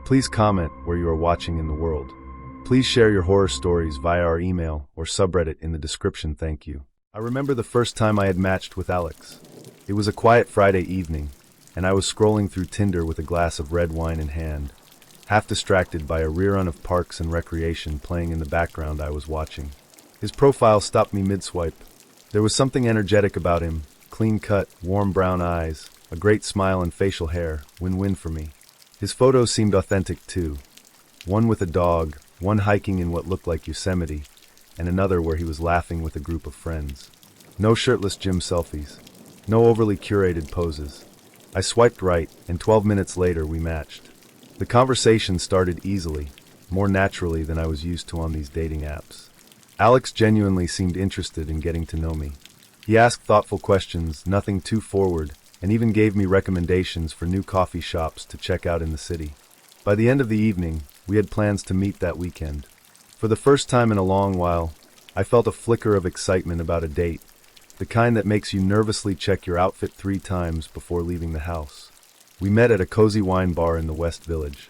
Please comment where you are watching in the world. Please share your horror stories via our email or subreddit in the description. Thank you. I remember the first time I had matched with Alex. It was a quiet Friday evening, and I was scrolling through Tinder with a glass of red wine in hand, half distracted by a rerun of Parks and Recreation playing in the background I was watching. His profile stopped me mid-swipe. There was something energetic about him, clean-cut, warm brown eyes, a great smile and facial hair, win-win for me. His photos seemed authentic too. One with a dog, one hiking in what looked like Yosemite, and another where he was laughing with a group of friends. No shirtless gym selfies. No overly curated poses. I swiped right, and 12 minutes later we matched. The conversation started easily, more naturally than I was used to on these dating apps. Alex genuinely seemed interested in getting to know me. He asked thoughtful questions, nothing too forward, and even gave me recommendations for new coffee shops to check out in the city. By the end of the evening, we had plans to meet that weekend. For the first time in a long while, I felt a flicker of excitement about a date, the kind that makes you nervously check your outfit 3 times before leaving the house. We met at a cozy wine bar in the West Village.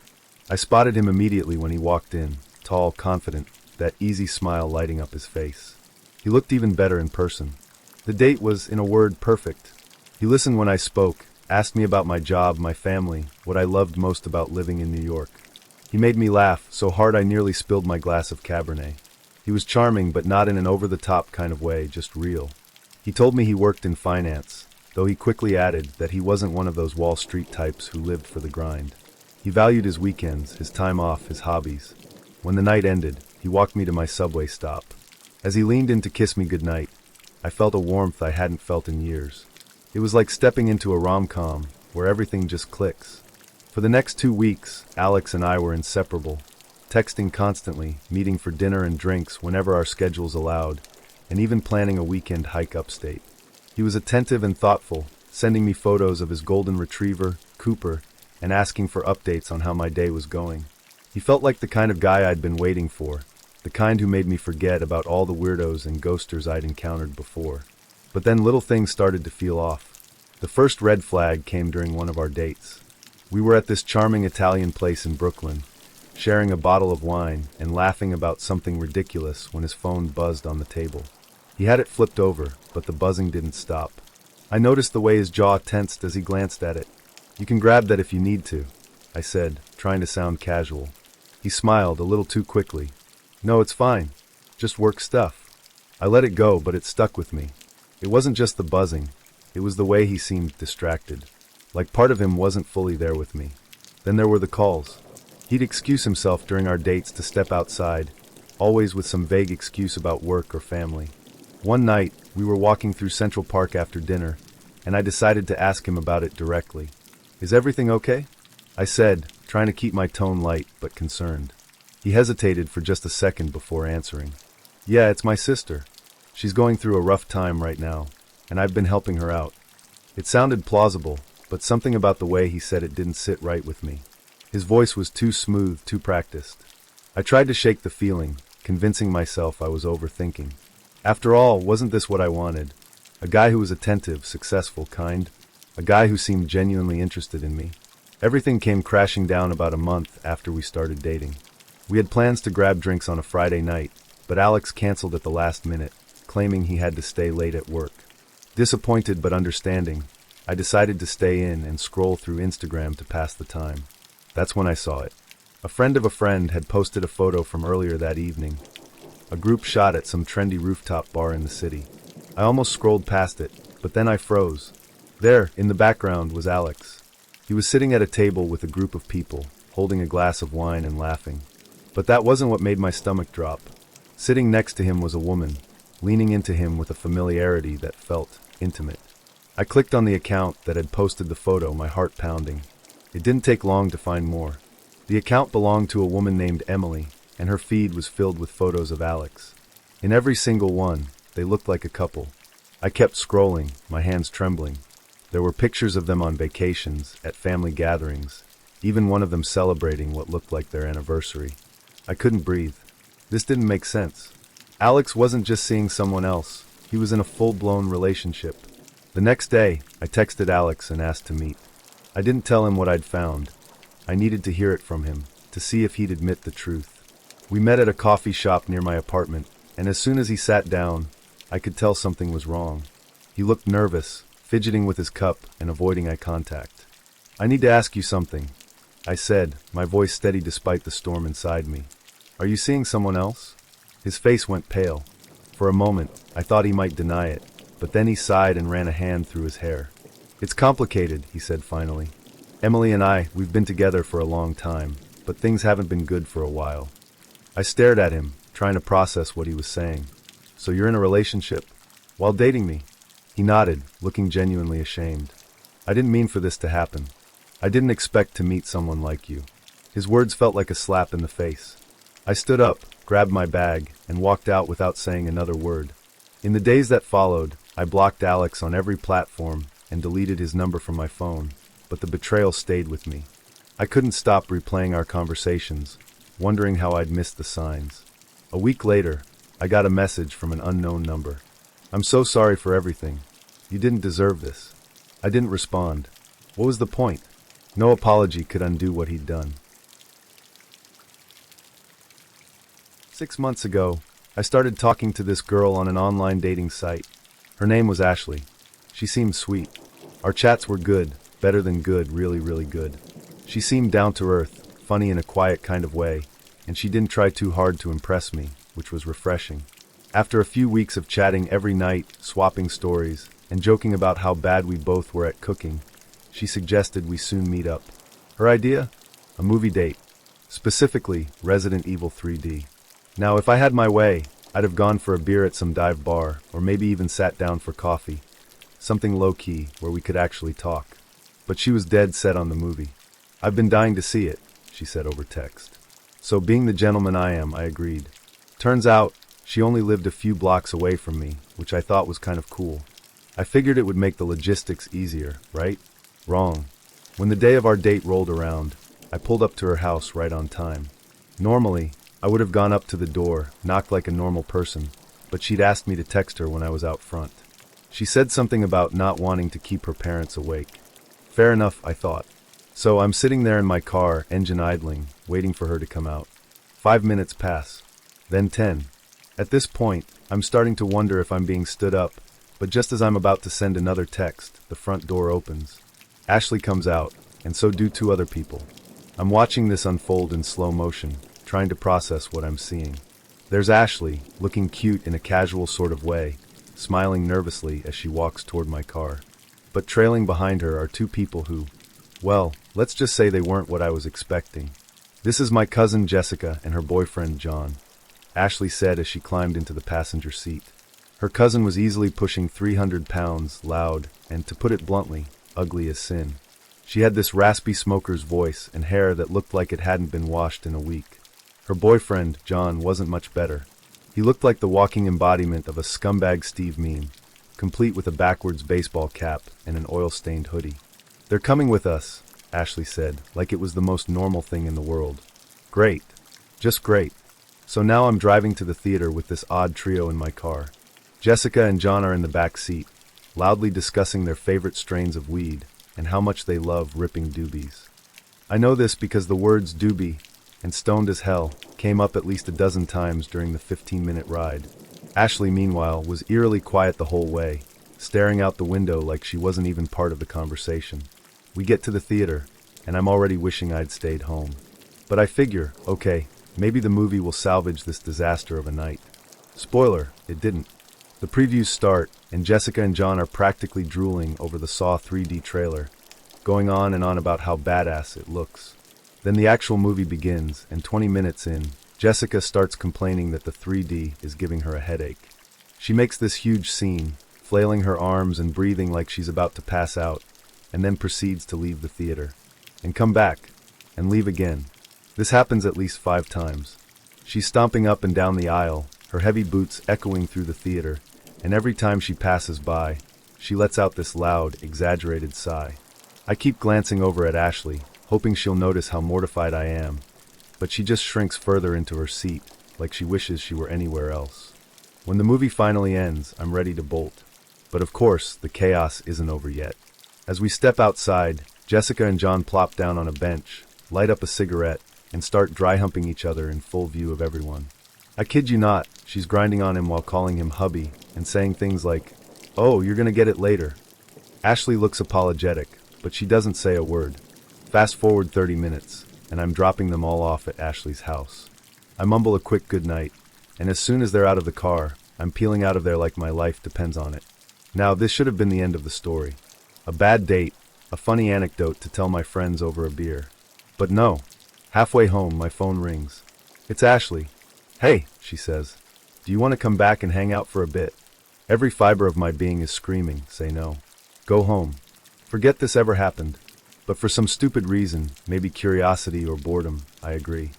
I spotted him immediately when he walked in, tall, confident, that easy smile lighting up his face. He looked even better in person. The date was, in a word, perfect. He listened when I spoke, asked me about my job, my family, what I loved most about living in New York. He made me laugh so hard I nearly spilled my glass of Cabernet. He was charming, but not in an over-the-top kind of way, just real. He told me he worked in finance, though he quickly added that he wasn't one of those Wall Street types who lived for the grind. He valued his weekends, his time off, his hobbies. When the night ended, he walked me to my subway stop. As he leaned in to kiss me goodnight, I felt a warmth I hadn't felt in years. It was like stepping into a rom-com, where everything just clicks. For the next 2 weeks, Alex and I were inseparable, texting constantly, meeting for dinner and drinks whenever our schedules allowed, and even planning a weekend hike upstate. He was attentive and thoughtful, sending me photos of his golden retriever, Cooper, and asking for updates on how my day was going. He felt like the kind of guy I'd been waiting for, the kind who made me forget about all the weirdos and ghosters I'd encountered before. But then little things started to feel off. The first red flag came during one of our dates. We were at this charming Italian place in Brooklyn, sharing a bottle of wine and laughing about something ridiculous when his phone buzzed on the table. He had it flipped over, but the buzzing didn't stop. I noticed the way his jaw tensed as he glanced at it. "You can grab that if you need to," I said, trying to sound casual. He smiled a little too quickly. "No, it's fine. Just work stuff." I let it go, but it stuck with me. It wasn't just the buzzing. It was the way he seemed distracted. Like part of him wasn't fully there with me. Then there were the calls. He'd excuse himself during our dates to step outside, always with some vague excuse about work or family. One night, we were walking through Central Park after dinner, and I decided to ask him about it directly. "Is everything okay?" I said, trying to keep my tone light but concerned. He hesitated for just a second before answering. "Yeah, it's my sister. She's going through a rough time right now, and I've been helping her out." It sounded plausible, but something about the way he said it didn't sit right with me. His voice was too smooth, too practiced. I tried to shake the feeling, convincing myself I was overthinking. After all, wasn't this what I wanted? A guy who was attentive, successful, kind. A guy who seemed genuinely interested in me. Everything came crashing down about a month after we started dating. We had plans to grab drinks on a Friday night, but Alex canceled at the last minute, claiming he had to stay late at work. Disappointed but understanding, I decided to stay in and scroll through Instagram to pass the time. That's when I saw it. A friend of a friend had posted a photo from earlier that evening. A group shot at some trendy rooftop bar in the city. I almost scrolled past it, but then I froze. There, in the background, was Alex. He was sitting at a table with a group of people, holding a glass of wine and laughing. But that wasn't what made my stomach drop. Sitting next to him was a woman, leaning into him with a familiarity that felt intimate. I clicked on the account that had posted the photo, my heart pounding. It didn't take long to find more. The account belonged to a woman named Emily, and her feed was filled with photos of Alex. In every single one, they looked like a couple. I kept scrolling, my hands trembling. There were pictures of them on vacations, at family gatherings, even one of them celebrating what looked like their anniversary. I couldn't breathe. This didn't make sense. Alex wasn't just seeing someone else. He was in a full-blown relationship. The next day, I texted Alex and asked to meet. I didn't tell him what I'd found. I needed to hear it from him, to see if he'd admit the truth. We met at a coffee shop near my apartment, and as soon as he sat down, I could tell something was wrong. He looked nervous, fidgeting with his cup and avoiding eye contact. "I need to ask you something," I said, my voice steady despite the storm inside me. "Are you seeing someone else?" His face went pale. For a moment, I thought he might deny it, but then he sighed and ran a hand through his hair. "It's complicated," he said finally. "Emily and we've been together for a long time, but things haven't been good for a while." I stared at him, trying to process what he was saying. "So you're in a relationship? While dating me?" He nodded, looking genuinely ashamed. "I didn't mean for this to happen. I didn't expect to meet someone like you." His words felt like a slap in the face. I stood up, grabbed my bag, and walked out without saying another word. In the days that followed, I blocked Alex on every platform and deleted his number from my phone, but the betrayal stayed with me. I couldn't stop replaying our conversations, wondering how I'd missed the signs. A week later, I got a message from an unknown number. "I'm so sorry for everything. You didn't deserve this." I didn't respond. What was the point? No apology could undo what he'd done. 6 months ago, I started talking to this girl on an online dating site. Her name was Ashley. She seemed sweet. Our chats were good, better than good, really, really good. She seemed down to earth, funny in a quiet kind of way, and she didn't try too hard to impress me, which was refreshing. After a few weeks of chatting every night, swapping stories, and joking about how bad we both were at cooking, she suggested we soon meet up. Her idea? A movie date. Specifically, Resident Evil 3D. Now, if I had my way, I'd have gone for a beer at some dive bar, or maybe even sat down for coffee. Something low-key, where we could actually talk. But she was dead set on the movie. "I've been dying to see it," she said over text. So being the gentleman I am, I agreed. Turns out, she only lived a few blocks away from me, which I thought was kind of cool. I figured it would make the logistics easier, right? Wrong. When the day of our date rolled around, I pulled up to her house right on time. Normally, I would have gone up to the door, knocked like a normal person, but she'd asked me to text her when I was out front. She said something about not wanting to keep her parents awake. Fair enough, I thought. So I'm sitting there in my car, engine idling, waiting for her to come out. 5 minutes pass. Then 10. At this point, I'm starting to wonder if I'm being stood up, but just as I'm about to send another text, the front door opens. Ashley comes out, and so do 2 other people. I'm watching this unfold in slow motion, trying to process what I'm seeing. There's Ashley, looking cute in a casual sort of way, smiling nervously as she walks toward my car. But trailing behind her are 2 people who, well, let's just say they weren't what I was expecting. "This is my cousin Jessica and her boyfriend John," Ashley said as she climbed into the passenger seat. Her cousin was easily pushing 300 pounds, loud, and, to put it bluntly, ugly as sin. She had this raspy smoker's voice and hair that looked like it hadn't been washed in a week. Her boyfriend, John, wasn't much better. He looked like the walking embodiment of a scumbag Steve meme, complete with a backwards baseball cap and an oil-stained hoodie. "They're coming with us," Ashley said, like it was the most normal thing in the world. "Great. Just great." So now I'm driving to the theater with this odd trio in my car. Jessica and John are in the back seat, loudly discussing their favorite strains of weed and how much they love ripping doobies. I know this because the words doobie and stoned as hell came up at least a dozen times during the 15-minute ride. Ashley, meanwhile, was eerily quiet the whole way, staring out the window like she wasn't even part of the conversation. We get to the theater, and I'm already wishing I'd stayed home. But I figure, okay, maybe the movie will salvage this disaster of a night. Spoiler, it didn't. The previews start, and Jessica and John are practically drooling over the Saw 3D trailer, going on and on about how badass it looks. Then the actual movie begins, and 20 minutes in, Jessica starts complaining that the 3D is giving her a headache. She makes this huge scene, flailing her arms and breathing like she's about to pass out, and then proceeds to leave the theater. And come back, and leave again. This happens at least 5 times. She's stomping up and down the aisle, her heavy boots echoing through the theater, and every time she passes by, she lets out this loud, exaggerated sigh. I keep glancing over at Ashley, hoping she'll notice how mortified I am, but she just shrinks further into her seat, like she wishes she were anywhere else. When the movie finally ends, I'm ready to bolt. But of course, the chaos isn't over yet. As we step outside, Jessica and John plop down on a bench, light up a cigarette, and start dry humping each other in full view of everyone. I kid you not, she's grinding on him while calling him hubby and saying things like, "Oh, you're gonna get it later." Ashley looks apologetic, but she doesn't say a word. Fast forward 30 minutes, and I'm dropping them all off at Ashley's house. I mumble a quick goodnight, and as soon as they're out of the car, I'm peeling out of there like my life depends on it. Now, this should have been the end of the story. A bad date, a funny anecdote to tell my friends over a beer. But no. Halfway home, my phone rings. It's Ashley. "Hey," she says. "Do you want to come back and hang out for a bit?" Every fiber of my being is screaming, say no. Go home. Forget this ever happened. But for some stupid reason, maybe curiosity or boredom, I agree.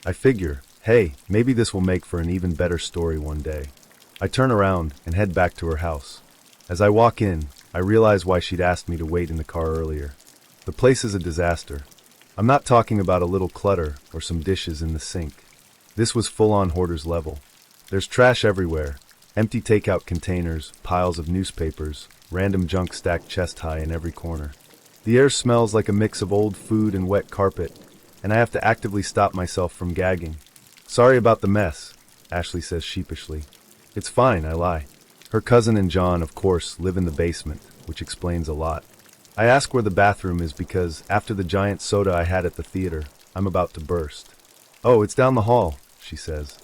I figure, hey, maybe this will make for an even better story one day. I turn around and head back to her house. As I walk in, I realize why she'd asked me to wait in the car earlier. The place is a disaster. I'm not talking about a little clutter or some dishes in the sink. This was full-on hoarder's level. There's trash everywhere. Empty takeout containers, piles of newspapers, random junk stacked chest-high in every corner. The air smells like a mix of old food and wet carpet, and I have to actively stop myself from gagging. "Sorry about the mess," Ashley says sheepishly. "It's fine," I lie. Her cousin and John, of course, live in the basement, which explains a lot. I ask where the bathroom is because, after the giant soda I had at the theater, I'm about to burst. "Oh, it's down the hall," she says.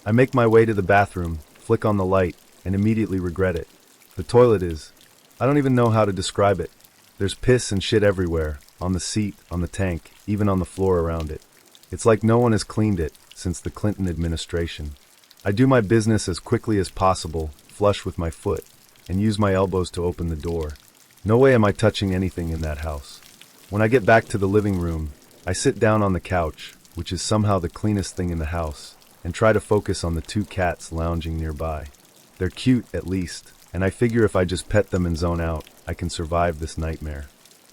I make my way to the bathroom, flick on the light, and immediately regret it. The toilet is... I don't even know how to describe it. There's piss and shit everywhere, on the seat, on the tank, even on the floor around it. It's like no one has cleaned it since the Clinton administration. I do my business as quickly as possible, flush with my foot, and use my elbows to open the door. No way am I touching anything in that house. When I get back to the living room, I sit down on the couch, which is somehow the cleanest thing in the house, and try to focus on the 2 cats lounging nearby. They're cute, at least, and I figure if I just pet them and zone out, I can survive this nightmare.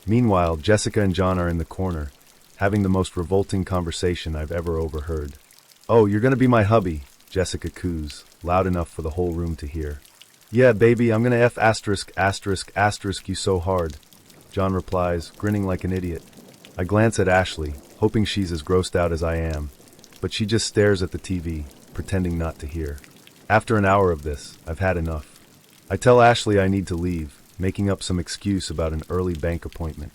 Meanwhile, Jessica and John are in the corner, having the most revolting conversation I've ever overheard. "Oh, you're gonna be my hubby," Jessica coos, loud enough for the whole room to hear. "Yeah, baby, I'm gonna ***** you so hard," John replies, grinning like an idiot. I glance at Ashley, hoping she's as grossed out as I am, but she just stares at the TV, pretending not to hear. After an hour of this, I've had enough. I tell Ashley I need to leave, making up some excuse about an early bank appointment.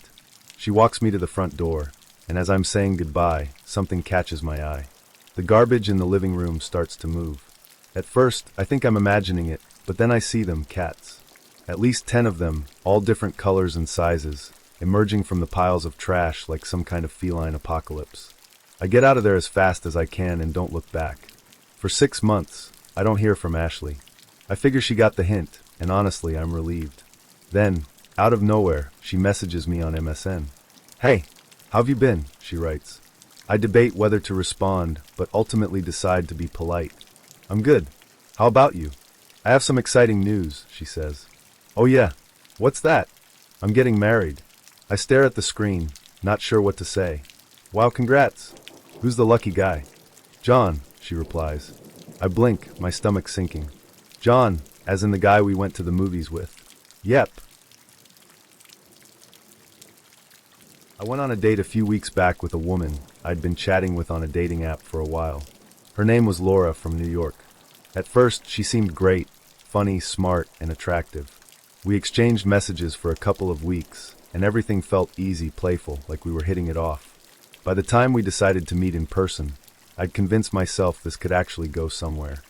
She walks me to the front door, and as I'm saying goodbye, something catches my eye. The garbage in the living room starts to move. At first, I think I'm imagining it, but then I see them, cats. At least 10 of them, all different colors and sizes, emerging from the piles of trash like some kind of feline apocalypse. I get out of there as fast as I can and don't look back. For 6 months, I don't hear from Ashley. I figure she got the hint, and honestly, I'm relieved. Then, out of nowhere, she messages me on MSN. "Hey, how've you been?" she writes. I debate whether to respond, but ultimately decide to be polite. "I'm good. How about you?" "I have some exciting news," she says. "Oh yeah? What's that?" "I'm getting married." I stare at the screen, not sure what to say. "Wow, congrats. Who's the lucky guy?" "John," she replies. I blink, my stomach sinking. "John, as in the guy we went to the movies with." "Yep." I went on a date a few weeks back with a woman I'd been chatting with on a dating app for a while. Her name was Laura from New York. At first, she seemed great, funny, smart, and attractive. We exchanged messages for a couple of weeks, and everything felt easy, playful, like we were hitting it off. By the time we decided to meet in person, I'd convinced myself this could actually go somewhere.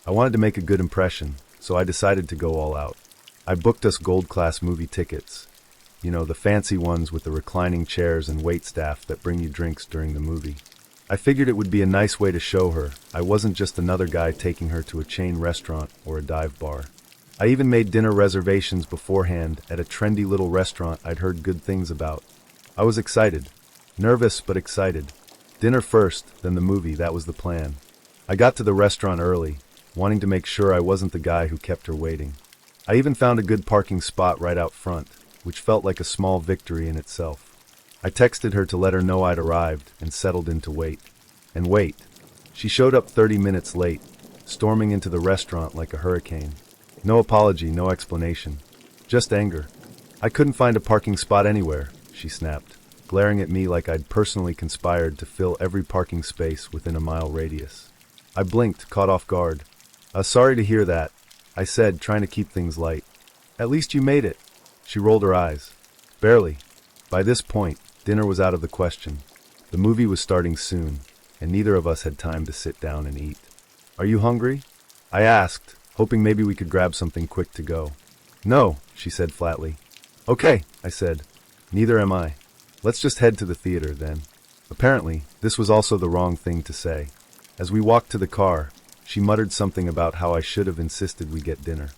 I wanted to make a good impression, so I decided to go all out. I booked us gold-class movie tickets. You know, the fancy ones with the reclining chairs and waitstaff that bring you drinks during the movie. I figured it would be a nice way to show her I wasn't just another guy taking her to a chain restaurant or a dive bar. I even made dinner reservations beforehand at a trendy little restaurant I'd heard good things about. I was excited. Nervous, but excited. Dinner first, then the movie, that was the plan. I got to the restaurant early, wanting to make sure I wasn't the guy who kept her waiting. I even found a good parking spot right out front, which felt like a small victory in itself. I texted her to let her know I'd arrived and settled in to wait. And wait. She showed up 30 minutes late, storming into the restaurant like a hurricane. No apology, no explanation. Just anger. "I couldn't find a parking spot anywhere," she snapped. glaring at me like I'd personally conspired to fill every parking space within a mile radius. I blinked, caught off guard. Sorry to hear that," I said, trying to keep things light. "At least you made it." She rolled her eyes. "Barely." By this point, dinner was out of the question. The movie was starting soon, and neither of us had time to sit down and eat. "Are you hungry?" I asked, hoping maybe we could grab something quick to go. "No," she said flatly. "Okay," I said. "Neither am I. Let's just head to the theater, then." Apparently, this was also the wrong thing to say. As we walked to the car, she muttered something about how I should have insisted we get dinner.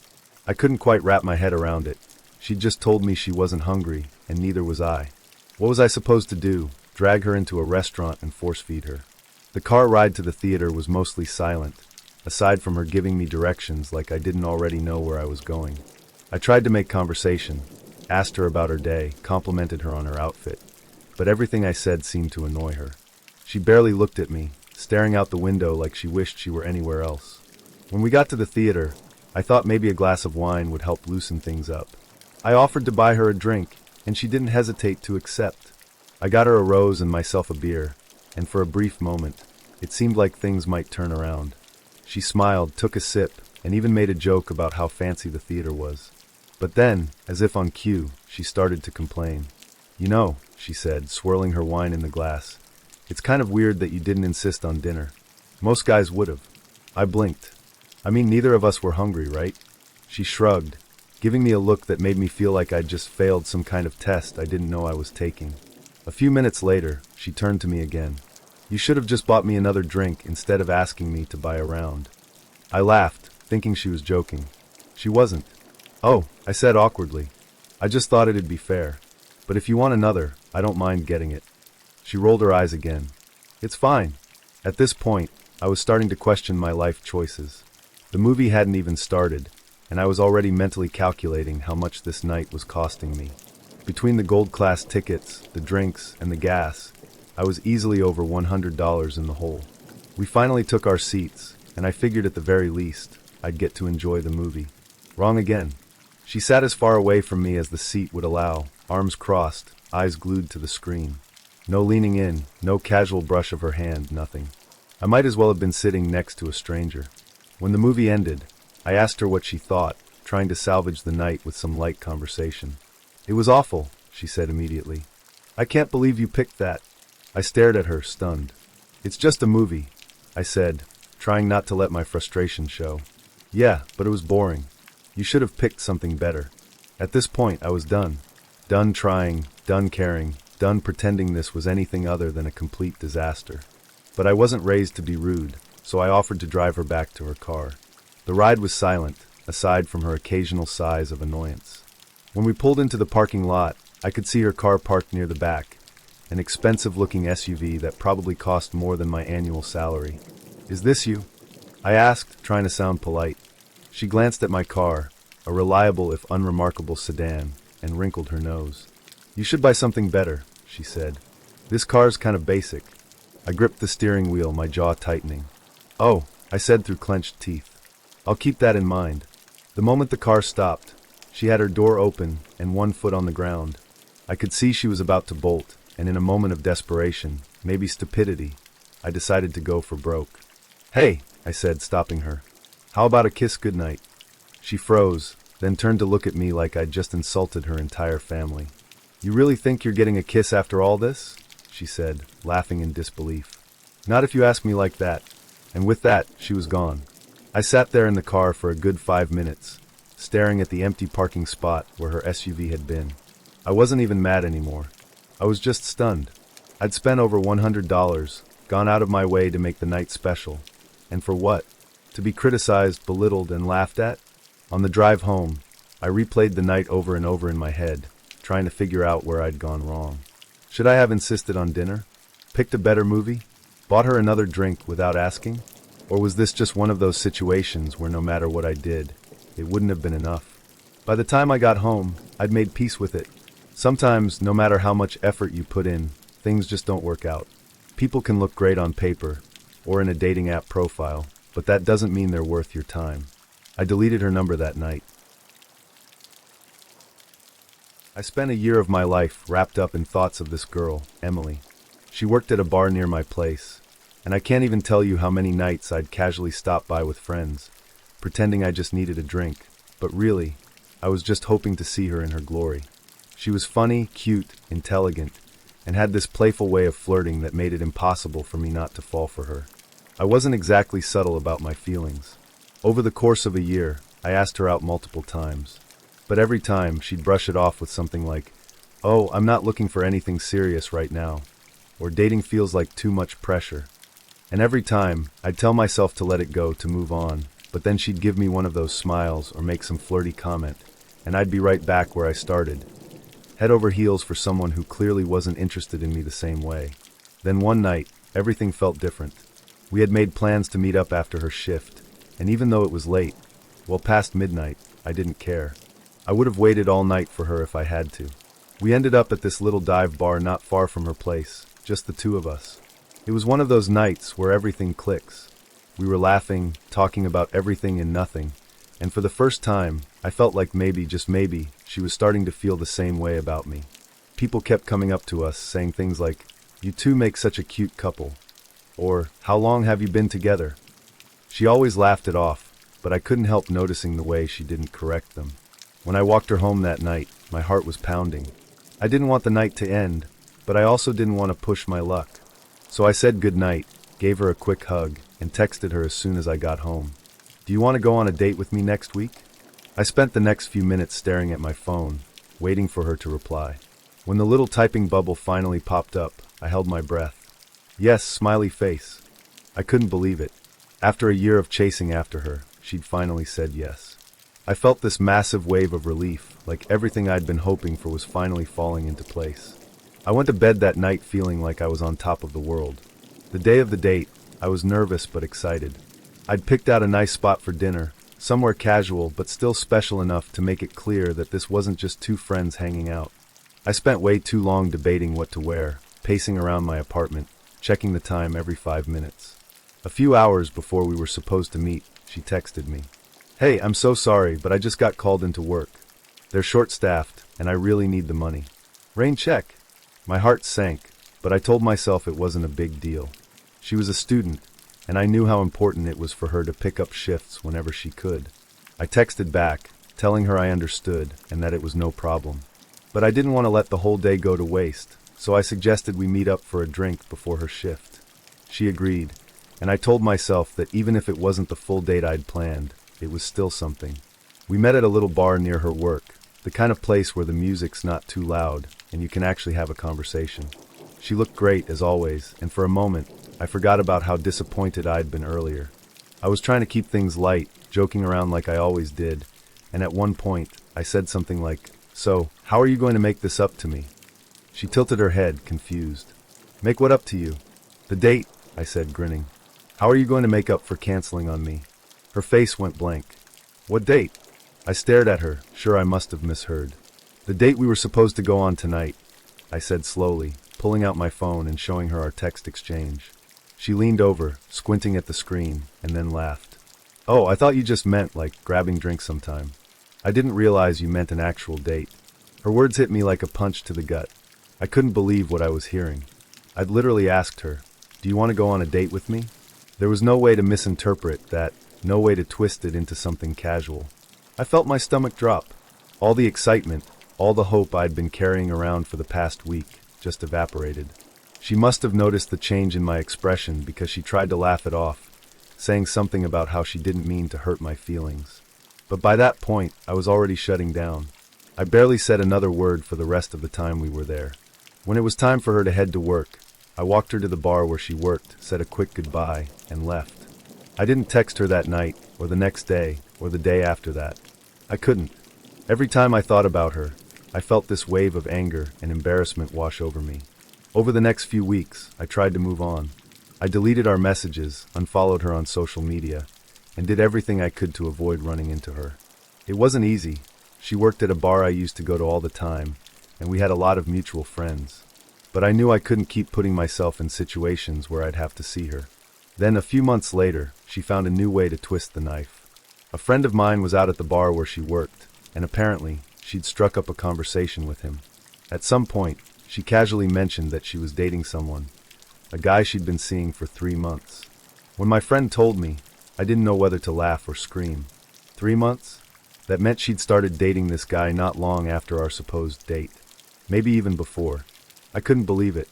I couldn't quite wrap my head around it. She'd just told me she wasn't hungry, and neither was I. What was I supposed to do? Drag her into a restaurant and force-feed her? The car ride to the theater was mostly silent, aside from her giving me directions like I didn't already know where I was going. I tried to make conversation, asked her about her day, complimented her on her outfit, but everything I said seemed to annoy her. She barely looked at me, staring out the window like she wished she were anywhere else. When we got to the theater, I thought maybe a glass of wine would help loosen things up. I offered to buy her a drink, and she didn't hesitate to accept. I got her a rose and myself a beer, and for a brief moment, it seemed like things might turn around. She smiled, took a sip, and even made a joke about how fancy the theater was. But then, as if on cue, she started to complain. "You know," she said, swirling her wine in the glass, "it's kind of weird that you didn't insist on dinner. Most guys would've." I blinked. "I mean, neither of us were hungry, right?" She shrugged, giving me a look that made me feel like I'd just failed some kind of test I didn't know I was taking. A few minutes later, she turned to me again. "You should have just bought me another drink instead of asking me to buy a round." I laughed, thinking she was joking. She wasn't. "Oh," I said awkwardly. "I just thought it'd be fair. But if you want another, I don't mind getting it." She rolled her eyes again. "It's fine." At this point, I was starting to question my life choices. The movie hadn't even started, and I was already mentally calculating how much this night was costing me. Between the gold class tickets, the drinks, and the gas, I was easily over $100 in the hole. We finally took our seats, and I figured at the very least, I'd get to enjoy the movie. Wrong again. She sat as far away from me as the seat would allow, arms crossed, eyes glued to the screen. No leaning in, no casual brush of her hand, nothing. I might as well have been sitting next to a stranger. When the movie ended, I asked her what she thought, trying to salvage the night with some light conversation. "It was awful," she said immediately. "I can't believe you picked that." I stared at her, stunned. "It's just a movie," I said, trying not to let my frustration show. "Yeah, but it was boring. You should have picked something better." At this point, I was done. Done trying, done caring, done pretending this was anything other than a complete disaster. But I wasn't raised to be rude, so I offered to drive her back to her car. The ride was silent, aside from her occasional sighs of annoyance. When we pulled into the parking lot, I could see her car parked near the back, an expensive-looking SUV that probably cost more than my annual salary. "Is this you?" I asked, trying to sound polite. She glanced at my car, a reliable if unremarkable sedan, and wrinkled her nose. "You should buy something better," she said. "This car's kind of basic." I gripped the steering wheel, my jaw tightening. "Oh," I said through clenched teeth. "I'll keep that in mind." The moment the car stopped, she had her door open and one foot on the ground. I could see she was about to bolt, and in a moment of desperation, maybe stupidity, I decided to go for broke. "Hey," I said, stopping her. "How about a kiss goodnight?" She froze, then turned to look at me like I'd just insulted her entire family. "You really think you're getting a kiss after all this?" she said, laughing in disbelief. "Not if you ask me like that." And with that, she was gone. I sat there in the car for a good 5 minutes, staring at the empty parking spot where her SUV had been. I wasn't even mad anymore. I was just stunned. I'd spent over $100, gone out of my way to make the night special. And for what? To be criticized, belittled, and laughed at? On the drive home, I replayed the night over and over in my head, trying to figure out where I'd gone wrong. Should I have insisted on dinner? Picked a better movie? Bought her another drink without asking? Or was this just one of those situations where no matter what I did, it wouldn't have been enough? By the time I got home, I'd made peace with it. Sometimes, no matter how much effort you put in, things just don't work out. People can look great on paper, or in a dating app profile, but that doesn't mean they're worth your time. I deleted her number that night. I spent a year of my life wrapped up in thoughts of this girl, Emily. She worked at a bar near my place, and I can't even tell you how many nights I'd casually stop by with friends, pretending I just needed a drink, but really, I was just hoping to see her in her glory. She was funny, cute, intelligent, and had this playful way of flirting that made it impossible for me not to fall for her. I wasn't exactly subtle about my feelings. Over the course of a year, I asked her out multiple times. But every time, she'd brush it off with something like, "Oh, I'm not looking for anything serious right now," or "Dating feels like too much pressure." And every time, I'd tell myself to let it go, to move on, but then she'd give me one of those smiles or make some flirty comment, and I'd be right back where I started, head over heels for someone who clearly wasn't interested in me the same way. Then one night, everything felt different. We had made plans to meet up after her shift, and even though it was late, well past midnight, I didn't care. I would have waited all night for her if I had to. We ended up at this little dive bar not far from her place, just the two of us. It was one of those nights where everything clicks. We were laughing, talking about everything and nothing, and for the first time, I felt like maybe, just maybe, she was starting to feel the same way about me. People kept coming up to us, saying things like, "You two make such a cute couple," or "How long have you been together?" She always laughed it off, but I couldn't help noticing the way she didn't correct them. When I walked her home that night, my heart was pounding. I didn't want the night to end, but I also didn't want to push my luck. So I said goodnight, gave her a quick hug, and texted her as soon as I got home. "Do you want to go on a date with me next week?" I spent the next few minutes staring at my phone, waiting for her to reply. When the little typing bubble finally popped up, I held my breath. Yes, smiley face. I couldn't believe it. After a year of chasing after her, she'd finally said yes. I felt this massive wave of relief, like everything I'd been hoping for was finally falling into place. I went to bed that night feeling like I was on top of the world. The day of the date, I was nervous but excited. I'd picked out a nice spot for dinner, somewhere casual but still special enough to make it clear that this wasn't just two friends hanging out. I spent way too long debating what to wear, pacing around my apartment, checking the time every 5 minutes. A few hours before we were supposed to meet, she texted me. "Hey, I'm so sorry, but I just got called into work. They're short-staffed, and I really need the money. Rain check." My heart sank, but I told myself it wasn't a big deal. She was a student, and I knew how important it was for her to pick up shifts whenever she could. I texted back, telling her I understood and that it was no problem. But I didn't want to let the whole day go to waste, so I suggested we meet up for a drink before her shift. She agreed, and I told myself that even if it wasn't the full date I'd planned, it was still something. We met at a little bar near her work, the kind of place where the music's not too loud and you can actually have a conversation. She looked great, as always, and for a moment, I forgot about how disappointed I'd been earlier. I was trying to keep things light, joking around like I always did, and at one point, I said something like, "So, how are you going to make this up to me?" She tilted her head, confused. "Make what up to you?" "The date," I said, grinning. "How are you going to make up for canceling on me?" Her face went blank. "What date?" I stared at her, sure I must have misheard. "The date we were supposed to go on tonight," I said slowly, pulling out my phone and showing her our text exchange. She leaned over, squinting at the screen, and then laughed. "Oh, I thought you just meant, like, grabbing drinks sometime. I didn't realize you meant an actual date." Her words hit me like a punch to the gut. I couldn't believe what I was hearing. I'd literally asked her, "Do you want to go on a date with me?" There was no way to misinterpret that, no way to twist it into something casual. I felt my stomach drop. All the excitement, all the hope I'd been carrying around for the past week, just evaporated. She must have noticed the change in my expression because she tried to laugh it off, saying something about how she didn't mean to hurt my feelings. But by that point, I was already shutting down. I barely said another word for the rest of the time we were there. When it was time for her to head to work, I walked her to the bar where she worked, said a quick goodbye, and left. I didn't text her that night, or the next day, or the day after that. I couldn't. Every time I thought about her, I felt this wave of anger and embarrassment wash over me. Over the next few weeks, I tried to move on. I deleted our messages, unfollowed her on social media, and did everything I could to avoid running into her. It wasn't easy. She worked at a bar I used to go to all the time, and we had a lot of mutual friends. But I knew I couldn't keep putting myself in situations where I'd have to see her. Then, a few months later, she found a new way to twist the knife. A friend of mine was out at the bar where she worked, and apparently, she'd struck up a conversation with him. At some point, she casually mentioned that she was dating someone, a guy she'd been seeing for 3 months. When my friend told me, I didn't know whether to laugh or scream. 3 months? That meant she'd started dating this guy not long after our supposed date. Maybe even before. I couldn't believe it.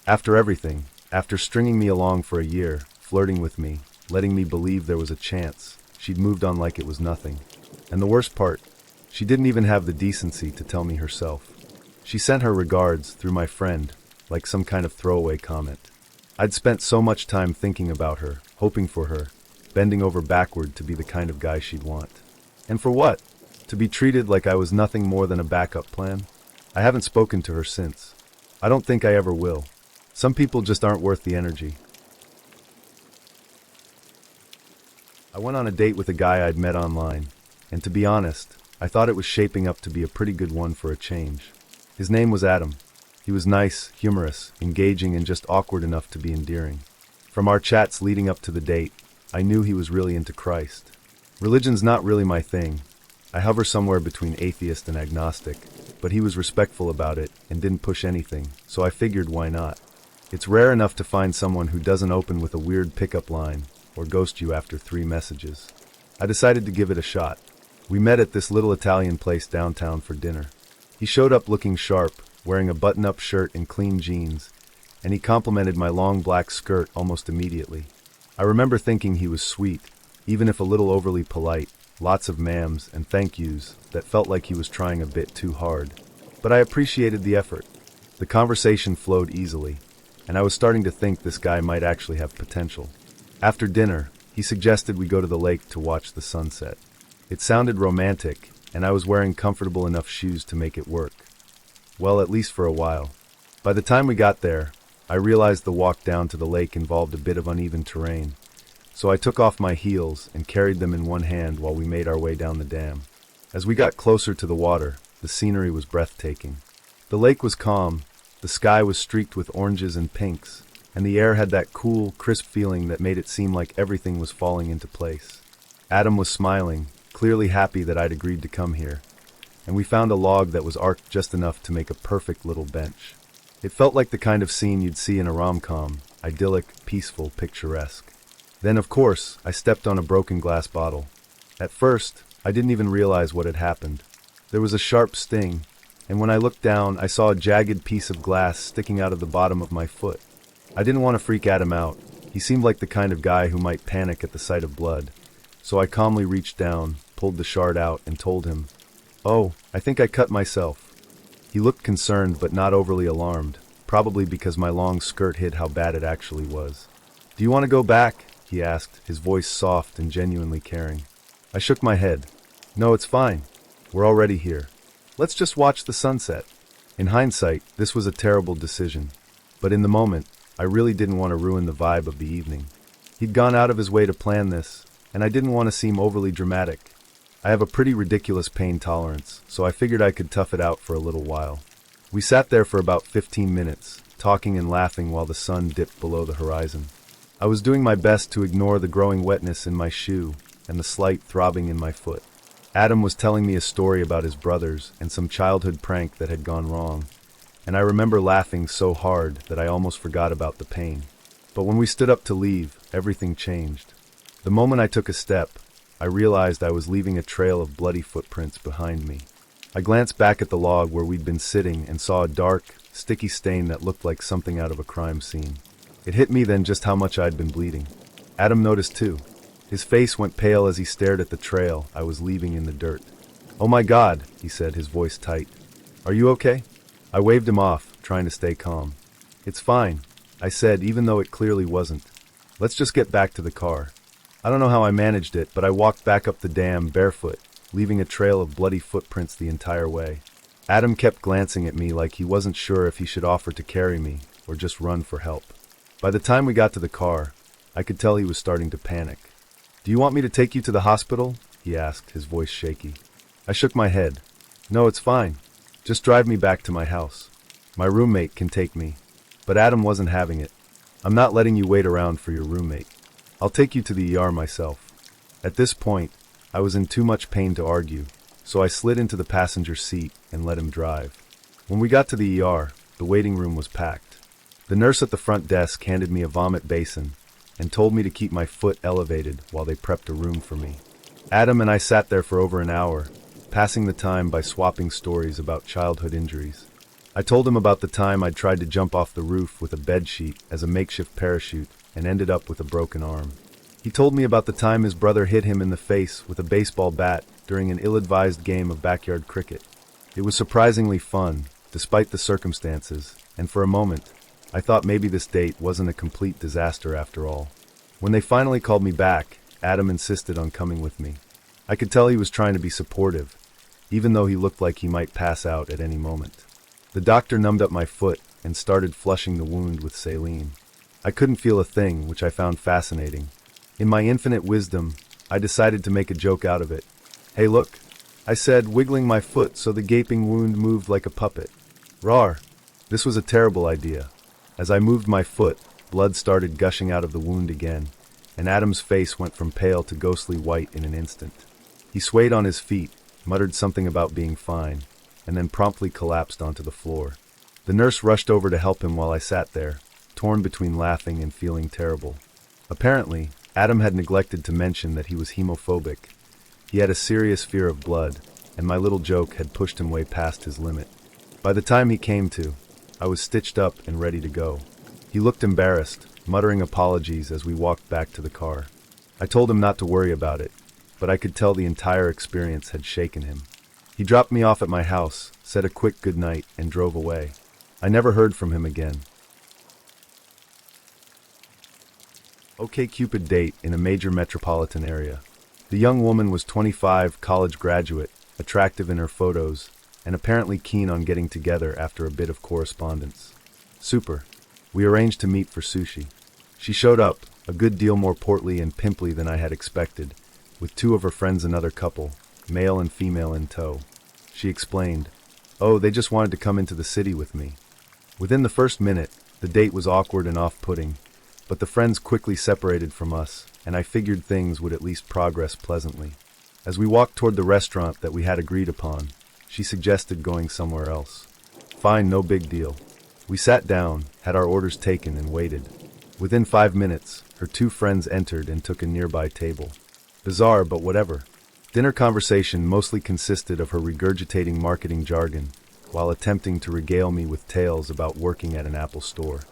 After everything, after stringing me along for a year, flirting with me, letting me believe there was a chance, she'd moved on like it was nothing. And the worst part, she didn't even have the decency to tell me herself. She sent her regards through my friend, like some kind of throwaway comment. I'd spent so much time thinking about her, hoping for her, bending over backward to be the kind of guy she'd want. And for what? To be treated like I was nothing more than a backup plan? I haven't spoken to her since. I don't think I ever will. Some people just aren't worth the energy. I went on a date with a guy I'd met online, and to be honest, I thought it was shaping up to be a pretty good one for a change. His name was Adam. He was nice, humorous, engaging, and just awkward enough to be endearing. From our chats leading up to the date, I knew he was really into Christ. Religion's not really my thing. I hover somewhere between atheist and agnostic, but he was respectful about it and didn't push anything, so I figured why not. It's rare enough to find someone who doesn't open with a weird pickup line or ghost you after 3 messages. I decided to give it a shot. We met at this little Italian place downtown for dinner. He showed up looking sharp, wearing a button-up shirt and clean jeans, and he complimented my long black skirt almost immediately. I remember thinking he was sweet, even if a little overly polite, lots of ma'ams and thank yous that felt like he was trying a bit too hard. But I appreciated the effort. The conversation flowed easily, and I was starting to think this guy might actually have potential. After dinner, he suggested we go to the lake to watch the sunset. It sounded romantic, and I was wearing comfortable enough shoes to make it work. Well, at least for a while. By the time we got there, I realized the walk down to the lake involved a bit of uneven terrain, so I took off my heels and carried them in one hand while we made our way down the dam. As we got closer to the water, the scenery was breathtaking. The lake was calm, the sky was streaked with oranges and pinks, and the air had that cool, crisp feeling that made it seem like everything was falling into place. Adam was smiling, clearly happy that I'd agreed to come here, and we found a log that was arched just enough to make a perfect little bench. It felt like the kind of scene you'd see in a rom-com, idyllic, peaceful, picturesque. Then, of course, I stepped on a broken glass bottle. At first, I didn't even realize what had happened. There was a sharp sting, and when I looked down, I saw a jagged piece of glass sticking out of the bottom of my foot. I didn't want to freak Adam out. He seemed like the kind of guy who might panic at the sight of blood. So I calmly reached down, pulled the shard out, and told him, "Oh, I think I cut myself." He looked concerned but not overly alarmed, probably because my long skirt hid how bad it actually was. "Do you want to go back?" he asked, his voice soft and genuinely caring. I shook my head. "No, it's fine. We're already here. Let's just watch the sunset." In hindsight, this was a terrible decision. But in the moment, I really didn't want to ruin the vibe of the evening. He'd gone out of his way to plan this, and I didn't want to seem overly dramatic. I have a pretty ridiculous pain tolerance, so I figured I could tough it out for a little while. We sat there for about 15 minutes, talking and laughing while the sun dipped below the horizon. I was doing my best to ignore the growing wetness in my shoe and the slight throbbing in my foot. Adam was telling me a story about his brothers and some childhood prank that had gone wrong, and I remember laughing so hard that I almost forgot about the pain. But when we stood up to leave, everything changed. The moment I took a step, I realized I was leaving a trail of bloody footprints behind me. I glanced back at the log where we'd been sitting and saw a dark, sticky stain that looked like something out of a crime scene. It hit me then just how much I'd been bleeding. Adam noticed too. His face went pale as he stared at the trail I was leaving in the dirt. "Oh my God," he said, his voice tight. "Are you okay?" I waved him off, trying to stay calm. "It's fine," I said, even though it clearly wasn't. "Let's just get back to the car." I don't know how I managed it, but I walked back up the dam barefoot, leaving a trail of bloody footprints the entire way. Adam kept glancing at me like he wasn't sure if he should offer to carry me or just run for help. By the time we got to the car, I could tell he was starting to panic. "Do you want me to take you to the hospital?" he asked, his voice shaky. I shook my head. "No, it's fine. Just drive me back to my house. My roommate can take me." But Adam wasn't having it. "I'm not letting you wait around for your roommate. I'll take you to the ER myself." At this point, I was in too much pain to argue, so I slid into the passenger seat and let him drive. When we got to the ER, the waiting room was packed. The nurse at the front desk handed me a vomit basin and told me to keep my foot elevated while they prepped a room for me. Adam and I sat there for over an hour, passing the time by swapping stories about childhood injuries. I told him about the time I'd tried to jump off the roof with a bedsheet as a makeshift parachute and ended up with a broken arm. He told me about the time his brother hit him in the face with a baseball bat during an ill-advised game of backyard cricket. It was surprisingly fun, despite the circumstances, and for a moment, I thought maybe this date wasn't a complete disaster after all. When they finally called me back, Adam insisted on coming with me. I could tell he was trying to be supportive, even though he looked like he might pass out at any moment. The doctor numbed up my foot and started flushing the wound with saline. I couldn't feel a thing, which I found fascinating. In my infinite wisdom, I decided to make a joke out of it. "Hey look," I said, wiggling my foot so the gaping wound moved like a puppet. Rawr. This was a terrible idea. As I moved my foot, blood started gushing out of the wound again, and Adam's face went from pale to ghostly white in an instant. He swayed on his feet, muttered something about being fine, and then promptly collapsed onto the floor. The nurse rushed over to help him while I sat there, torn between laughing and feeling terrible. Apparently, Adam had neglected to mention that he was hemophobic. He had a serious fear of blood, and my little joke had pushed him way past his limit. By the time he came to, I was stitched up and ready to go. He looked embarrassed, muttering apologies as we walked back to the car. I told him not to worry about it, but I could tell the entire experience had shaken him. He dropped me off at my house, said a quick goodnight, and drove away. I never heard from him again. OkCupid date in a major metropolitan area. The young woman was 25, college graduate, attractive in her photos, and apparently keen on getting together after a bit of correspondence. Super. We arranged to meet for sushi. She showed up, a good deal more portly and pimply than I had expected, with two of her friends, another couple, male and female, in tow. She explained, "Oh, they just wanted to come into the city with me." Within the first minute, the date was awkward and off-putting, but the friends quickly separated from us, and I figured things would at least progress pleasantly. As we walked toward the restaurant that we had agreed upon, she suggested going somewhere else. Fine, no big deal. We sat down, had our orders taken, and waited. Within 5 minutes, her two friends entered and took a nearby table. Bizarre, but whatever. Dinner conversation mostly consisted of her regurgitating marketing jargon, while attempting to regale me with tales about working at an Apple store.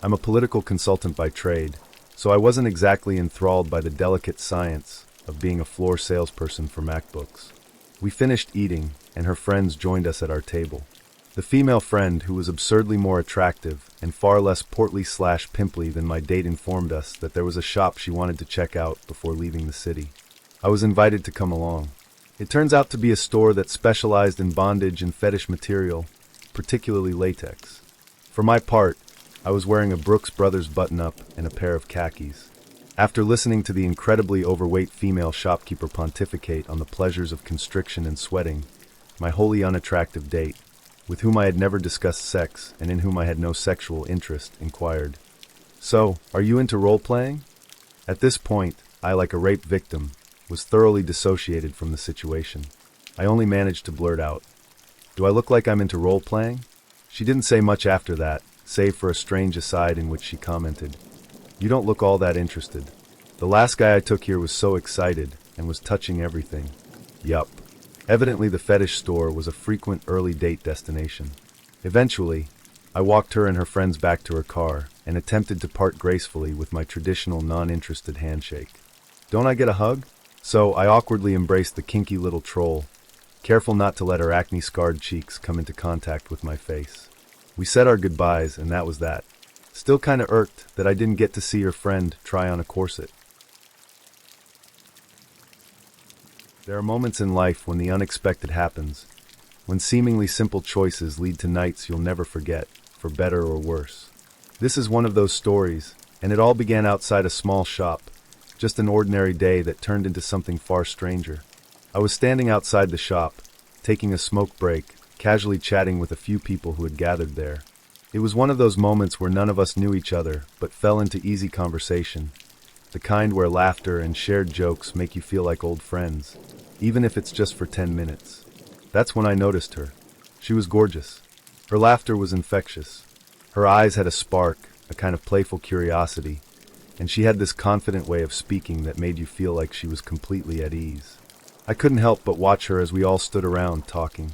I'm a political consultant by trade, so I wasn't exactly enthralled by the delicate science of being a floor salesperson for MacBooks. We finished eating, and her friends joined us at our table. The female friend, who was absurdly more attractive and far less portly/pimply than my date, informed us that there was a shop she wanted to check out before leaving the city. I was invited to come along. It turns out to be a store that specialized in bondage and fetish material, particularly latex. For my part, I was wearing a Brooks Brothers button-up and a pair of khakis. After listening to the incredibly overweight female shopkeeper pontificate on the pleasures of constriction and sweating, my wholly unattractive date, with whom I had never discussed sex and in whom I had no sexual interest, inquired, "So, are you into role-playing?" At this point, I, like a rape victim, was thoroughly dissociated from the situation. I only managed to blurt out, "Do I look like I'm into role-playing?" She didn't say much after that, save for a strange aside in which she commented, "You don't look all that interested. The last guy I took here was so excited and was touching everything." Yup. Evidently the fetish store was a frequent early date destination. Eventually, I walked her and her friends back to her car and attempted to part gracefully with my traditional non-interested handshake. Don't I get a hug? So I awkwardly embraced the kinky little troll, careful not to let her acne-scarred cheeks come into contact with my face. We said our goodbyes, and that was that. Still kinda irked that I didn't get to see her friend try on a corset. There are moments in life when the unexpected happens, when seemingly simple choices lead to nights you'll never forget, for better or worse. This is one of those stories, and it all began outside a small shop, just an ordinary day that turned into something far stranger. I was standing outside the shop, taking a smoke break, casually chatting with a few people who had gathered there. It was one of those moments where none of us knew each other, but fell into easy conversation, the kind where laughter and shared jokes make you feel like old friends, even if it's just for 10 minutes. That's when I noticed her. She was gorgeous. Her laughter was infectious. Her eyes had a spark, a kind of playful curiosity, and she had this confident way of speaking that made you feel like she was completely at ease. I couldn't help but watch her as we all stood around talking.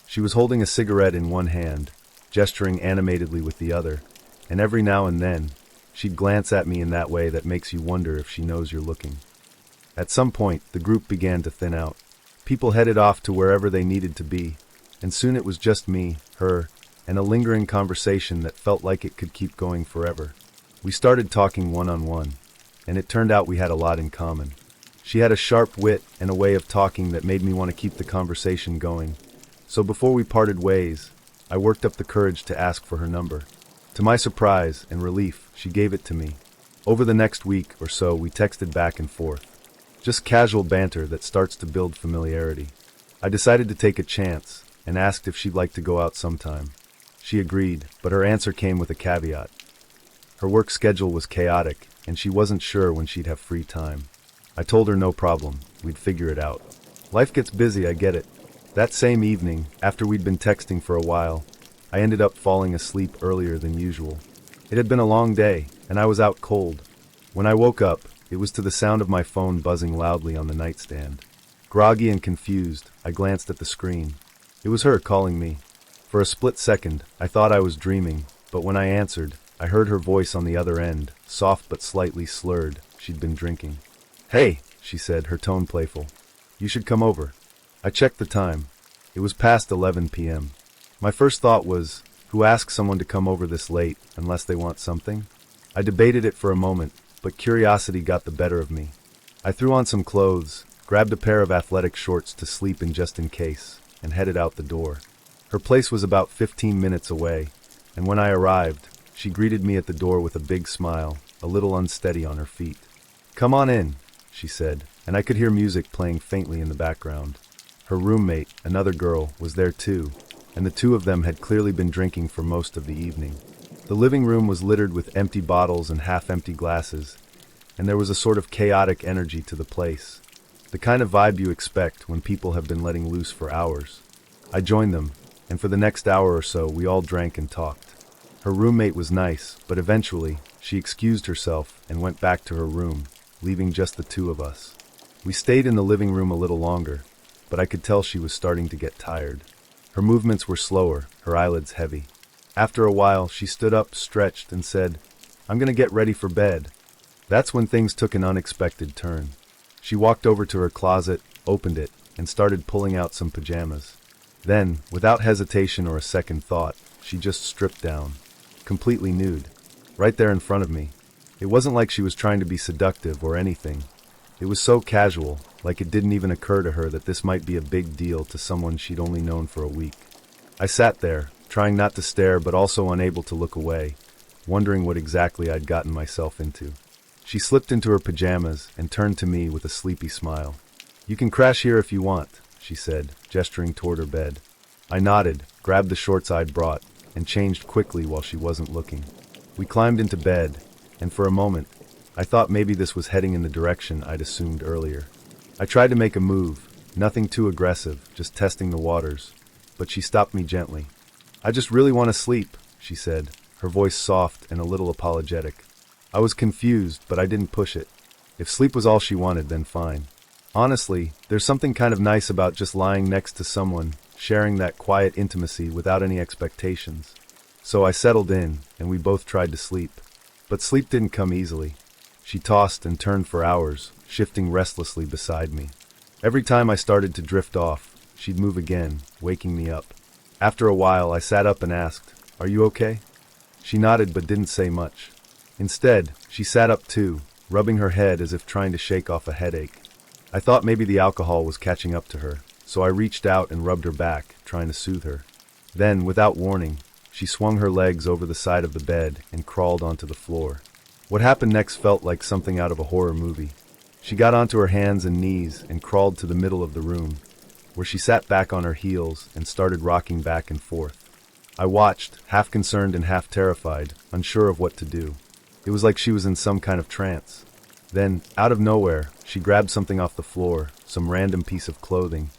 She was holding a cigarette in one hand, gesturing animatedly with the other, and every now and then, she'd glance at me in that way that makes you wonder if she knows you're looking. At some point, the group began to thin out. People headed off to wherever they needed to be, and soon it was just me, her, and a lingering conversation that felt like it could keep going forever. We started talking one-on-one, and it turned out we had a lot in common. She had a sharp wit and a way of talking that made me want to keep the conversation going. So before we parted ways, I worked up the courage to ask for her number. To my surprise and relief, she gave it to me. Over the next week or so, we texted back and forth. Just casual banter that starts to build familiarity. I decided to take a chance and asked if she'd like to go out sometime. She agreed, but her answer came with a caveat. Her work schedule was chaotic, and she wasn't sure when she'd have free time. I told her no problem, we'd figure it out. Life gets busy, I get it. That same evening, after we'd been texting for a while, I ended up falling asleep earlier than usual. It had been a long day, and I was out cold. When I woke up, it was to the sound of my phone buzzing loudly on the nightstand. Groggy and confused, I glanced at the screen. It was her calling me. For a split second, I thought I was dreaming, but when I answered, I heard her voice on the other end, soft but slightly slurred. She'd been drinking. "Hey," she said, her tone playful. "You should come over." I checked the time. It was past 11 p.m. My first thought was, who asks someone to come over this late unless they want something? I debated it for a moment, but curiosity got the better of me. I threw on some clothes, grabbed a pair of athletic shorts to sleep in just in case, and headed out the door. Her place was about 15 minutes away, and when I arrived, she greeted me at the door with a big smile, a little unsteady on her feet. "Come on in," she said, and I could hear music playing faintly in the background. Her roommate, another girl, was there too, and the two of them had clearly been drinking for most of the evening. The living room was littered with empty bottles and half-empty glasses, and there was a sort of chaotic energy to the place. The kind of vibe you expect when people have been letting loose for hours. I joined them, and for the next hour or so we all drank and talked. Her roommate was nice, but eventually, she excused herself and went back to her room, leaving just the two of us. We stayed in the living room a little longer, but I could tell she was starting to get tired. Her movements were slower, her eyelids heavy. After a while, she stood up, stretched, and said, "I'm gonna get ready for bed." That's when things took an unexpected turn. She walked over to her closet, opened it, and started pulling out some pajamas. Then, without hesitation or a second thought, she just stripped down. Completely nude. Right there in front of me. It wasn't like she was trying to be seductive or anything. It was so casual, like it didn't even occur to her that this might be a big deal to someone she'd only known for a week. I sat there, trying not to stare but also unable to look away, wondering what exactly I'd gotten myself into. She slipped into her pajamas and turned to me with a sleepy smile. "You can crash here if you want," she said, gesturing toward her bed. I nodded, grabbed the shorts I'd brought, and changed quickly while she wasn't looking. We climbed into bed, and for a moment, I thought maybe this was heading in the direction I'd assumed earlier. I tried to make a move, nothing too aggressive, just testing the waters, but she stopped me gently. "I just really want to sleep," she said, her voice soft and a little apologetic. I was confused, but I didn't push it. If sleep was all she wanted, then fine. Honestly, there's something kind of nice about just lying next to someone, sharing that quiet intimacy without any expectations. So I settled in, and we both tried to sleep. But sleep didn't come easily. She tossed and turned for hours, shifting restlessly beside me. Every time I started to drift off, she'd move again, waking me up. After a while, I sat up and asked, "Are you okay?" She nodded but didn't say much. Instead, she sat up too, rubbing her head as if trying to shake off a headache. I thought maybe the alcohol was catching up to her, so I reached out and rubbed her back, trying to soothe her. Then, without warning, she swung her legs over the side of the bed and crawled onto the floor. What happened next felt like something out of a horror movie. She got onto her hands and knees and crawled to the middle of the room, where she sat back on her heels and started rocking back and forth. I watched, half concerned and half terrified, unsure of what to do. It was like she was in some kind of trance. Then, out of nowhere, she grabbed something off the floor, some random piece of clothing,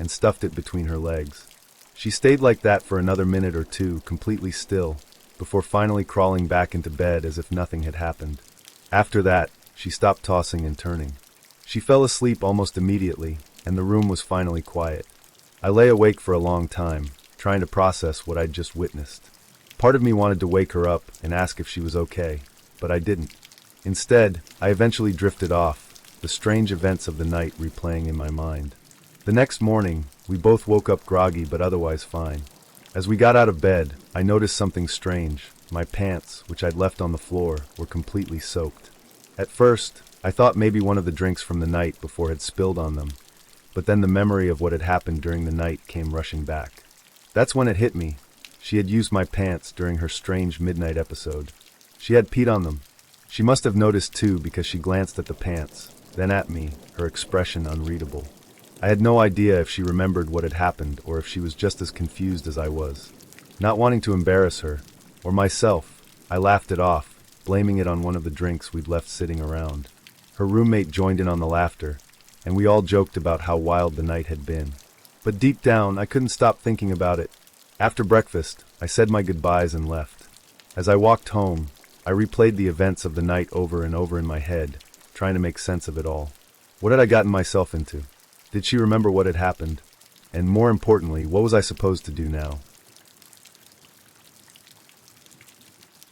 and stuffed it between her legs. She stayed like that for another minute or two, completely still, before finally crawling back into bed as if nothing had happened. After that, she stopped tossing and turning. She fell asleep almost immediately, and the room was finally quiet. I lay awake for a long time, trying to process what I'd just witnessed. Part of me wanted to wake her up and ask if she was okay, but I didn't. Instead, I eventually drifted off, the strange events of the night replaying in my mind. The next morning, we both woke up groggy but otherwise fine. As we got out of bed, I noticed something strange. My pants, which I'd left on the floor, were completely soaked. At first, I thought maybe one of the drinks from the night before had spilled on them, but then the memory of what had happened during the night came rushing back. That's when it hit me. She had used my pants during her strange midnight episode. She had peed on them. She must have noticed too because she glanced at the pants, then at me, her expression unreadable. I had no idea if she remembered what had happened or if she was just as confused as I was. Not wanting to embarrass her, or myself, I laughed it off, blaming it on one of the drinks we'd left sitting around. Her roommate joined in on the laughter, and we all joked about how wild the night had been. But deep down, I couldn't stop thinking about it. After breakfast, I said my goodbyes and left. As I walked home, I replayed the events of the night over and over in my head, trying to make sense of it all. What had I gotten myself into? Did she remember what had happened? And more importantly, what was I supposed to do now?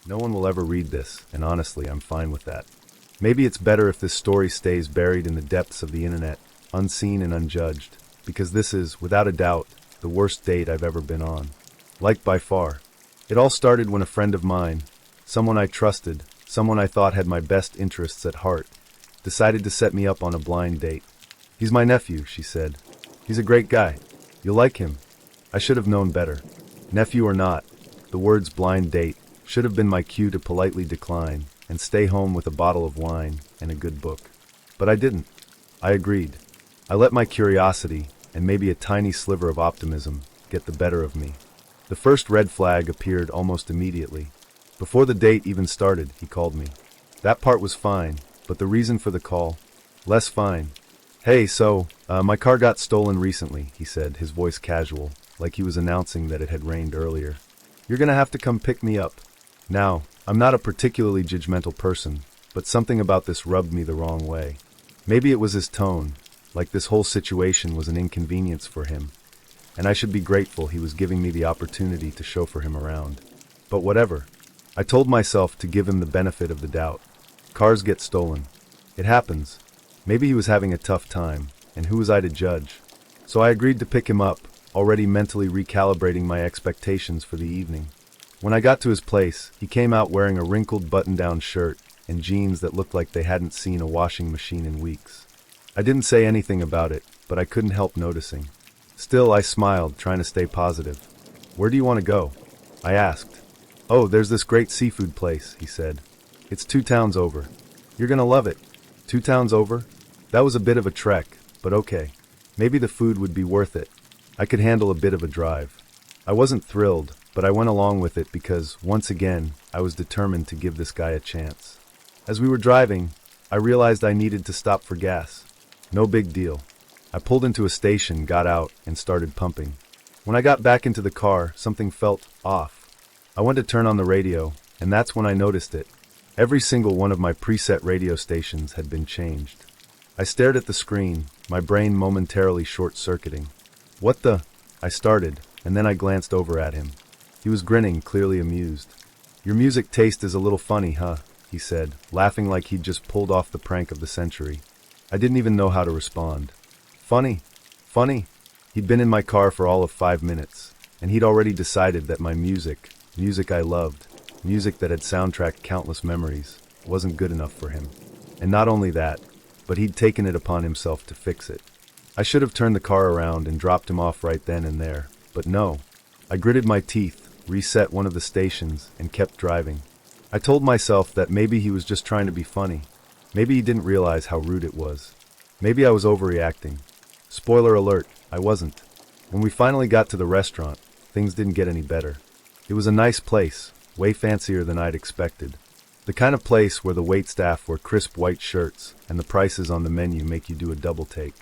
No one will ever read this, and honestly, I'm fine with that. Maybe it's better if this story stays buried in the depths of the internet, unseen and unjudged, because this is, without a doubt, the worst date I've ever been on. Like by far. It all started when a friend of mine, someone I trusted, someone I thought had my best interests at heart, decided to set me up on a blind date. "He's my nephew," she said. "He's a great guy. You'll like him." I should have known better. Nephew or not, the words blind date should have been my cue to politely decline and stay home with a bottle of wine and a good book. But I didn't. I agreed. I let my curiosity, and maybe a tiny sliver of optimism, get the better of me. The first red flag appeared almost immediately. Before the date even started, he called me. That part was fine, but the reason for the call, less fine. "Hey, my car got stolen recently," he said, his voice casual, like he was announcing that it had rained earlier. "You're gonna have to come pick me up." Now, I'm not a particularly judgmental person, but something about this rubbed me the wrong way. Maybe it was his tone, like this whole situation was an inconvenience for him, and I should be grateful he was giving me the opportunity to chauffeur him around. But whatever. I told myself to give him the benefit of the doubt. Cars get stolen. It happens. Maybe he was having a tough time, and who was I to judge? So I agreed to pick him up, already mentally recalibrating my expectations for the evening. When I got to his place, he came out wearing a wrinkled button-down shirt and jeans that looked like they hadn't seen a washing machine in weeks. I didn't say anything about it, but I couldn't help noticing. Still, I smiled, trying to stay positive. "Where do you want to go?" I asked. "Oh, there's this great seafood place," he said. "It's 2 towns over. You're gonna love it." 2 towns over? That was a bit of a trek, but okay. Maybe the food would be worth it. I could handle a bit of a drive. I wasn't thrilled, but I went along with it because, once again, I was determined to give this guy a chance. As we were driving, I realized I needed to stop for gas. No big deal. I pulled into a station, got out, and started pumping. When I got back into the car, something felt off. I went to turn on the radio, and that's when I noticed it. Every single one of my preset radio stations had been changed. I stared at the screen, my brain momentarily short-circuiting. "What the?" I started, and then I glanced over at him. He was grinning, clearly amused. "Your music taste is a little funny, huh?" he said, laughing like he'd just pulled off the prank of the century. I didn't even know how to respond. Funny? Funny? He'd been in my car for all of 5 minutes, and he'd already decided that my music I loved, music that had soundtracked countless memories, wasn't good enough for him. And not only that, but he'd taken it upon himself to fix it. I should have turned the car around and dropped him off right then and there, but no. I gritted my teeth, reset one of the stations, and kept driving. I told myself that maybe he was just trying to be funny. Maybe he didn't realize how rude it was. Maybe I was overreacting. Spoiler alert, I wasn't. When we finally got to the restaurant, things didn't get any better. It was a nice place, way fancier than I'd expected. The kind of place where the waitstaff wear crisp white shirts and the prices on the menu make you do a double take.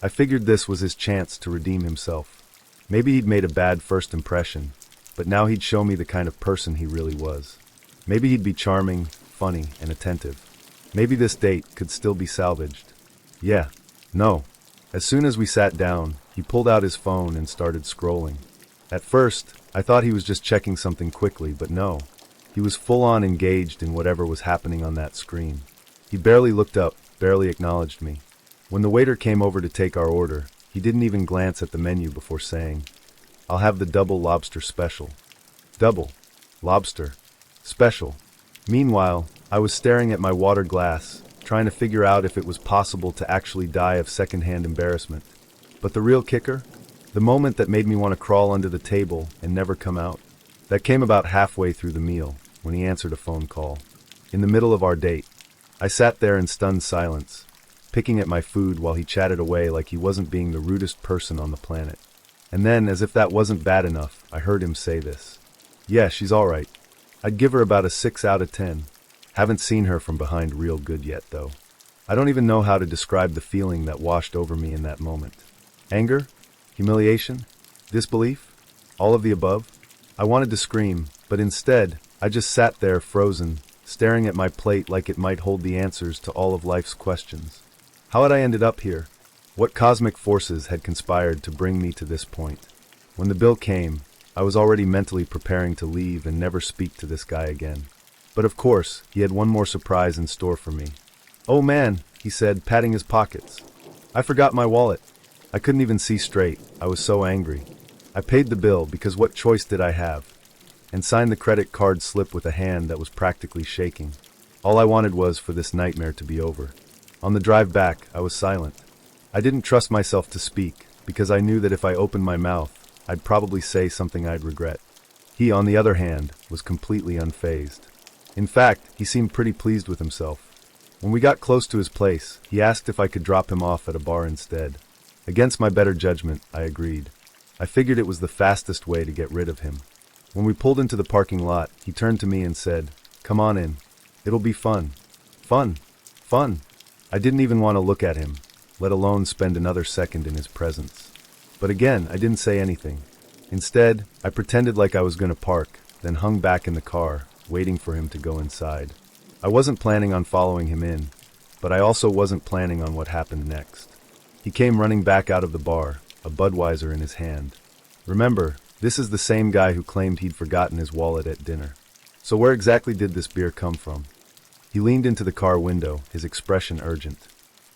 I figured this was his chance to redeem himself. Maybe he'd made a bad first impression, but now he'd show me the kind of person he really was. Maybe he'd be charming, funny, and attentive. Maybe this date could still be salvaged. Yeah. No. As soon as we sat down, he pulled out his phone and started scrolling. At first, I thought he was just checking something quickly, but no. He was full-on engaged in whatever was happening on that screen. He barely looked up, barely acknowledged me. When the waiter came over to take our order, he didn't even glance at the menu before saying, "I'll have the double lobster special." Double lobster special. Meanwhile, I was staring at my water glass, trying to figure out if it was possible to actually die of secondhand embarrassment. But the real kicker? The moment that made me want to crawl under the table and never come out. That came about halfway through the meal, when he answered a phone call. In the middle of our date. I sat there in stunned silence, picking at my food while he chatted away like he wasn't being the rudest person on the planet. And then, as if that wasn't bad enough, I heard him say this. "Yeah, she's alright. I'd give her about a 6 out of 10. Haven't seen her from behind real good yet, though." I don't even know how to describe the feeling that washed over me in that moment. Anger? Humiliation? Disbelief? All of the above? I wanted to scream, but instead, I just sat there frozen, staring at my plate like it might hold the answers to all of life's questions. How had I ended up here? What cosmic forces had conspired to bring me to this point? When the bill came, I was already mentally preparing to leave and never speak to this guy again. But of course, he had one more surprise in store for me. "Oh man," he said, patting his pockets. "I forgot my wallet." I couldn't even see straight. I was so angry. I paid the bill because what choice did I have? And signed the credit card slip with a hand that was practically shaking. All I wanted was for this nightmare to be over. On the drive back, I was silent. I didn't trust myself to speak, because I knew that if I opened my mouth, I'd probably say something I'd regret. He, on the other hand, was completely unfazed. In fact, he seemed pretty pleased with himself. When we got close to his place, he asked if I could drop him off at a bar instead. Against my better judgment, I agreed. I figured it was the fastest way to get rid of him. When we pulled into the parking lot, he turned to me and said, "Come on in. It'll be fun." Fun. Fun. I didn't even want to look at him, let alone spend another second in his presence. But again, I didn't say anything. Instead, I pretended like I was going to park, then hung back in the car, waiting for him to go inside. I wasn't planning on following him in, but I also wasn't planning on what happened next. He came running back out of the bar, a Budweiser in his hand. Remember, this is the same guy who claimed he'd forgotten his wallet at dinner. So where exactly did this beer come from? He leaned into the car window, his expression urgent.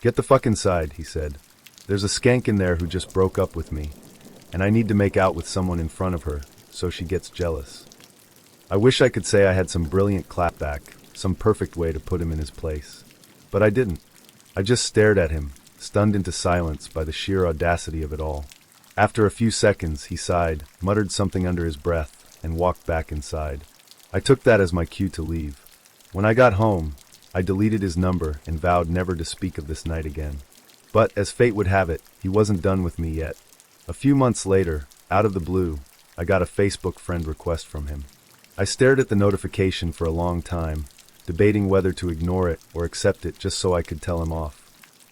"Get the fuck inside," he said. "There's a skank in there who just broke up with me, and I need to make out with someone in front of her, so she gets jealous." I wish I could say I had some brilliant clapback, some perfect way to put him in his place. But I didn't. I just stared at him, stunned into silence by the sheer audacity of it all. After a few seconds, he sighed, muttered something under his breath, and walked back inside. I took that as my cue to leave. When I got home, I deleted his number and vowed never to speak of this night again. But, as fate would have it, he wasn't done with me yet. A few months later, out of the blue, I got a Facebook friend request from him. I stared at the notification for a long time, debating whether to ignore it or accept it just so I could tell him off.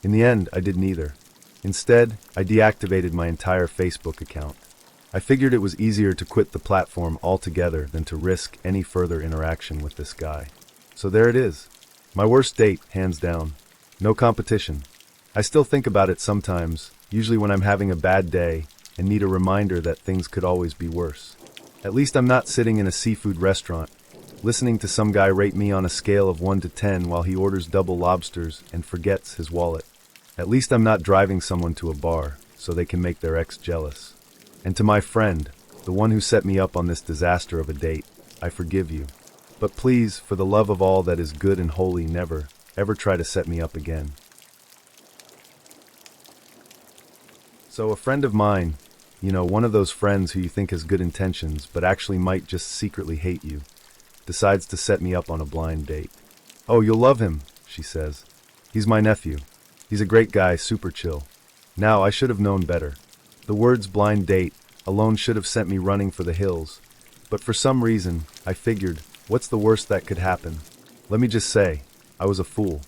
In the end, I did neither. Instead, I deactivated my entire Facebook account. I figured it was easier to quit the platform altogether than to risk any further interaction with this guy. So there it is. My worst date, hands down. No competition. I still think about it sometimes, usually when I'm having a bad day and need a reminder that things could always be worse. At least I'm not sitting in a seafood restaurant, listening to some guy rate me on a scale of 1 to 10 while he orders double lobsters and forgets his wallet. At least I'm not driving someone to a bar so they can make their ex jealous. And to my friend, the one who set me up on this disaster of a date, I forgive you. But please, for the love of all that is good and holy, never, ever try to set me up again. So a friend of mine, one of those friends who you think has good intentions but actually might just secretly hate you, decides to set me up on a blind date. "Oh, you'll love him," she says. "He's my nephew. He's a great guy, super chill." Now, I should have known better. The words blind date alone should have sent me running for the hills. But for some reason, I figured, what's the worst that could happen? Let me just say, I was a fool.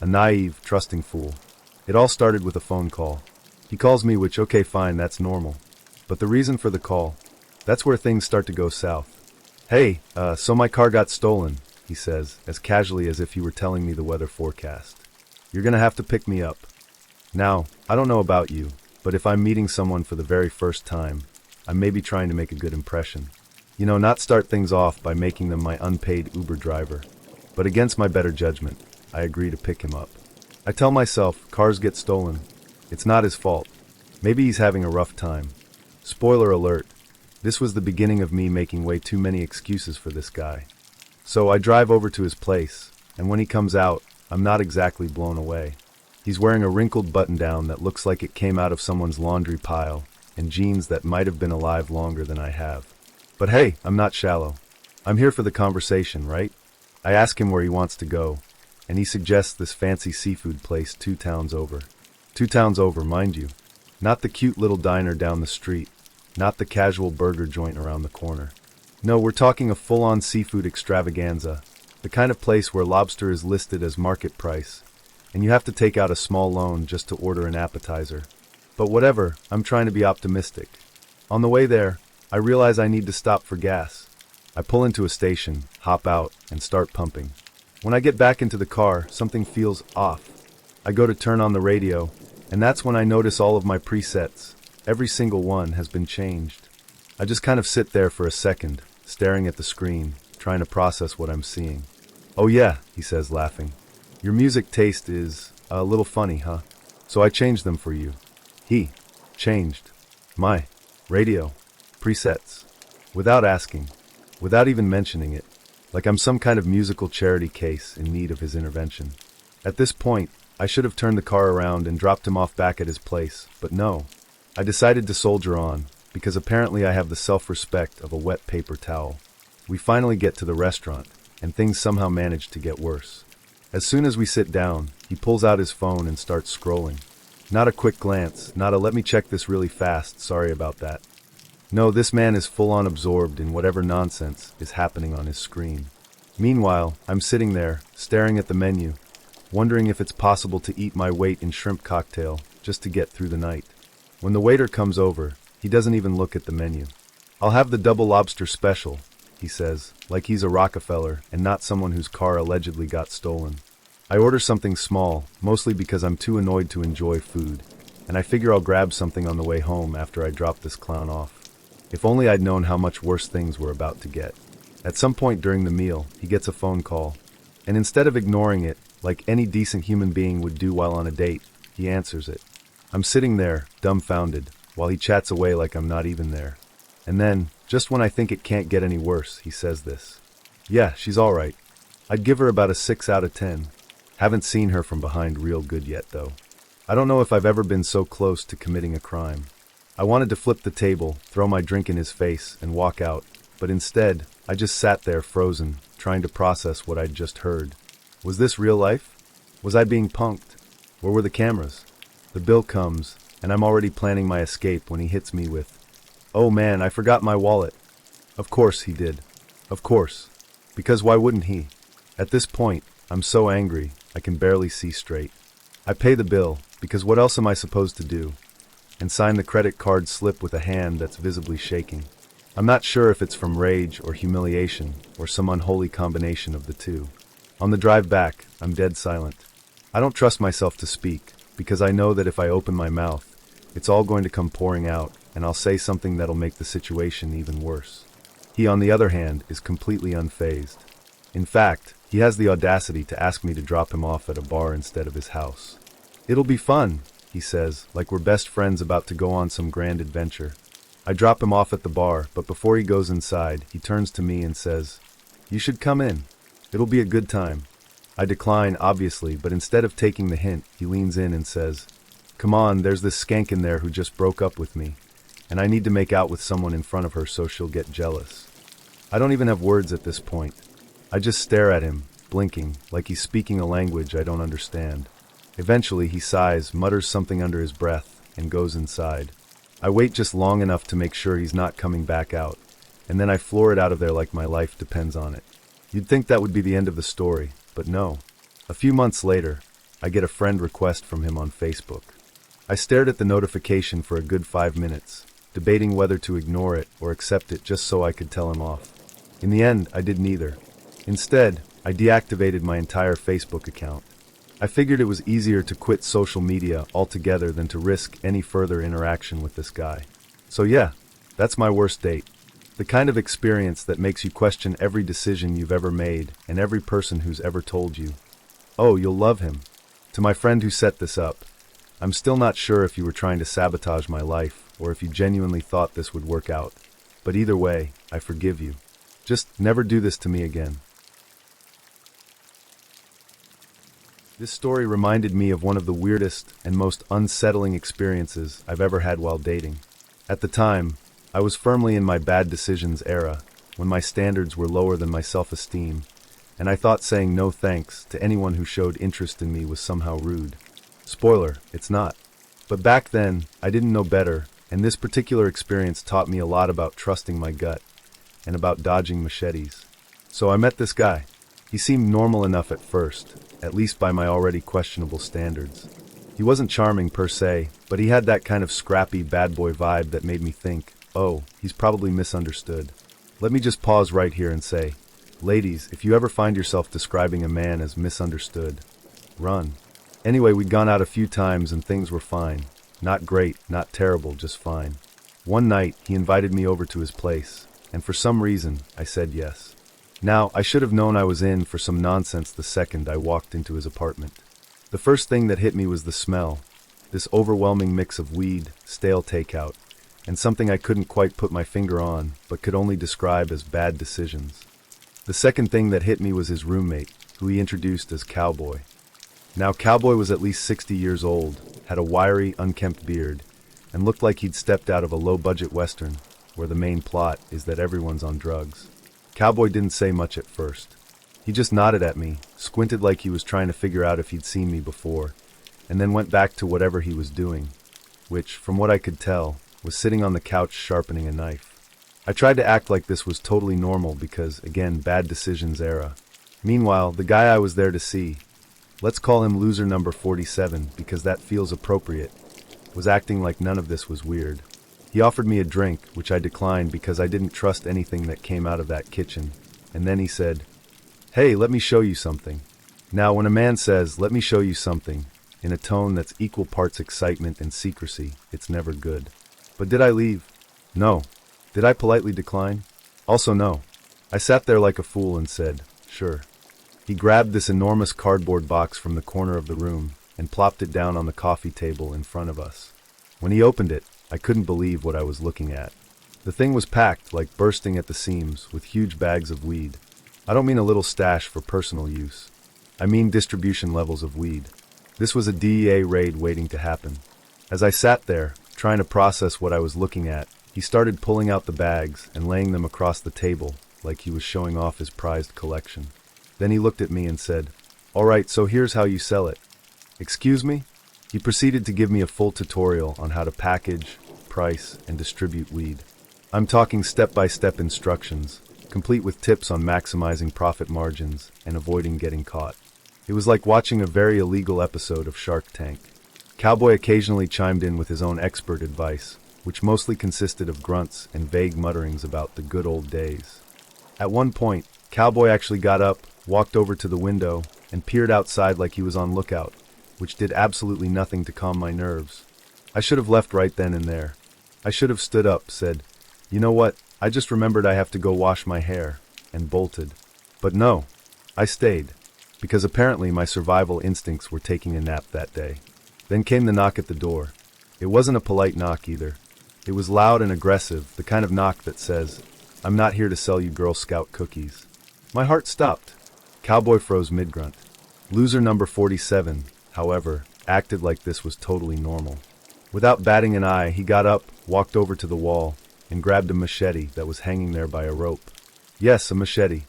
A naive, trusting fool. It all started with a phone call. He calls me, which, okay, fine, that's normal. But the reason for the call, that's where things start to go south. Hey, so my car got stolen, he says, as casually as if he were telling me the weather forecast. You're gonna have to pick me up. Now, I don't know about you, but if I'm meeting someone for the very first time, I'm maybe trying to make a good impression. You know, not start things off by making them my unpaid Uber driver. But against my better judgment, I agree to pick him up. I tell myself, cars get stolen. It's not his fault. Maybe he's having a rough time. Spoiler alert, this was the beginning of me making way too many excuses for this guy. So I drive over to his place, and when he comes out, I'm not exactly blown away. He's wearing a wrinkled button-down that looks like it came out of someone's laundry pile, and jeans that might have been alive longer than I have. But hey, I'm not shallow. I'm here for the conversation, right? I ask him where he wants to go, and he suggests this fancy seafood place 2 towns over. 2 towns over, mind you. Not the cute little diner down the street, not the casual burger joint around the corner. No, we're talking a full-on seafood extravaganza, the kind of place where lobster is listed as market price, and you have to take out a small loan just to order an appetizer. But whatever, I'm trying to be optimistic. On the way there, I realize I need to stop for gas. I pull into a station, hop out, and start pumping. When I get back into the car, something feels off. I go to turn on the radio, and that's when I notice all of my presets. Every single one has been changed. I just kind of sit there for a second, staring at the screen, trying to process what I'm seeing. Oh yeah, he says, laughing. Your music taste is a little funny, huh? So I changed them for you. He changed my radio presets without asking, without even mentioning it, like I'm some kind of musical charity case in need of his intervention. At this point, I should have turned the car around and dropped him off back at his place, but no. I decided to soldier on, because apparently I have the self-respect of a wet paper towel. We finally get to the restaurant, and things somehow manage to get worse. As soon as we sit down, he pulls out his phone and starts scrolling. Not a quick glance, not a let me check this really fast, sorry about that. No, this man is full-on absorbed in whatever nonsense is happening on his screen. Meanwhile, I'm sitting there, staring at the menu, wondering if it's possible to eat my weight in shrimp cocktail just to get through the night. When the waiter comes over, he doesn't even look at the menu. I'll have the double lobster special, he says, like he's a Rockefeller and not someone whose car allegedly got stolen. I order something small, mostly because I'm too annoyed to enjoy food, and I figure I'll grab something on the way home after I drop this clown off. If only I'd known how much worse things were about to get. At some point during the meal, he gets a phone call, and instead of ignoring it, like any decent human being would do while on a date, he answers it. I'm sitting there, dumbfounded, while he chats away like I'm not even there. And then, just when I think it can't get any worse, he says this. Yeah, she's alright. I'd give her about a 6 out of 10. Haven't seen her from behind real good yet, though. I don't know if I've ever been so close to committing a crime. I wanted to flip the table, throw my drink in his face, and walk out, but instead, I just sat there frozen, trying to process what I'd just heard. Was this real life? Was I being punked? Where were the cameras? The bill comes, and I'm already planning my escape when he hits me with, "Oh man, I forgot my wallet." Of course he did. Of course. Because why wouldn't he? At this point, I'm so angry, I can barely see straight. I pay the bill, because what else am I supposed to do? And sign the credit card slip with a hand that's visibly shaking. I'm not sure if it's from rage or humiliation, or some unholy combination of the two. On the drive back, I'm dead silent. I don't trust myself to speak, because I know that if I open my mouth, it's all going to come pouring out, and I'll say something that'll make the situation even worse. He, on the other hand, is completely unfazed. In fact, he has the audacity to ask me to drop him off at a bar instead of his house. "It'll be fun," he says, like we're best friends about to go on some grand adventure. I drop him off at the bar, but before he goes inside, he turns to me and says, "You should come in. It'll be a good time." I decline, obviously, but instead of taking the hint, he leans in and says, "Come on, there's this skank in there who just broke up with me, and I need to make out with someone in front of her so she'll get jealous." I don't even have words at this point. I just stare at him, blinking, like he's speaking a language I don't understand. Eventually, he sighs, mutters something under his breath, and goes inside. I wait just long enough to make sure he's not coming back out, and then I floor it out of there like my life depends on it. You'd think that would be the end of the story, but no. A few months later, I get a friend request from him on Facebook. I stared at the notification for a good 5 minutes, debating whether to ignore it or accept it just so I could tell him off. In the end, I did neither. Instead, I deactivated my entire Facebook account. I figured it was easier to quit social media altogether than to risk any further interaction with this guy. So yeah, that's my worst date. The kind of experience that makes you question every decision you've ever made and every person who's ever told you, "Oh, you'll love him." To my friend who set this up, I'm still not sure if you were trying to sabotage my life or if you genuinely thought this would work out. But either way, I forgive you. Just never do this to me again. This story reminded me of one of the weirdest and most unsettling experiences I've ever had while dating. At the time, I was firmly in my bad decisions era, when my standards were lower than my self-esteem, and I thought saying no thanks to anyone who showed interest in me was somehow rude. Spoiler, it's not. But back then, I didn't know better, and this particular experience taught me a lot about trusting my gut, and about dodging machetes. So I met this guy. He seemed normal enough at first, at least by my already questionable standards. He wasn't charming per se, but he had that kind of scrappy bad boy vibe that made me think, oh, he's probably misunderstood. Let me just pause right here and say, ladies, if you ever find yourself describing a man as misunderstood, run. Anyway, we'd gone out a few times and things were fine. Not great, not terrible, just fine. One night, he invited me over to his place, and for some reason, I said yes. Now, I should have known I was in for some nonsense the second I walked into his apartment. The first thing that hit me was the smell, this overwhelming mix of weed, stale takeout, and something I couldn't quite put my finger on, but could only describe as bad decisions. The second thing that hit me was his roommate, who he introduced as Cowboy. Now, Cowboy was at least 60 years old, had a wiry, unkempt beard, and looked like he'd stepped out of a low-budget western, where the main plot is that everyone's on drugs. Cowboy didn't say much at first. He just nodded at me, squinted like he was trying to figure out if he'd seen me before, and then went back to whatever he was doing, which, from what I could tell, was sitting on the couch sharpening a knife. I tried to act like this was totally normal because, again, bad decisions era. Meanwhile, the guy I was there to see, let's call him loser number 47 because that feels appropriate, was acting like none of this was weird. He offered me a drink, which I declined because I didn't trust anything that came out of that kitchen, and then he said, "Hey, let me show you something." Now, when a man says, "Let me show you something," in a tone that's equal parts excitement and secrecy, it's never good. But did I leave? No. Did I politely decline? Also no. I sat there like a fool and said, "Sure." He grabbed this enormous cardboard box from the corner of the room and plopped it down on the coffee table in front of us. When he opened it, I couldn't believe what I was looking at. The thing was packed, like bursting at the seams, with huge bags of weed. I don't mean a little stash for personal use. I mean distribution levels of weed. This was a DEA raid waiting to happen. As I sat there, trying to process what I was looking at, he started pulling out the bags and laying them across the table, like he was showing off his prized collection. Then he looked at me and said, "All right, so here's how you sell it." Excuse me? He proceeded to give me a full tutorial on how to package, price, and distribute weed. I'm talking step-by-step instructions, complete with tips on maximizing profit margins and avoiding getting caught. It was like watching a very illegal episode of Shark Tank. Cowboy occasionally chimed in with his own expert advice, which mostly consisted of grunts and vague mutterings about the good old days. At one point, Cowboy actually got up, walked over to the window, and peered outside like he was on lookout, which did absolutely nothing to calm my nerves. I should have left right then and there. I should have stood up, said, "You know what, I just remembered I have to go wash my hair," and bolted. But no, I stayed, because apparently my survival instincts were taking a nap that day. Then came the knock at the door. It wasn't a polite knock either. It was loud and aggressive, the kind of knock that says, "I'm not here to sell you Girl Scout cookies." My heart stopped. Cowboy froze mid-grunt. Loser number 47, however, acted like this was totally normal. Without batting an eye, he got up, walked over to the wall, and grabbed a machete that was hanging there by a rope. Yes, a machete.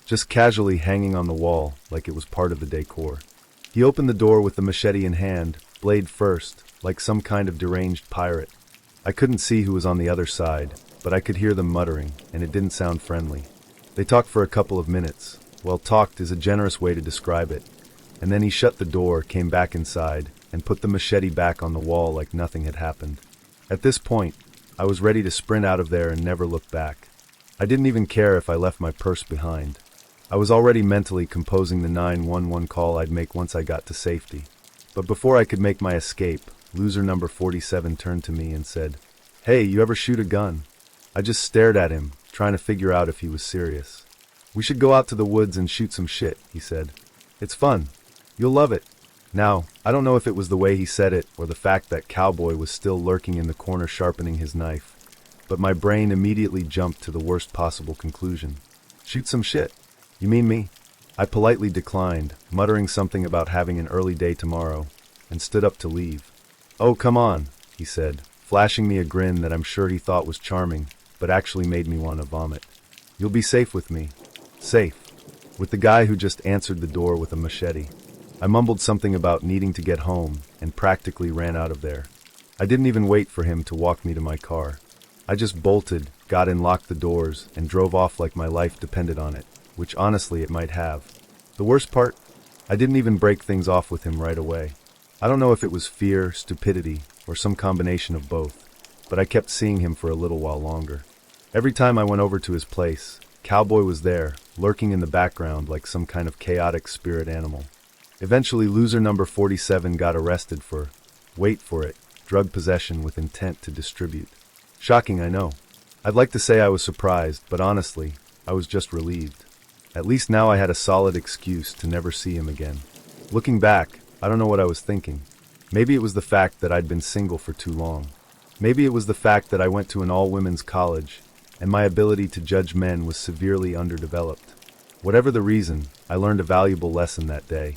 Just casually hanging on the wall, like it was part of the decor. He opened the door with the machete in hand, blade first, like some kind of deranged pirate. I couldn't see who was on the other side, but I could hear them muttering, and it didn't sound friendly. They talked for a couple of minutes. Well, talked is a generous way to describe it. And then he shut the door, came back inside, and put the machete back on the wall like nothing had happened. At this point, I was ready to sprint out of there and never look back. I didn't even care if I left my purse behind. I was already mentally composing the 911 call I'd make once I got to safety. But before I could make my escape, loser number 47 turned to me and said, "Hey, you ever shoot a gun?" I just stared at him, trying to figure out if he was serious. "We should go out to the woods and shoot some shit," he said. "It's fun. You'll love it." Now, I don't know if it was the way he said it or the fact that Cowboy was still lurking in the corner sharpening his knife, but my brain immediately jumped to the worst possible conclusion. "Shoot some shit? You mean me?" I politely declined, muttering something about having an early day tomorrow, and stood up to leave. "Oh, come on," he said, flashing me a grin that I'm sure he thought was charming, but actually made me want to vomit. "You'll be safe with me." Safe? With the guy who just answered the door with a machete. I mumbled something about needing to get home, and practically ran out of there. I didn't even wait for him to walk me to my car. I just bolted, got in, locked the doors, and drove off like my life depended on it, which honestly it might have. The worst part? I didn't even break things off with him right away. I don't know if it was fear, stupidity, or some combination of both, but I kept seeing him for a little while longer. Every time I went over to his place, Cowboy was there, lurking in the background like some kind of chaotic spirit animal. Eventually, loser number 47 got arrested for, wait for it, drug possession with intent to distribute. Shocking, I know. I'd like to say I was surprised, but honestly, I was just relieved. At least now I had a solid excuse to never see him again. Looking back, I don't know what I was thinking. Maybe it was the fact that I'd been single for too long. Maybe it was the fact that I went to an all-women's college, and my ability to judge men was severely underdeveloped. Whatever the reason, I learned a valuable lesson that day.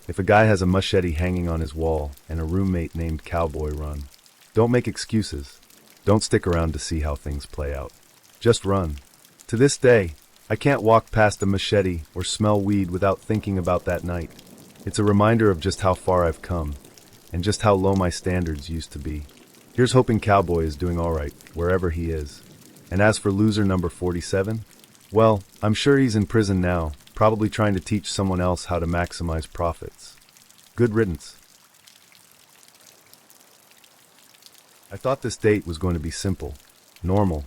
If a guy has a machete hanging on his wall and a roommate named Cowboy, run. Don't make excuses. Don't stick around to see how things play out. Just run. To this day, I can't walk past a machete or smell weed without thinking about that night. It's a reminder of just how far I've come, and just how low my standards used to be. Here's hoping Cowboy is doing alright, wherever he is. And as for loser number 47, well, I'm sure he's in prison now, probably trying to teach someone else how to maximize profits. Good riddance. I thought this date was going to be simple, normal,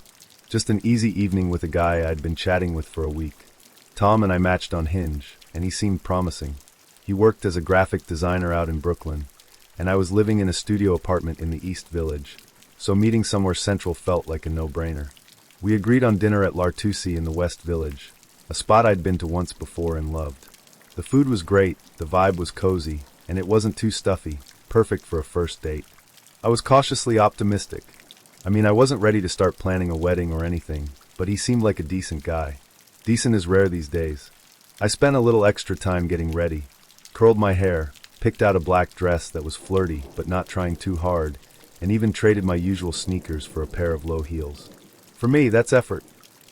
just an easy evening with a guy I'd been chatting with for a week. Tom and I matched on Hinge, and he seemed promising. He worked as a graphic designer out in Brooklyn, and I was living in a studio apartment in the East Village, so meeting somewhere central felt like a no-brainer. We agreed on dinner at L'Artusi in the West Village, a spot I'd been to once before and loved. The food was great, the vibe was cozy, and it wasn't too stuffy, perfect for a first date. I was cautiously optimistic. I mean, I wasn't ready to start planning a wedding or anything, but he seemed like a decent guy. Decent is rare these days. I spent a little extra time getting ready, curled my hair, picked out a black dress that was flirty but not trying too hard, and even traded my usual sneakers for a pair of low heels. For me, that's effort.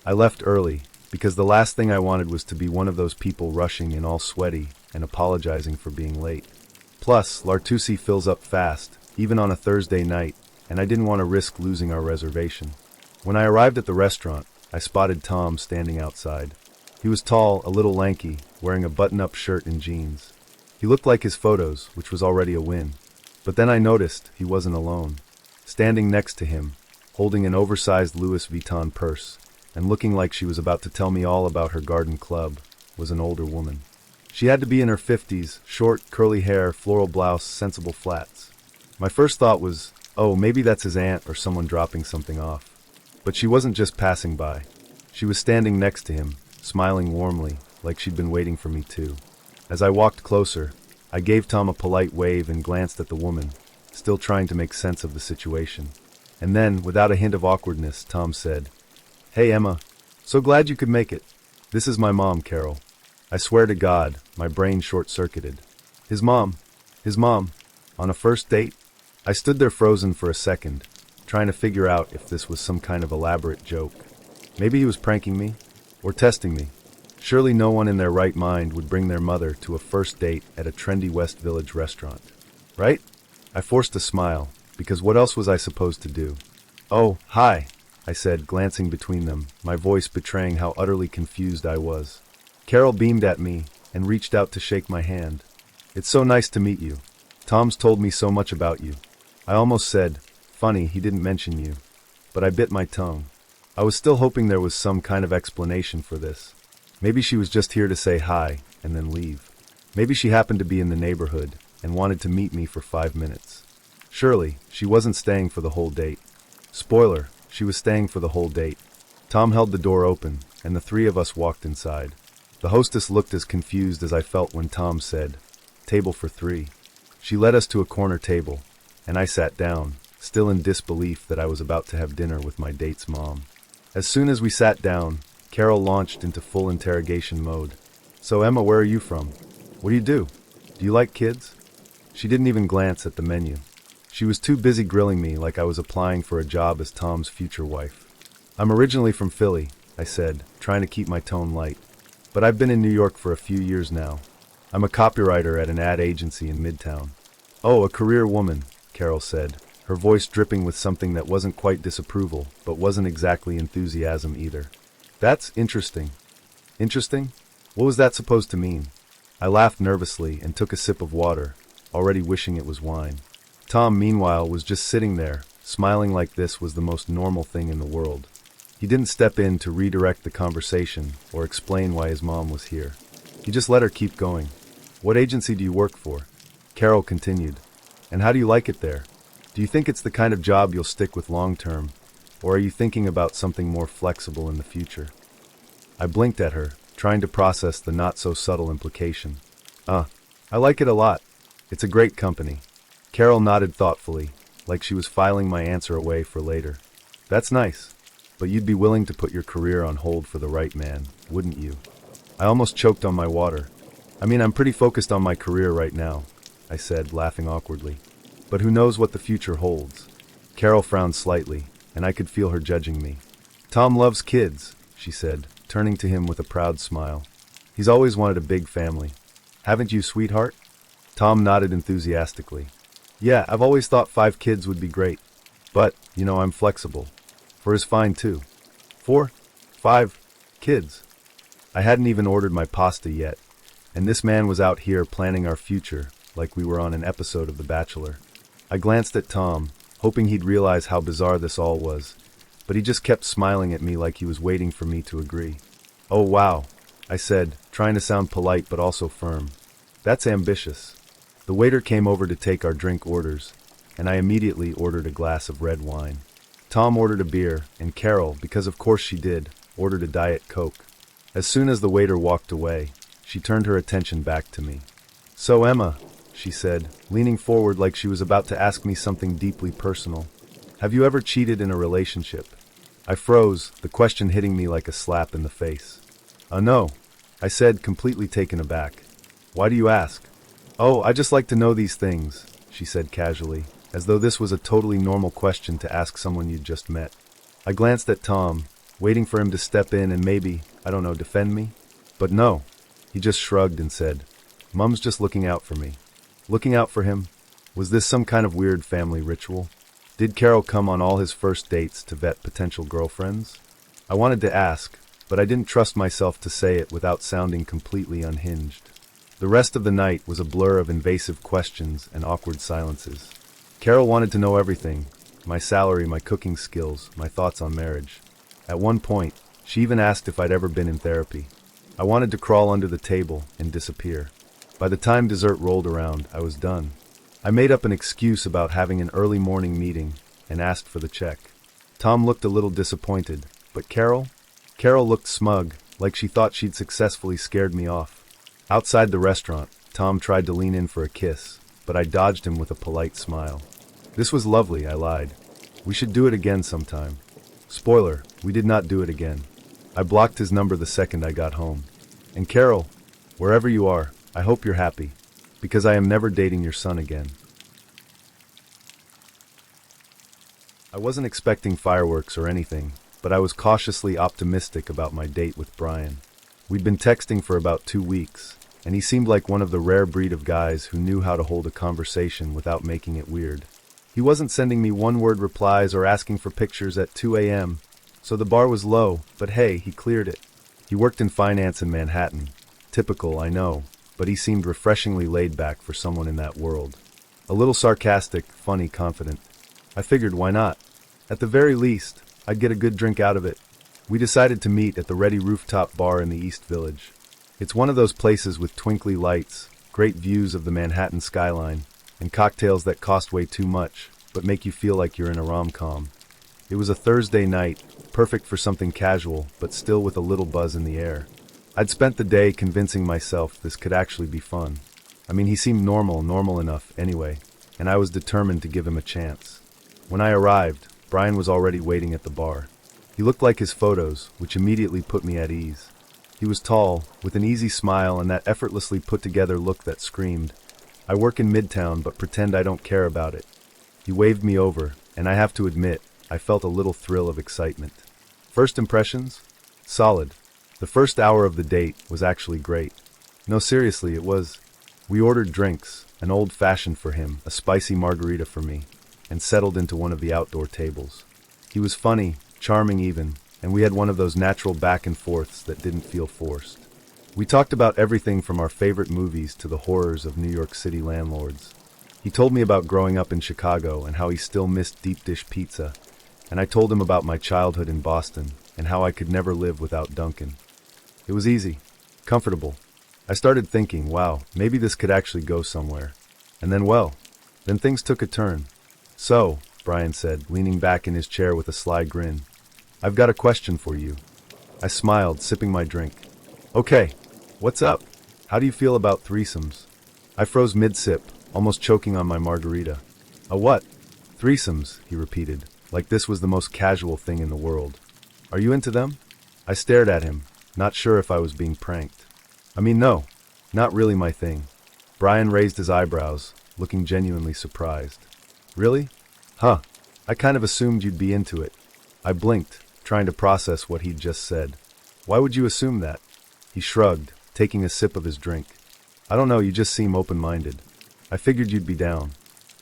I left early, because the last thing I wanted was to be one of those people rushing in all sweaty and apologizing for being late. Plus, L'Artusi fills up fast, even on a Thursday night, and I didn't want to risk losing our reservation. When I arrived at the restaurant, I spotted Tom standing outside. He was tall, a little lanky, wearing a button-up shirt and jeans. He looked like his photos, which was already a win. But then I noticed he wasn't alone. Standing next to him, holding an oversized Louis Vuitton purse, and looking like she was about to tell me all about her garden club, was an older woman. She had to be in her 50s, short, curly hair, floral blouse, sensible flats. My first thought was, oh, maybe that's his aunt or someone dropping something off. But she wasn't just passing by. She was standing next to him, smiling warmly, like she'd been waiting for me too. As I walked closer, I gave Tom a polite wave and glanced at the woman, still trying to make sense of the situation. And then, without a hint of awkwardness, Tom said, "Hey Emma, so glad you could make it. This is my mom, Carol." I swear to God, my brain short-circuited. His mom, on a first date? I stood there frozen for a second, trying to figure out if this was some kind of elaborate joke. Maybe he was pranking me, or testing me. Surely no one in their right mind would bring their mother to a first date at a trendy West Village restaurant. Right? I forced a smile, because what else was I supposed to do? "Oh, hi," I said, glancing between them, my voice betraying how utterly confused I was. Carol beamed at me and reached out to shake my hand. "It's so nice to meet you." Tom's told me so much about you. I almost said, funny he didn't mention you. But I bit my tongue. I was still hoping there was some kind of explanation for this. Maybe she was just here to say hi, and then leave. Maybe she happened to be in the neighborhood, and wanted to meet me for 5 minutes. Surely, she wasn't staying for the whole date. Spoiler, she was staying for the whole date. Tom held the door open, and the three of us walked inside. The hostess looked as confused as I felt when Tom said, "Table for 3. She led us to a corner table, and I sat down, still in disbelief that I was about to have dinner with my date's mom. As soon as we sat down, Carol launched into full interrogation mode. "So Emma, where are you from? What do you do? Do you like kids?" She didn't even glance at the menu. She was too busy grilling me like I was applying for a job as Tom's future wife. "I'm originally from Philly," I said, trying to keep my tone light. "But I've been in New York for a few years now. I'm a copywriter at an ad agency in Midtown." "Oh, a career woman," Carol said, her voice dripping with something that wasn't quite disapproval, but wasn't exactly enthusiasm either. "That's interesting." "Interesting? What was that supposed to mean?" I laughed nervously and took a sip of water, already wishing it was wine. Tom, meanwhile, was just sitting there, smiling like this was the most normal thing in the world. He didn't step in to redirect the conversation or explain why his mom was here. He just let her keep going. "What agency do you work for?" Carol continued. "And how do you like it there? Do you think it's the kind of job you'll stick with long term, or are you thinking about something more flexible in the future?" I blinked at her, trying to process the not-so-subtle implication. I like it a lot. It's a great company." Carol nodded thoughtfully, like she was filing my answer away for later. "That's nice. But you'd be willing to put your career on hold for the right man, wouldn't you?" I almost choked on my water. "I mean, I'm pretty focused on my career right now," I said, laughing awkwardly. "But who knows what the future holds?" Carol frowned slightly, and I could feel her judging me. "Tom loves kids," she said, turning to him with a proud smile. "He's always wanted a big family. Haven't you, sweetheart?" Tom nodded enthusiastically. "Yeah, I've always thought 5 kids would be great. But, I'm flexible. 4 is fine too." 4? 5? Kids? I hadn't even ordered my pasta yet, and this man was out here planning our future like we were on an episode of The Bachelor. I glanced at Tom, hoping he'd realize how bizarre this all was, but he just kept smiling at me like he was waiting for me to agree. "Oh wow," I said, trying to sound polite but also firm. "That's ambitious." The waiter came over to take our drink orders, and I immediately ordered a glass of red wine. Tom ordered a beer, and Carol, because of course she did, ordered a Diet Coke. As soon as the waiter walked away, she turned her attention back to me. "So Emma," she said, leaning forward like she was about to ask me something deeply personal, "have you ever cheated in a relationship?" I froze, the question hitting me like a slap in the face. No," I said, completely taken aback. "Why do you ask?" "Oh, I just like to know these things," she said casually, as though this was a totally normal question to ask someone you'd just met. I glanced at Tom, waiting for him to step in and maybe, defend me. But no, he just shrugged and said, "Mum's just looking out for me." Looking out for him? Was this some kind of weird family ritual? Did Carol come on all his first dates to vet potential girlfriends? I wanted to ask, but I didn't trust myself to say it without sounding completely unhinged. The rest of the night was a blur of invasive questions and awkward silences. Carol wanted to know everything: my salary, my cooking skills, my thoughts on marriage. At one point, she even asked if I'd ever been in therapy. I wanted to crawl under the table and disappear. By the time dessert rolled around, I was done. I made up an excuse about having an early morning meeting and asked for the check. Tom looked a little disappointed, but Carol looked smug, like she thought she'd successfully scared me off. Outside the restaurant, Tom tried to lean in for a kiss, but I dodged him with a polite smile. "This was lovely," I lied. "We should do it again sometime." Spoiler, we did not do it again. I blocked his number the second I got home. And Carol, wherever you are, I hope you're happy, because I am never dating your son again. I wasn't expecting fireworks or anything, but I was cautiously optimistic about my date with Brian. We'd been texting for about 2 weeks, and he seemed like one of the rare breed of guys who knew how to hold a conversation without making it weird. He wasn't sending me one-word replies or asking for pictures at 2 a.m., so the bar was low, but hey, he cleared it. He worked in finance in Manhattan. Typical, I know, but he seemed refreshingly laid back for someone in that world. A little sarcastic, funny, confident. I figured, why not? At the very least, I'd get a good drink out of it. We decided to meet at the Ready Rooftop Bar in the East Village. It's one of those places with twinkly lights, great views of the Manhattan skyline, and cocktails that cost way too much, but make you feel like you're in a rom-com. It was a Thursday night, perfect for something casual, but still with a little buzz in the air. I'd spent the day convincing myself this could actually be fun. I mean, he seemed normal enough anyway, and I was determined to give him a chance. When I arrived, Brian was already waiting at the bar. He looked like his photos, which immediately put me at ease. He was tall, with an easy smile and that effortlessly put-together look that screamed, "I work in Midtown, but pretend I don't care about it." He waved me over, and I have to admit, I felt a little thrill of excitement. First impressions? Solid. The first hour of the date was actually great. No, seriously, it was. We ordered drinks, an old-fashioned for him, a spicy margarita for me, and settled into one of the outdoor tables. He was funny, charming even, and we had one of those natural back and forths that didn't feel forced. We talked about everything from our favorite movies to the horrors of New York City landlords. He told me about growing up in Chicago and how he still missed deep dish pizza, and I told him about my childhood in Boston and how I could never live without Dunkin'. It was easy, comfortable. I started thinking, wow, maybe this could actually go somewhere. And then things took a turn. "So," Brian said, leaning back in his chair with a sly grin, "I've got a question for you." I smiled, sipping my drink. "Okay, what's up? How do you feel about threesomes?" I froze mid-sip, almost choking on my margarita. "A what?" "Threesomes," he repeated, like this was the most casual thing in the world. "Are you into them?" I stared at him, not sure if I was being pranked. "I mean, no, not really my thing." Brian raised his eyebrows, looking genuinely surprised. "Really? Huh. I kind of assumed you'd be into it." I blinked, trying to process what he'd just said. "Why would you assume that?" He shrugged, taking a sip of his drink. "I don't know, you just seem open-minded. I figured you'd be down."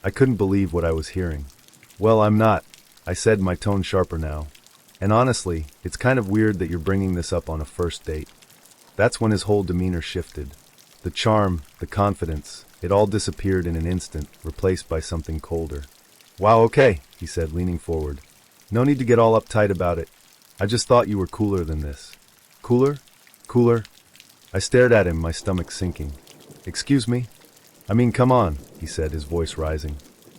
I couldn't believe what I was hearing. "Well, I'm not," I said, my tone sharper now. "And honestly, it's kind of weird that you're bringing this up on a first date." That's when his whole demeanor shifted. The charm, the confidence, it all disappeared in an instant, replaced by something colder. "Wow, okay," he said, leaning forward. "No need to get all uptight about it. I just thought you were cooler than this." "Cooler? Cooler?" I stared at him, my stomach sinking. "Excuse me?" "I mean, come on," he said, his voice rising.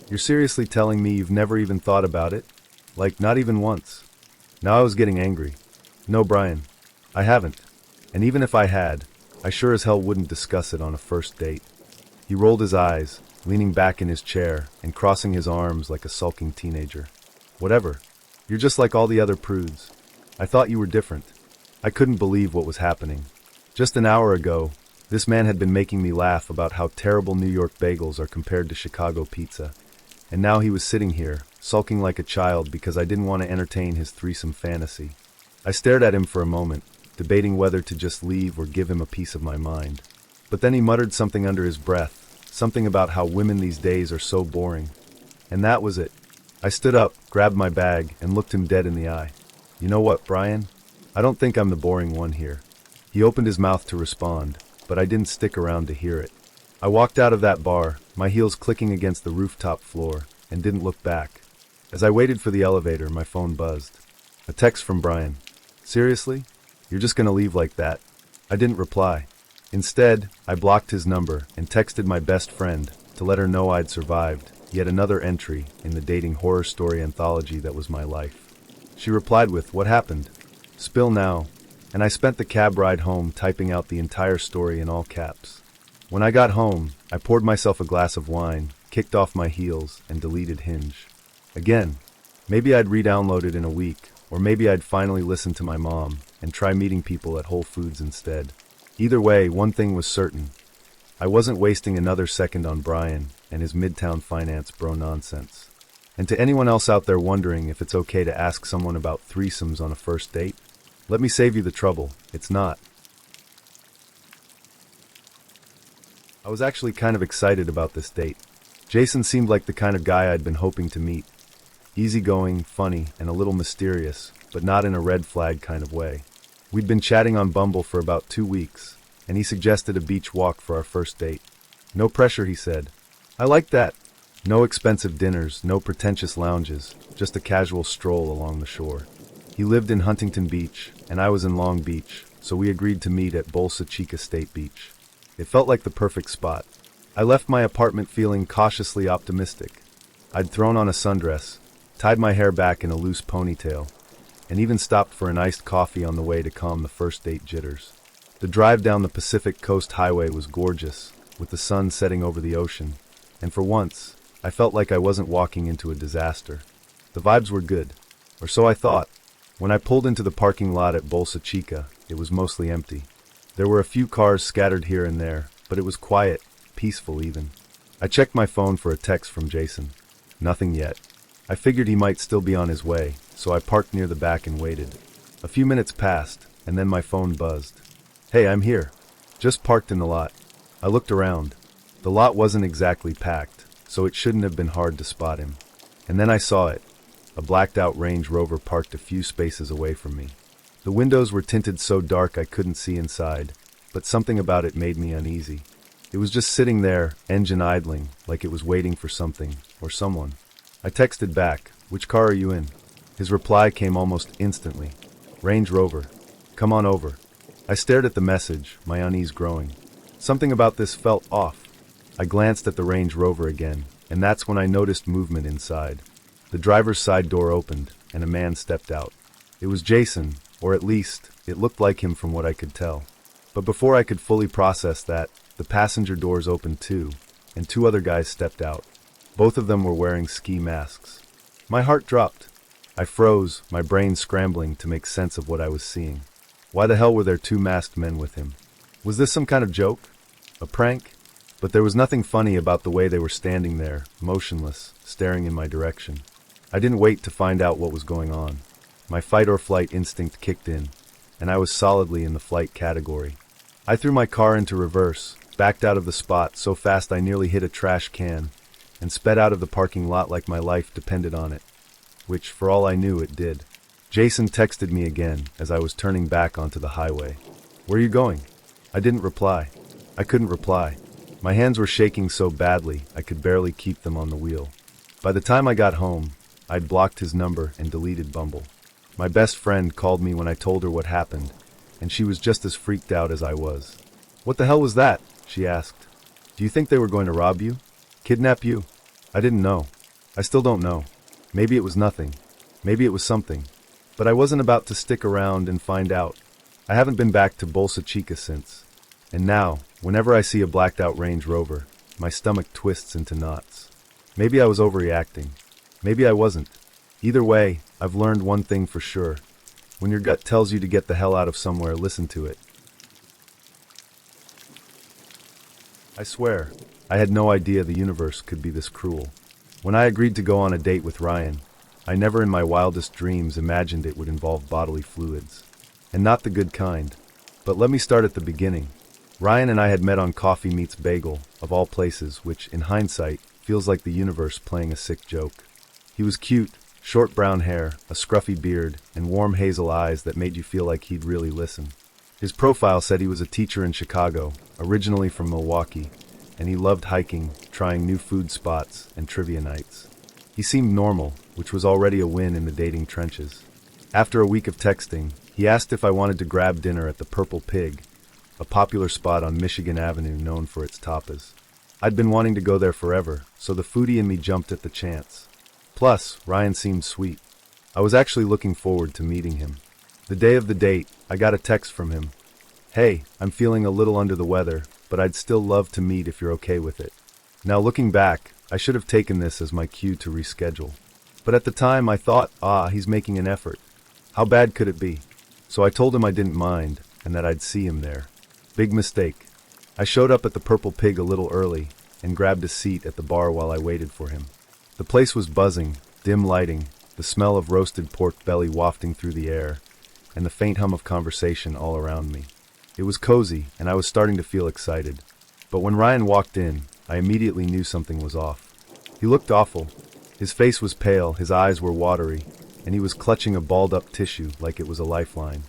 "You're seriously telling me you've never even thought about it? Like, not even once?" Now I was getting angry. "No, Brian, I haven't. And even if I had, I sure as hell wouldn't discuss it on a first date." He rolled his eyes, leaning back in his chair and crossing his arms like a sulking teenager. "Whatever. You're just like all the other prudes. I thought you were different." I couldn't believe what was happening. Just an hour ago, this man had been making me laugh about how terrible New York bagels are compared to Chicago pizza. And now he was sitting here, sulking like a child because I didn't want to entertain his threesome fantasy. I stared at him for a moment, debating whether to just leave or give him a piece of my mind. But then he muttered something under his breath, something about how women these days are so boring. And that was it. I stood up, grabbed my bag, and looked him dead in the eye. "You know what, Brian? I don't think I'm the boring one here." He opened his mouth to respond, but I didn't stick around to hear it. I walked out of that bar, my heels clicking against the rooftop floor, and didn't look back. As I waited for the elevator, my phone buzzed. A text from Brian. "Seriously? You're just gonna leave like that?" I didn't reply. Instead, I blocked his number and texted my best friend to let her know I'd survived yet another entry in the dating horror story anthology that was my life. She replied with, "What happened? Spill now," and I spent the cab ride home typing out the entire story in all caps. When I got home, I poured myself a glass of wine, kicked off my heels, and deleted Hinge. Again, maybe I'd re-download it in a week, or maybe I'd finally listen to my mom and try meeting people at Whole Foods instead. Either way, one thing was certain. I wasn't wasting another second on Brian and his Midtown finance bro nonsense. And to anyone else out there wondering if it's okay to ask someone about threesomes on a first date, let me save you the trouble. It's not. I was actually kind of excited about this date. Jason seemed like the kind of guy I'd been hoping to meet. Easygoing, funny, and a little mysterious, but not in a red flag kind of way. We'd been chatting on Bumble for about 2 weeks, and he suggested a beach walk for our first date. "No pressure," he said. I liked that. No expensive dinners, no pretentious lounges, just a casual stroll along the shore. He lived in Huntington Beach, and I was in Long Beach, so we agreed to meet at Bolsa Chica State Beach. It felt like the perfect spot. I left my apartment feeling cautiously optimistic. I'd thrown on a sundress, tied my hair back in a loose ponytail, and even stopped for an iced coffee on the way to calm the first date jitters. The drive down the Pacific Coast Highway was gorgeous, with the sun setting over the ocean, and for once, I felt like I wasn't walking into a disaster. The vibes were good, or so I thought. When I pulled into the parking lot at Bolsa Chica, it was mostly empty. There were a few cars scattered here and there, but it was quiet, peaceful even. I checked my phone for a text from Jason. Nothing yet. I figured he might still be on his way, so I parked near the back and waited. A few minutes passed, and then my phone buzzed. "Hey, I'm here. Just parked in the lot." I looked around. The lot wasn't exactly packed, so it shouldn't have been hard to spot him. And then I saw it. A blacked-out Range Rover parked a few spaces away from me. The windows were tinted so dark I couldn't see inside, but something about it made me uneasy. It was just sitting there, engine idling, like it was waiting for something, or someone. I texted back, "Which car are you in?" His reply came almost instantly. "Range Rover. Come on over." I stared at the message, my unease growing. Something about this felt off. I glanced at the Range Rover again, and that's when I noticed movement inside. The driver's side door opened, and a man stepped out. It was Jason, or at least, it looked like him from what I could tell. But before I could fully process that, the passenger doors opened too, and two other guys stepped out. Both of them were wearing ski masks. My heart dropped. I froze, my brain scrambling to make sense of what I was seeing. Why the hell were there two masked men with him? Was this some kind of joke? A prank? But there was nothing funny about the way they were standing there, motionless, staring in my direction. I didn't wait to find out what was going on. My fight-or-flight instinct kicked in, and I was solidly in the flight category. I threw my car into reverse, backed out of the spot so fast I nearly hit a trash can, and sped out of the parking lot like my life depended on it. Which, for all I knew, it did. Jason texted me again as I was turning back onto the highway. "Where are you going?" I didn't reply. I couldn't reply. My hands were shaking so badly I could barely keep them on the wheel. By the time I got home, I'd blocked his number and deleted Bumble. My best friend called me when I told her what happened, and she was just as freaked out as I was. "What the hell was that?" she asked. "Do you think they were going to rob you? Kidnap you?" I didn't know. I still don't know. Maybe it was nothing. Maybe it was something. But I wasn't about to stick around and find out. I haven't been back to Bolsa Chica since. And now, whenever I see a blacked-out Range Rover, my stomach twists into knots. Maybe I was overreacting. Maybe I wasn't. Either way, I've learned one thing for sure. When your gut tells you to get the hell out of somewhere, listen to it. I swear, I had no idea the universe could be this cruel. When I agreed to go on a date with Ryan, I never in my wildest dreams imagined it would involve bodily fluids. And not the good kind. But let me start at the beginning. Ryan and I had met on Coffee Meets Bagel, of all places, which, in hindsight, feels like the universe playing a sick joke. He was cute, short brown hair, a scruffy beard, and warm hazel eyes that made you feel like he'd really listen. His profile said he was a teacher in Chicago, originally from Milwaukee, and he loved hiking, trying new food spots, and trivia nights. He seemed normal, which was already a win in the dating trenches. After a week of texting, he asked if I wanted to grab dinner at the Purple Pig, a popular spot on Michigan Avenue known for its tapas. I'd been wanting to go there forever, so the foodie in me jumped at the chance. Plus, Ryan seemed sweet. I was actually looking forward to meeting him. The day of the date, I got a text from him. "Hey, I'm feeling a little under the weather, but I'd still love to meet if you're okay with it." Now looking back, I should have taken this as my cue to reschedule. But at the time I thought, he's making an effort. How bad could it be? So I told him I didn't mind, and that I'd see him there. Big mistake. I showed up at the Purple Pig a little early, and grabbed a seat at the bar while I waited for him. The place was buzzing, dim lighting, the smell of roasted pork belly wafting through the air, and the faint hum of conversation all around me. It was cozy, and I was starting to feel excited. But when Ryan walked in, I immediately knew something was off. He looked awful. His face was pale, his eyes were watery, and he was clutching a balled-up tissue like it was a lifeline.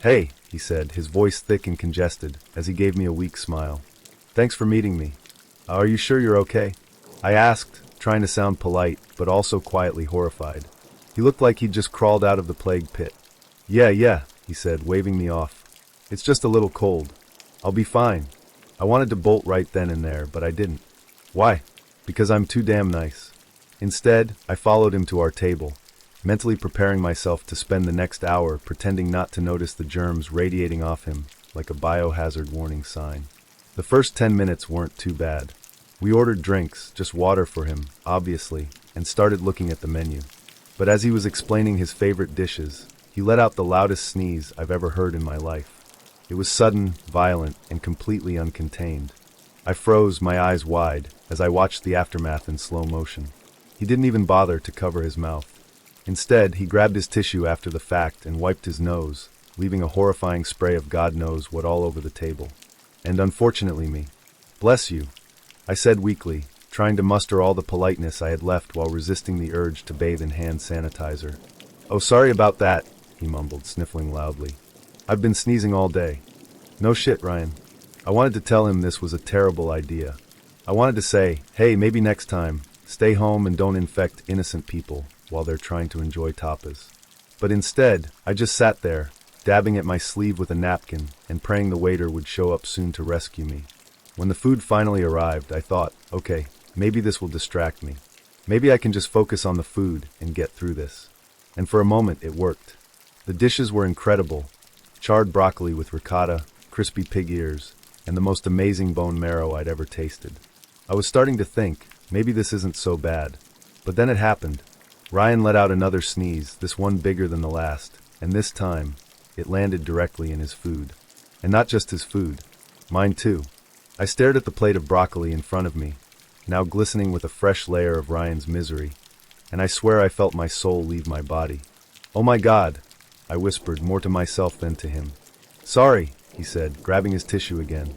"Hey," he said, his voice thick and congested, as he gave me a weak smile. "Thanks for meeting me. Are you sure you're okay?" I asked, trying to sound polite, but also quietly horrified. He looked like he'd just crawled out of the plague pit. Yeah, he said, waving me off. It's just a little cold. I'll be fine. I wanted to bolt right then and there, but I didn't. Why? Because I'm too damn nice. Instead, I followed him to our table, mentally preparing myself to spend the next hour pretending not to notice the germs radiating off him like a biohazard warning sign. The first 10 minutes weren't too bad. We ordered drinks, just water for him, obviously, and started looking at the menu. But as he was explaining his favorite dishes, he let out the loudest sneeze I've ever heard in my life. It was sudden, violent, and completely uncontained. I froze, my eyes wide, as I watched the aftermath in slow motion. He didn't even bother to cover his mouth. Instead, he grabbed his tissue after the fact and wiped his nose, leaving a horrifying spray of God knows what all over the table. And unfortunately me. Bless you, I said weakly, trying to muster all the politeness I had left while resisting the urge to bathe in hand sanitizer. Oh, sorry about that, he mumbled, sniffling loudly. I've been sneezing all day. No shit, Ryan. I wanted to tell him this was a terrible idea. I wanted to say, hey, maybe next time, stay home and don't infect innocent people while they're trying to enjoy tapas. But instead, I just sat there, dabbing at my sleeve with a napkin and praying the waiter would show up soon to rescue me. When the food finally arrived, I thought, okay, maybe this will distract me. Maybe I can just focus on the food and get through this. And for a moment, it worked. The dishes were incredible. Charred broccoli with ricotta, crispy pig ears, and the most amazing bone marrow I'd ever tasted. I was starting to think, maybe this isn't so bad. But then it happened. Ryan let out another sneeze, this one bigger than the last, and this time, it landed directly in his food. And not just his food. Mine too. I stared at the plate of broccoli in front of me, now glistening with a fresh layer of Ryan's misery, and I swear I felt my soul leave my body. Oh my God, I whispered, more to myself than to him. Sorry, he said, grabbing his tissue again.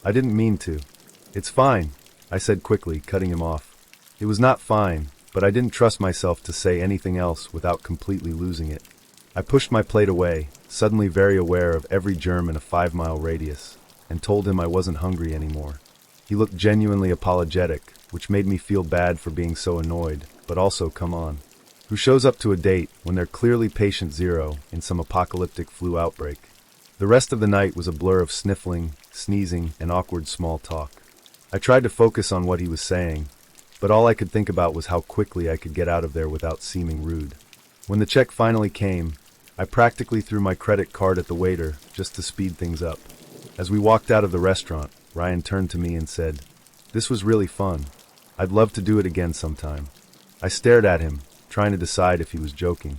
I didn't mean to. It's fine, I said quickly, cutting him off. It was not fine, but I didn't trust myself to say anything else without completely losing it. I pushed my plate away, suddenly very aware of every germ in a 5-mile radius, and told him I wasn't hungry anymore. He looked genuinely apologetic, which made me feel bad for being so annoyed, but also, come on. Who shows up to a date when they're clearly patient zero in some apocalyptic flu outbreak? The rest of the night was a blur of sniffling, sneezing, and awkward small talk. I tried to focus on what he was saying, but all I could think about was how quickly I could get out of there without seeming rude. When the check finally came, I practically threw my credit card at the waiter just to speed things up. As we walked out of the restaurant, Ryan turned to me and said, "This was really fun. I'd love to do it again sometime." I stared at him, trying to decide if he was joking.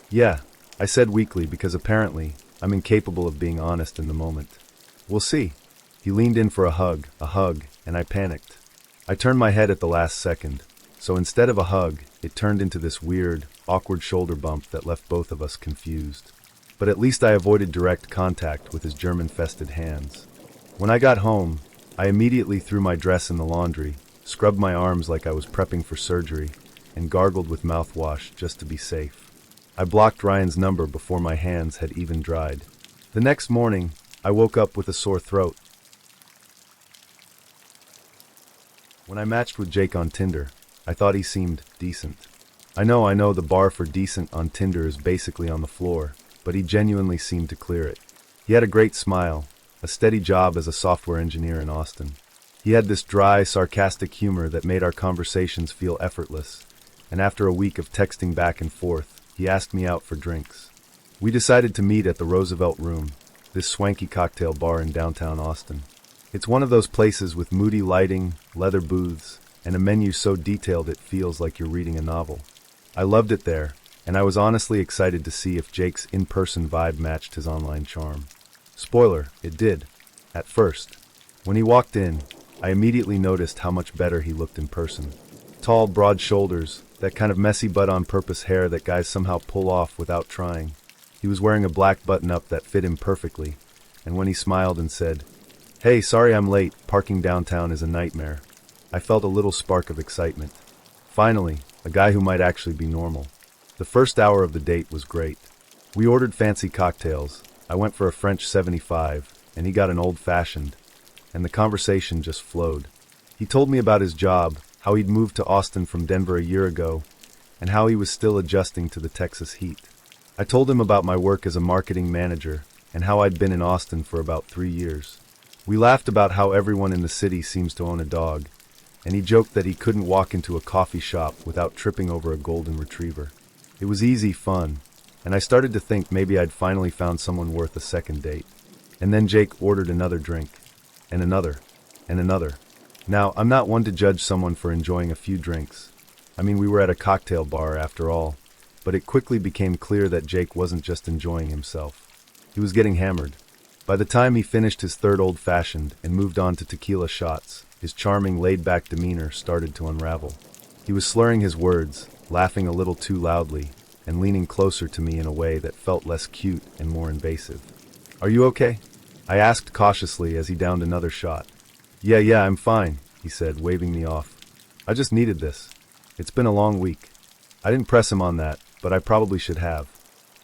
"Yeah," I said weakly, because apparently I'm incapable of being honest in the moment. "We'll see." He leaned in for a hug, and I panicked. I turned my head at the last second, so instead of a hug, it turned into this weird, awkward shoulder bump that left both of us confused. But at least I avoided direct contact with his germ-infested hands. When I got home, I immediately threw my dress in the laundry, scrubbed my arms like I was prepping for surgery, and gargled with mouthwash just to be safe. I blocked Ryan's number before my hands had even dried. The next morning, I woke up with a sore throat. When I matched with Jake on Tinder, I thought he seemed decent. I know the bar for decent on Tinder is basically on the floor, but he genuinely seemed to clear it. He had a great smile, a steady job as a software engineer in Austin. He had this dry, sarcastic humor that made our conversations feel effortless, and after a week of texting back and forth, he asked me out for drinks. We decided to meet at the Roosevelt Room, this swanky cocktail bar in downtown Austin. It's one of those places with moody lighting, leather booths, and a menu so detailed it feels like you're reading a novel. I loved it there, and I was honestly excited to see if Jake's in-person vibe matched his online charm. Spoiler, it did. At first. When he walked in, I immediately noticed how much better he looked in person. Tall, broad shoulders, that kind of messy but-on-purpose hair that guys somehow pull off without trying. He was wearing a black button-up that fit him perfectly, and when he smiled and said, "Hey, sorry I'm late, parking downtown is a nightmare," I felt a little spark of excitement. Finally, a guy who might actually be normal. The first hour of the date was great. We ordered fancy cocktails. I went for a French 75, and he got an old-fashioned, and the conversation just flowed. He told me about his job, how he'd moved to Austin from Denver a year ago, and how he was still adjusting to the Texas heat. I told him about my work as a marketing manager and how I'd been in Austin for about 3 years. We laughed about how everyone in the city seems to own a dog, and he joked that he couldn't walk into a coffee shop without tripping over a golden retriever. It was easy fun, and I started to think maybe I'd finally found someone worth a second date. And then Jake ordered another drink, and another, and another. Now, I'm not one to judge someone for enjoying a few drinks. I mean, we were at a cocktail bar after all, but it quickly became clear that Jake wasn't just enjoying himself. He was getting hammered. By the time he finished his third old-fashioned and moved on to tequila shots, his charming, laid-back demeanor started to unravel. He was slurring his words, laughing a little too loudly, and leaning closer to me in a way that felt less cute and more invasive. "Are you okay?" I asked cautiously as he downed another shot. Yeah, I'm fine," he said, waving me off. "I just needed this. It's been a long week." I didn't press him on that, but I probably should have.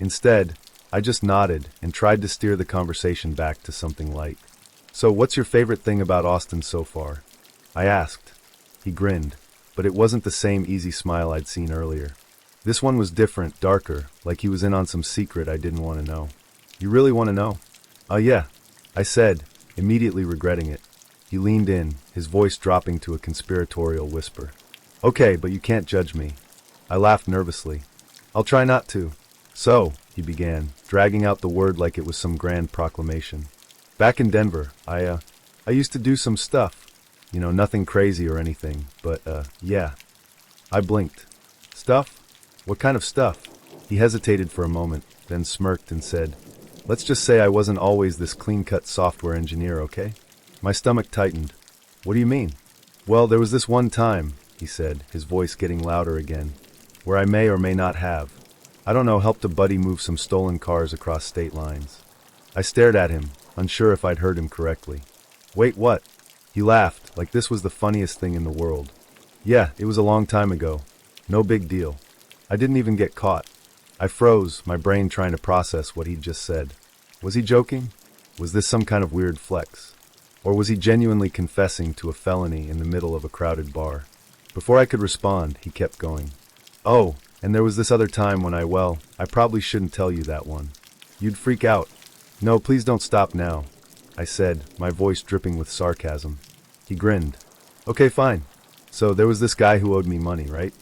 Instead, I just nodded and tried to steer the conversation back to something light. "So, what's your favorite thing about Austin so far?" I asked. He grinned, but it wasn't the same easy smile I'd seen earlier. This one was different, darker, like he was in on some secret I didn't want to know. "You really want to know?" Yeah," I said, immediately regretting it. He leaned in, his voice dropping to a conspiratorial whisper. "Okay, but you can't judge me." I laughed nervously. "I'll try not to." "So," he began, dragging out the word like it was some grand proclamation. "Back in Denver, I used to do some stuff. You know, nothing crazy or anything, but, yeah." I blinked. "Stuff? What kind of stuff?" He hesitated for a moment, then smirked and said, "Let's just say I wasn't always this clean-cut software engineer, okay?" My stomach tightened. "What do you mean?" "Well, there was this one time," he said, his voice getting louder again, "where I may or may not have, I don't know, helped a buddy move some stolen cars across state lines." I stared at him, unsure if I'd heard him correctly. "Wait, what?" He laughed, like this was the funniest thing in the world. "Yeah, it was a long time ago. No big deal. I didn't even get caught." I froze, my brain trying to process what he'd just said. Was he joking? Was this some kind of weird flex? Or was he genuinely confessing to a felony in the middle of a crowded bar? Before I could respond, he kept going. "Oh, and there was this other time when I probably shouldn't tell you that one. You'd freak out." "No, please don't stop now," I said, my voice dripping with sarcasm. He grinned. "Okay, fine. So there was this guy who owed me money, right?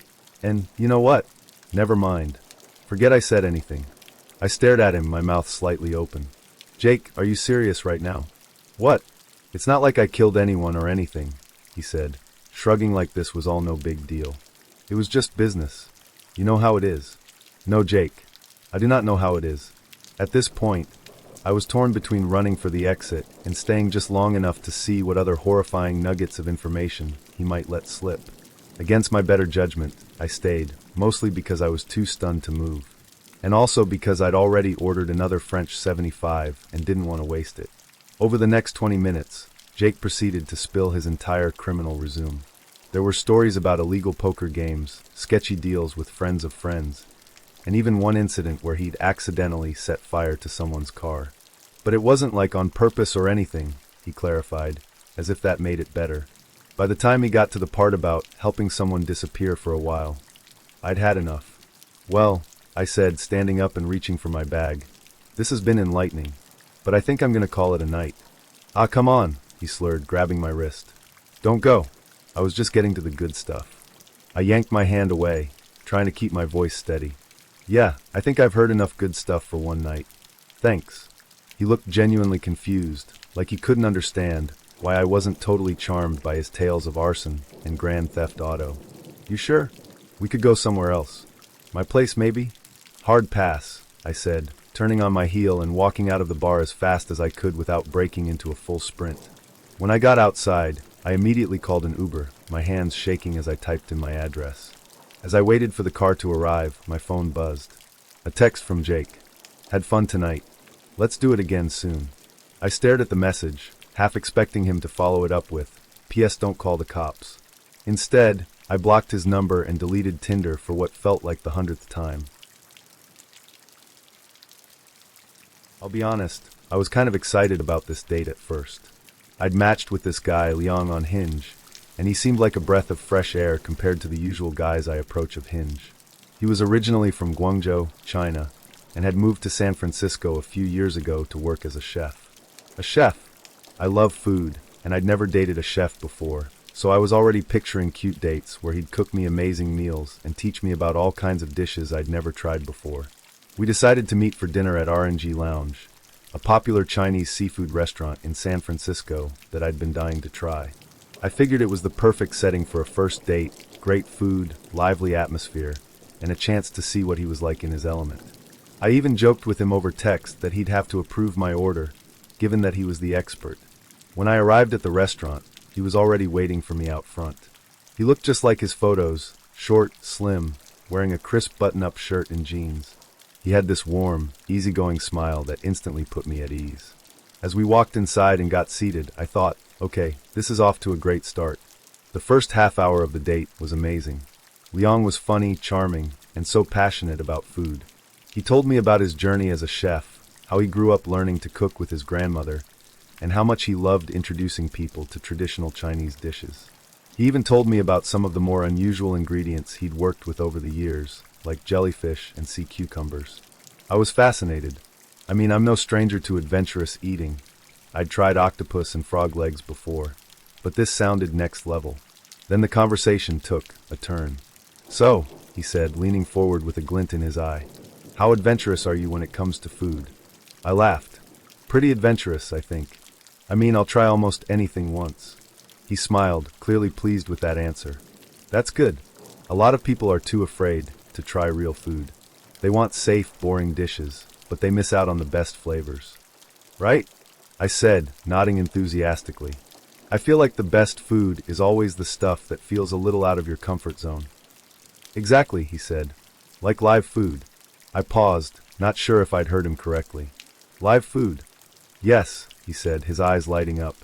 And you know what? Never mind. Forget I said anything." I stared at him, my mouth slightly open. "Jake, are you serious right now?" "What?" "It's not like I killed anyone or anything," he said, shrugging like this was all no big deal. "It was just business. You know how it is." "No, Jake. I do not know how it is." At this point, I was torn between running for the exit and staying just long enough to see what other horrifying nuggets of information he might let slip. Against my better judgment, I stayed, mostly because I was too stunned to move, and also because I'd already ordered another French 75 and didn't want to waste it. Over the next 20 minutes, Jake proceeded to spill his entire criminal resume. There were stories about illegal poker games, sketchy deals with friends of friends, and even one incident where he'd accidentally set fire to someone's car. But it wasn't like on purpose or anything, he clarified, as if that made it better. By the time he got to the part about helping someone disappear for a while, I'd had enough. "Well," I said, standing up and reaching for my bag, "this has been enlightening, but I think I'm going to call it a night." "Ah, come on," he slurred, grabbing my wrist. "Don't go. I was just getting to the good stuff." I yanked my hand away, trying to keep my voice steady. "Yeah, I think I've heard enough good stuff for one night. Thanks." He looked genuinely confused, like he couldn't understand why I wasn't totally charmed by his tales of arson and Grand Theft Auto. "You sure? We could go somewhere else. My place, maybe?" "Hard pass," I said, turning on my heel and walking out of the bar as fast as I could without breaking into a full sprint. When I got outside, I immediately called an Uber, my hands shaking as I typed in my address. As I waited for the car to arrive, my phone buzzed. A text from Jake. "Had fun tonight. Let's do it again soon." I stared at the message, half expecting him to follow it up with, "P.S. Don't call the cops." Instead, I blocked his number and deleted Tinder for what felt like the 100th time. I'll be honest, I was kind of excited about this date at first. I'd matched with this guy, Leon, on Hinge, and he seemed like a breath of fresh air compared to the usual guys I approach of Hinge. He was originally from Guangzhou, China, and had moved to San Francisco a few years ago to work as a chef. A chef! I love food, and I'd never dated a chef before, so I was already picturing cute dates where he'd cook me amazing meals and teach me about all kinds of dishes I'd never tried before. We decided to meet for dinner at RNG Lounge, a popular Chinese seafood restaurant in San Francisco that I'd been dying to try. I figured it was the perfect setting for a first date, great food, lively atmosphere, and a chance to see what he was like in his element. I even joked with him over text that he'd have to approve my order, given that he was the expert. When I arrived at the restaurant, he was already waiting for me out front. He looked just like his photos, short, slim, wearing a crisp button-up shirt and jeans. He had this warm, easygoing smile that instantly put me at ease. As we walked inside and got seated, I thought, okay, this is off to a great start. The first half hour of the date was amazing. Liang was funny, charming, and so passionate about food. He told me about his journey as a chef, how he grew up learning to cook with his grandmother, and how much he loved introducing people to traditional Chinese dishes. He even told me about some of the more unusual ingredients he'd worked with over the years, like jellyfish and sea cucumbers. I was fascinated. I mean, I'm no stranger to adventurous eating. I'd tried octopus and frog legs before, but this sounded next level. Then the conversation took a turn. So, he said, leaning forward with a glint in his eye, how adventurous are you when it comes to food? I laughed. Pretty adventurous, I think. I mean, I'll try almost anything once. He smiled, clearly pleased with that answer. That's good. A lot of people are too afraid to try real food. They want safe, boring dishes, but they miss out on the best flavors. Right? I said, nodding enthusiastically. I feel like the best food is always the stuff that feels a little out of your comfort zone. Exactly, he said. Like live food. I paused, not sure if I'd heard him correctly. Live food? Yes, he said, his eyes lighting up.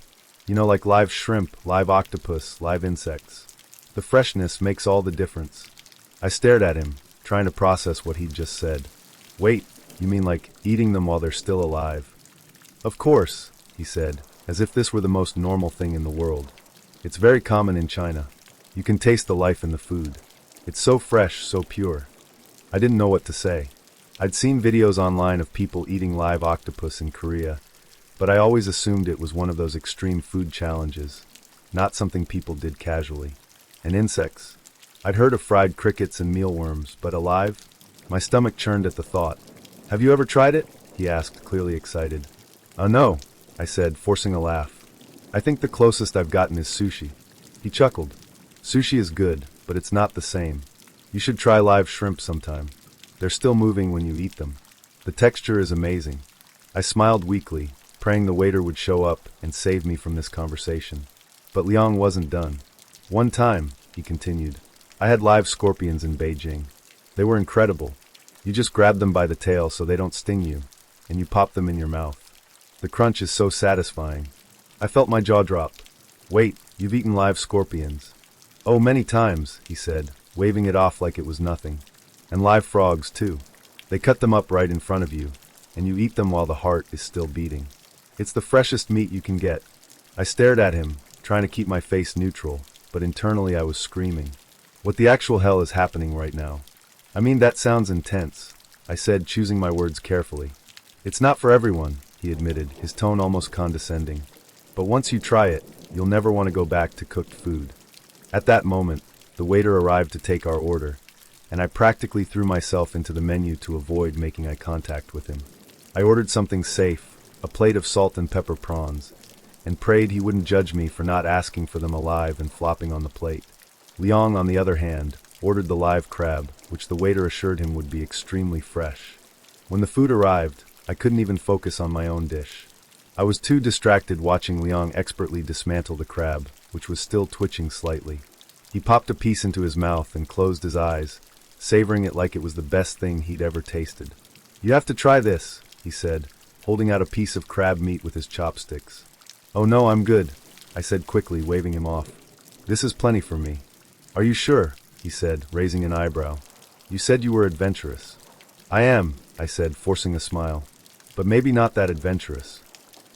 You know, like live shrimp, live octopus, live insects. The freshness makes all the difference. I stared at him, trying to process what he'd just said. Wait, you mean like eating them while they're still alive? Of course, he said, as if this were the most normal thing in the world. It's very common in China. You can taste the life in the food. It's so fresh, so pure. I didn't know what to say. I'd seen videos online of people eating live octopus in Korea, but I always assumed it was one of those extreme food challenges, not something people did casually. And insects? I'd heard of fried crickets and mealworms, but alive? My stomach churned at the thought. Have you ever tried it? He asked, clearly excited. No, I said, forcing a laugh. I think the closest I've gotten is sushi. He chuckled. Sushi is good, but it's not the same. You should try live shrimp sometime. They're still moving when you eat them. The texture is amazing. I smiled weakly, praying the waiter would show up and save me from this conversation. But Liang wasn't done. One time, he continued, I had live scorpions in Beijing. They were incredible. You just grab them by the tail so they don't sting you, and you pop them in your mouth. The crunch is so satisfying. I felt my jaw drop. Wait, you've eaten live scorpions? Oh, many times, he said, waving it off like it was nothing. And live frogs, too. They cut them up right in front of you, and you eat them while the heart is still beating. It's the freshest meat you can get. I stared at him, trying to keep my face neutral, but internally I was screaming. What the actual hell is happening right now? I mean, that sounds intense, I said, choosing my words carefully. It's not for everyone, he admitted, his tone almost condescending. But once you try it, you'll never want to go back to cooked food. At that moment, the waiter arrived to take our order, and I practically threw myself into the menu to avoid making eye contact with him. I ordered something safe, a plate of salt and pepper prawns, and prayed he wouldn't judge me for not asking for them alive and flopping on the plate. Liang, on the other hand, ordered the live crab, which the waiter assured him would be extremely fresh. When the food arrived, I couldn't even focus on my own dish. I was too distracted watching Liang expertly dismantle the crab, which was still twitching slightly. He popped a piece into his mouth and closed his eyes, savoring it like it was the best thing he'd ever tasted. You have to try this, he said, holding out a piece of crab meat with his chopsticks. Oh no, I'm good, I said quickly, waving him off. This is plenty for me. Are you sure? He said, raising an eyebrow. You said you were adventurous. I am, I said, forcing a smile. But maybe not that adventurous.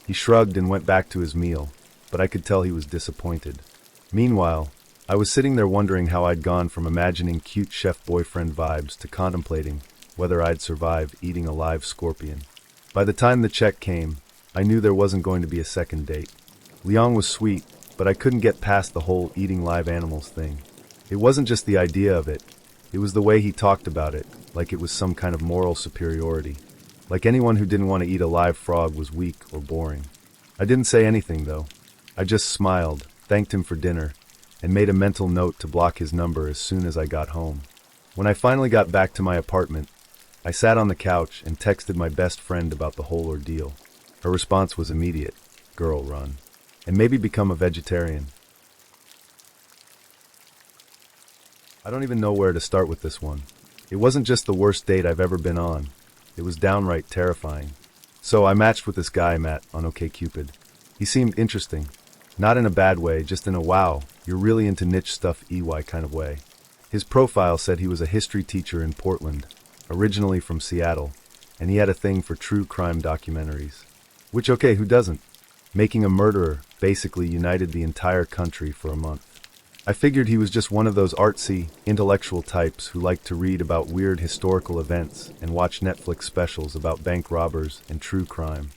He shrugged and went back to his meal, but I could tell he was disappointed. Meanwhile, I was sitting there wondering how I'd gone from imagining cute chef-boyfriend vibes to contemplating whether I'd survive eating a live scorpion. By the time the check came, I knew there wasn't going to be a second date. Leon was sweet, but I couldn't get past the whole eating live animals thing. It wasn't just the idea of it, it was the way he talked about it, like it was some kind of moral superiority. Like anyone who didn't want to eat a live frog was weak or boring. I didn't say anything though. I just smiled, thanked him for dinner, and made a mental note to block his number as soon as I got home. When I finally got back to my apartment, I sat on the couch and texted my best friend about the whole ordeal. Her response was immediate: girl, run. And maybe become a vegetarian. I don't even know where to start with this one. It wasn't just the worst date I've ever been on. It was downright terrifying. So I matched with this guy, Matt, on OkCupid. He seemed interesting. Not in a bad way, just in a wow, you're really into niche stuff EY kind of way. His profile said he was a history teacher in Portland, originally from Seattle, and he had a thing for true crime documentaries. Which, okay, who doesn't? Making a Murderer basically united the entire country for a month. I figured he was just one of those artsy, intellectual types who liked to read about weird historical events and watch Netflix specials about bank robbers and true crime.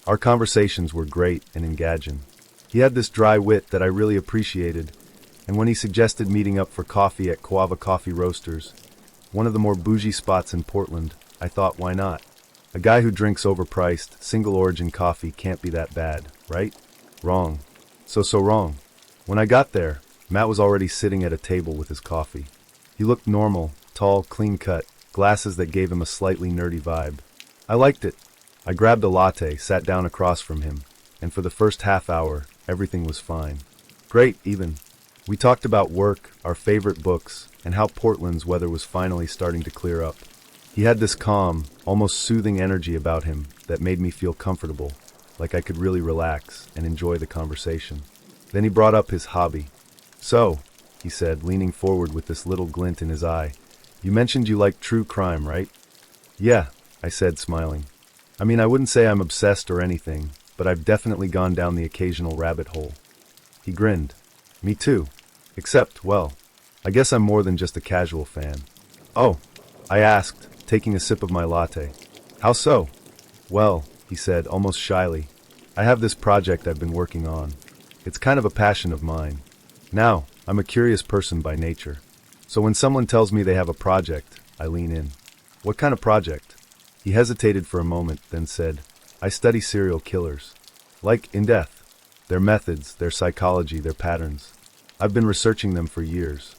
Our conversations were great and engaging. He had this dry wit that I really appreciated, and when he suggested meeting up for coffee at Guava Coffee Roasters, one of the more bougie spots in Portland, I thought, why not? A guy who drinks overpriced, single-origin coffee can't be that bad, right? Wrong. So wrong. When I got there, Matt was already sitting at a table with his coffee. He looked normal, tall, clean-cut, glasses that gave him a slightly nerdy vibe. I liked it. I grabbed a latte, sat down across from him, and for the first half hour, everything was fine. Great, even. We talked about work, our favorite books, and how Portland's weather was finally starting to clear up. He had this calm, almost soothing energy about him that made me feel comfortable, like I could really relax and enjoy the conversation. Then he brought up his hobby. So, he said, leaning forward with this little glint in his eye, you mentioned you like true crime, right? Yeah, I said, smiling. I mean, I wouldn't say I'm obsessed or anything, but I've definitely gone down the occasional rabbit hole. He grinned. Me too. Except, well, I guess I'm more than just a casual fan. Oh, I asked, taking a sip of my latte. How so? Well, he said, almost shyly, I have this project I've been working on. It's kind of a passion of mine. Now, I'm a curious person by nature. So when someone tells me they have a project, I lean in. What kind of project? He hesitated for a moment, then said, I study serial killers. Like, in depth. Their methods, their psychology, their patterns. I've been researching them for years.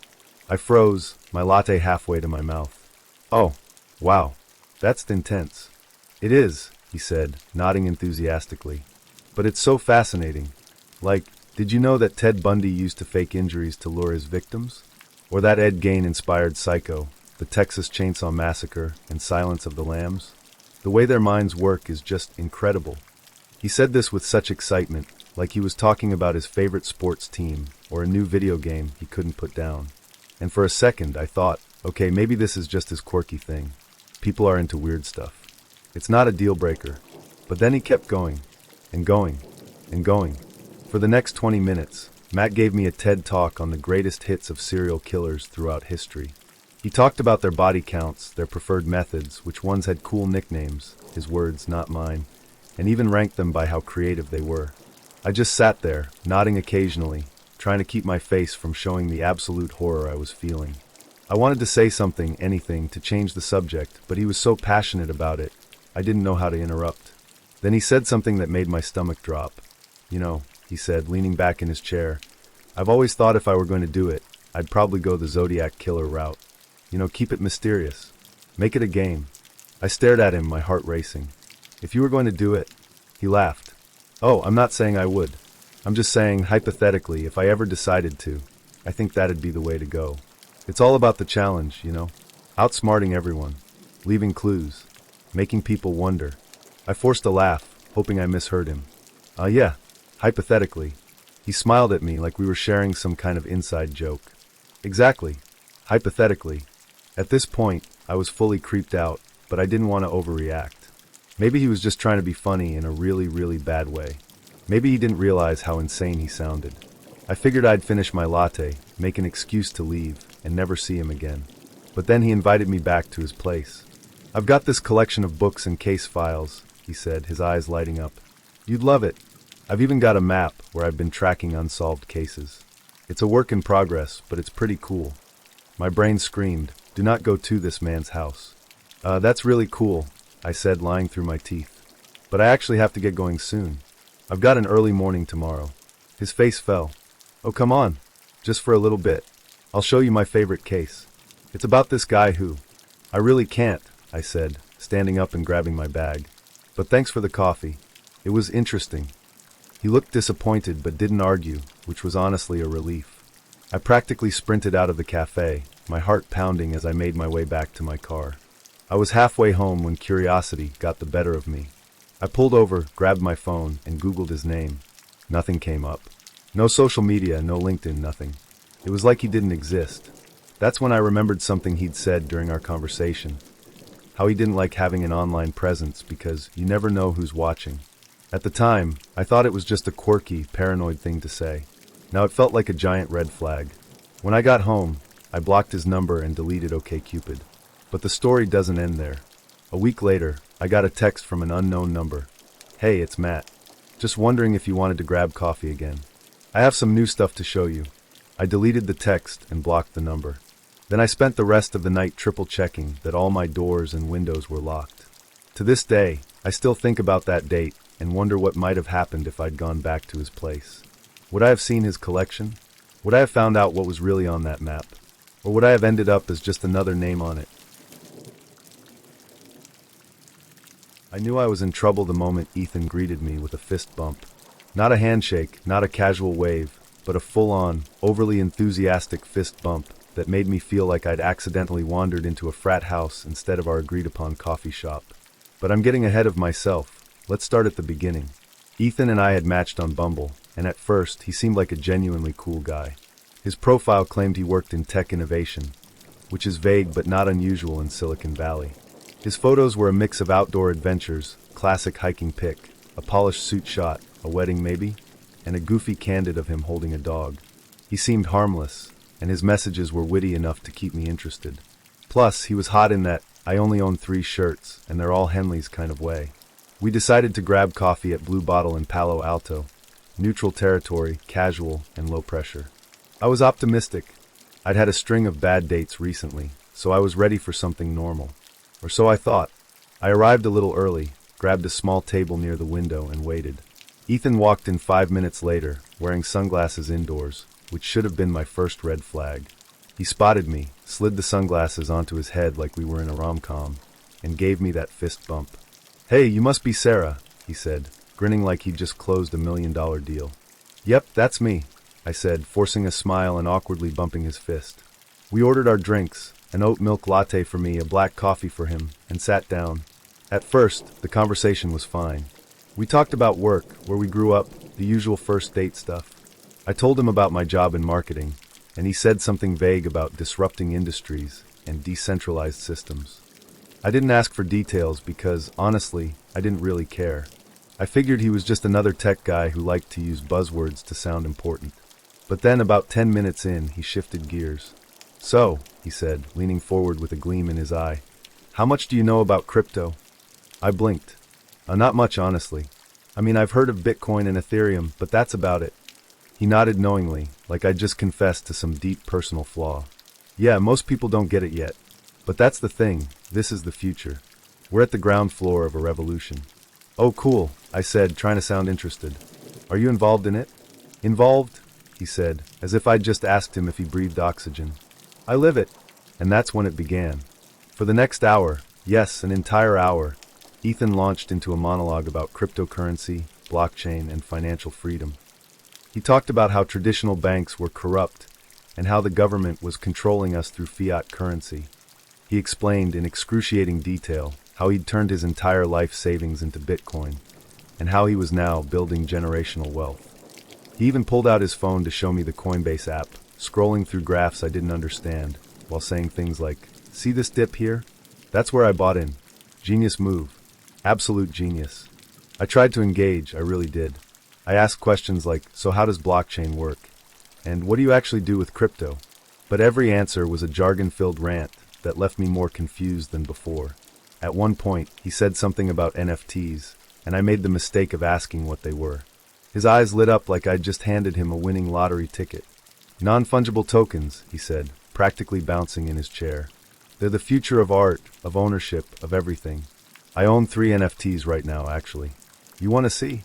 I froze, my latte halfway to my mouth. Oh, wow. That's intense. It is, he said, nodding enthusiastically. But it's so fascinating. Like, did you know that Ted Bundy used to fake injuries to lure his victims? Or that Ed Gein inspired Psycho, the Texas Chainsaw Massacre, and Silence of the Lambs? The way their minds work is just incredible. He said this with such excitement, like he was talking about his favorite sports team or a new video game he couldn't put down. And for a second, I thought, okay, maybe this is just his quirky thing. People are into weird stuff. It's not a deal breaker. But then he kept going, and going, and going. For the next 20 minutes, Matt gave me a TED talk on the greatest hits of serial killers throughout history. He talked about their body counts, their preferred methods, which ones had cool nicknames, his words, not mine, and even ranked them by how creative they were. I just sat there, nodding occasionally, trying to keep my face from showing the absolute horror I was feeling. I wanted to say something, anything, to change the subject, but he was so passionate about it, I didn't know how to interrupt. Then he said something that made my stomach drop. You know, he said, leaning back in his chair, I've always thought if I were going to do it, I'd probably go the Zodiac Killer route. You know, keep it mysterious. Make it a game. I stared at him, my heart racing. If you were going to do it, he laughed. Oh, I'm not saying I would. I'm just saying, hypothetically, if I ever decided to, I think that'd be the way to go. It's all about the challenge, you know? Outsmarting everyone. Leaving clues. Making people wonder. I forced a laugh, hoping I misheard him. Yeah, hypothetically. He smiled at me like we were sharing some kind of inside joke. Exactly. Hypothetically. At this point, I was fully creeped out, but I didn't want to overreact. Maybe he was just trying to be funny in a really, really bad way. Maybe he didn't realize how insane he sounded. I figured I'd finish my latte, make an excuse to leave, and never see him again. But then he invited me back to his place. "I've got this collection of books and case files," he said, his eyes lighting up. "You'd love it. I've even got a map where I've been tracking unsolved cases. It's a work in progress, but it's pretty cool." My brain screamed, "Do not go to this man's house." That's really cool," I said, lying through my teeth. "But I actually have to get going soon. I've got an early morning tomorrow." His face fell. "Oh, come on. Just for a little bit. I'll show you my favorite case. It's about this guy who—" "I really can't," I said, standing up and grabbing my bag. "But thanks for the coffee. It was interesting." He looked disappointed but didn't argue, which was honestly a relief. I practically sprinted out of the cafe, my heart pounding as I made my way back to my car. I was halfway home when curiosity got the better of me. I pulled over, grabbed my phone, and Googled his name. Nothing came up. No social media, no LinkedIn, nothing. It was like he didn't exist. That's when I remembered something he'd said during our conversation. How he didn't like having an online presence because you never know who's watching. At the time, I thought it was just a quirky, paranoid thing to say. Now it felt like a giant red flag. When I got home, I blocked his number and deleted OkCupid. But the story doesn't end there. A week later, I got a text from an unknown number. "Hey, it's Matt. Just wondering if you wanted to grab coffee again. I have some new stuff to show you." I deleted the text and blocked the number. Then I spent the rest of the night triple-checking that all my doors and windows were locked. To this day, I still think about that date and wonder what might have happened if I'd gone back to his place. Would I have seen his collection? Would I have found out what was really on that map? Or would I have ended up as just another name on it? I knew I was in trouble the moment Ethan greeted me with a fist bump. Not a handshake, not a casual wave, but a full-on, overly enthusiastic fist bump that made me feel like I'd accidentally wandered into a frat house instead of our agreed-upon coffee shop. But I'm getting ahead of myself. Let's start at the beginning. Ethan and I had matched on Bumble, and at first, he seemed like a genuinely cool guy. His profile claimed he worked in tech innovation, which is vague but not unusual in Silicon Valley. His photos were a mix of outdoor adventures, classic hiking pic, a polished suit shot, a wedding maybe, and a goofy candid of him holding a dog. He seemed harmless, and his messages were witty enough to keep me interested. Plus, he was hot in that I only own 3 shirts, and they're all Henley's kind of way. We decided to grab coffee at Blue Bottle in Palo Alto. Neutral territory, casual, and low pressure. I was optimistic. I'd had a string of bad dates recently, so I was ready for something normal. Or so I thought. I arrived a little early, grabbed a small table near the window, and waited. Ethan walked in 5 minutes later, wearing sunglasses indoors, which should have been my first red flag. He spotted me, slid the sunglasses onto his head like we were in a rom-com, and gave me that fist bump. "Hey, you must be Sarah," he said, grinning like he'd just closed $1 million deal. "Yep, that's me," I said, forcing a smile and awkwardly bumping his fist. We ordered our drinks, an oat milk latte for me, a black coffee for him, and sat down. At first, the conversation was fine. We talked about work, where we grew up, the usual first date stuff. I told him about my job in marketing, and he said something vague about disrupting industries and decentralized systems. I didn't ask for details because, honestly, I didn't really care. I figured he was just another tech guy who liked to use buzzwords to sound important. But then, about 10 minutes in, he shifted gears. "So," he said, leaning forward with a gleam in his eye, "how much do you know about crypto?" I blinked. Not much, honestly. I mean, I've heard of Bitcoin and Ethereum, but that's about it." He nodded knowingly, like I'd just confessed to some deep personal flaw. "Yeah, most people don't get it yet. But that's the thing, this is the future. We're at the ground floor of a revolution." "Oh, cool," I said, trying to sound interested. "Are you involved in it?" "Involved?" he said, as if I'd just asked him if he breathed oxygen. "I live it." And that's when it began. For the next hour, yes, an entire hour, Ethan launched into a monologue about cryptocurrency, blockchain, and financial freedom. He talked about how traditional banks were corrupt and how the government was controlling us through fiat currency. He explained in excruciating detail how he'd turned his entire life savings into Bitcoin and how he was now building generational wealth. He even pulled out his phone to show me the Coinbase app, scrolling through graphs I didn't understand, while saying things like, "See this dip here? That's where I bought in. Genius move. Absolute genius." I tried to engage, I really did. I asked questions like, "So how does blockchain work? And what do you actually do with crypto? But every answer was a jargon-filled rant that left me more confused than before. At one point, he said something about NFTs, and I made the mistake of asking what they were. His eyes lit up like I'd just handed him a winning lottery ticket. Non-fungible tokens, he said, practically bouncing in his chair. They're the future of art, of ownership, of everything. I own 3 NFTs right now, actually. You want to see?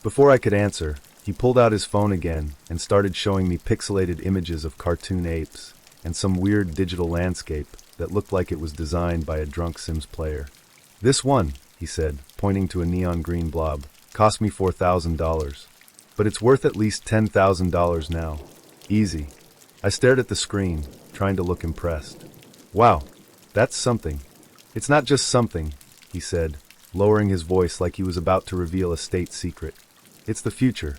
Before I could answer, he pulled out his phone again and started showing me pixelated images of cartoon apes and some weird digital landscape that looked like it was designed by a drunk Sims player. This one, he said, pointing to a neon green blob, cost me $4,000. But it's worth at least $10,000 now. Easy. I stared at the screen, trying to look impressed. Wow, that's something. It's not just something, he said, lowering his voice like he was about to reveal a state secret. It's the future.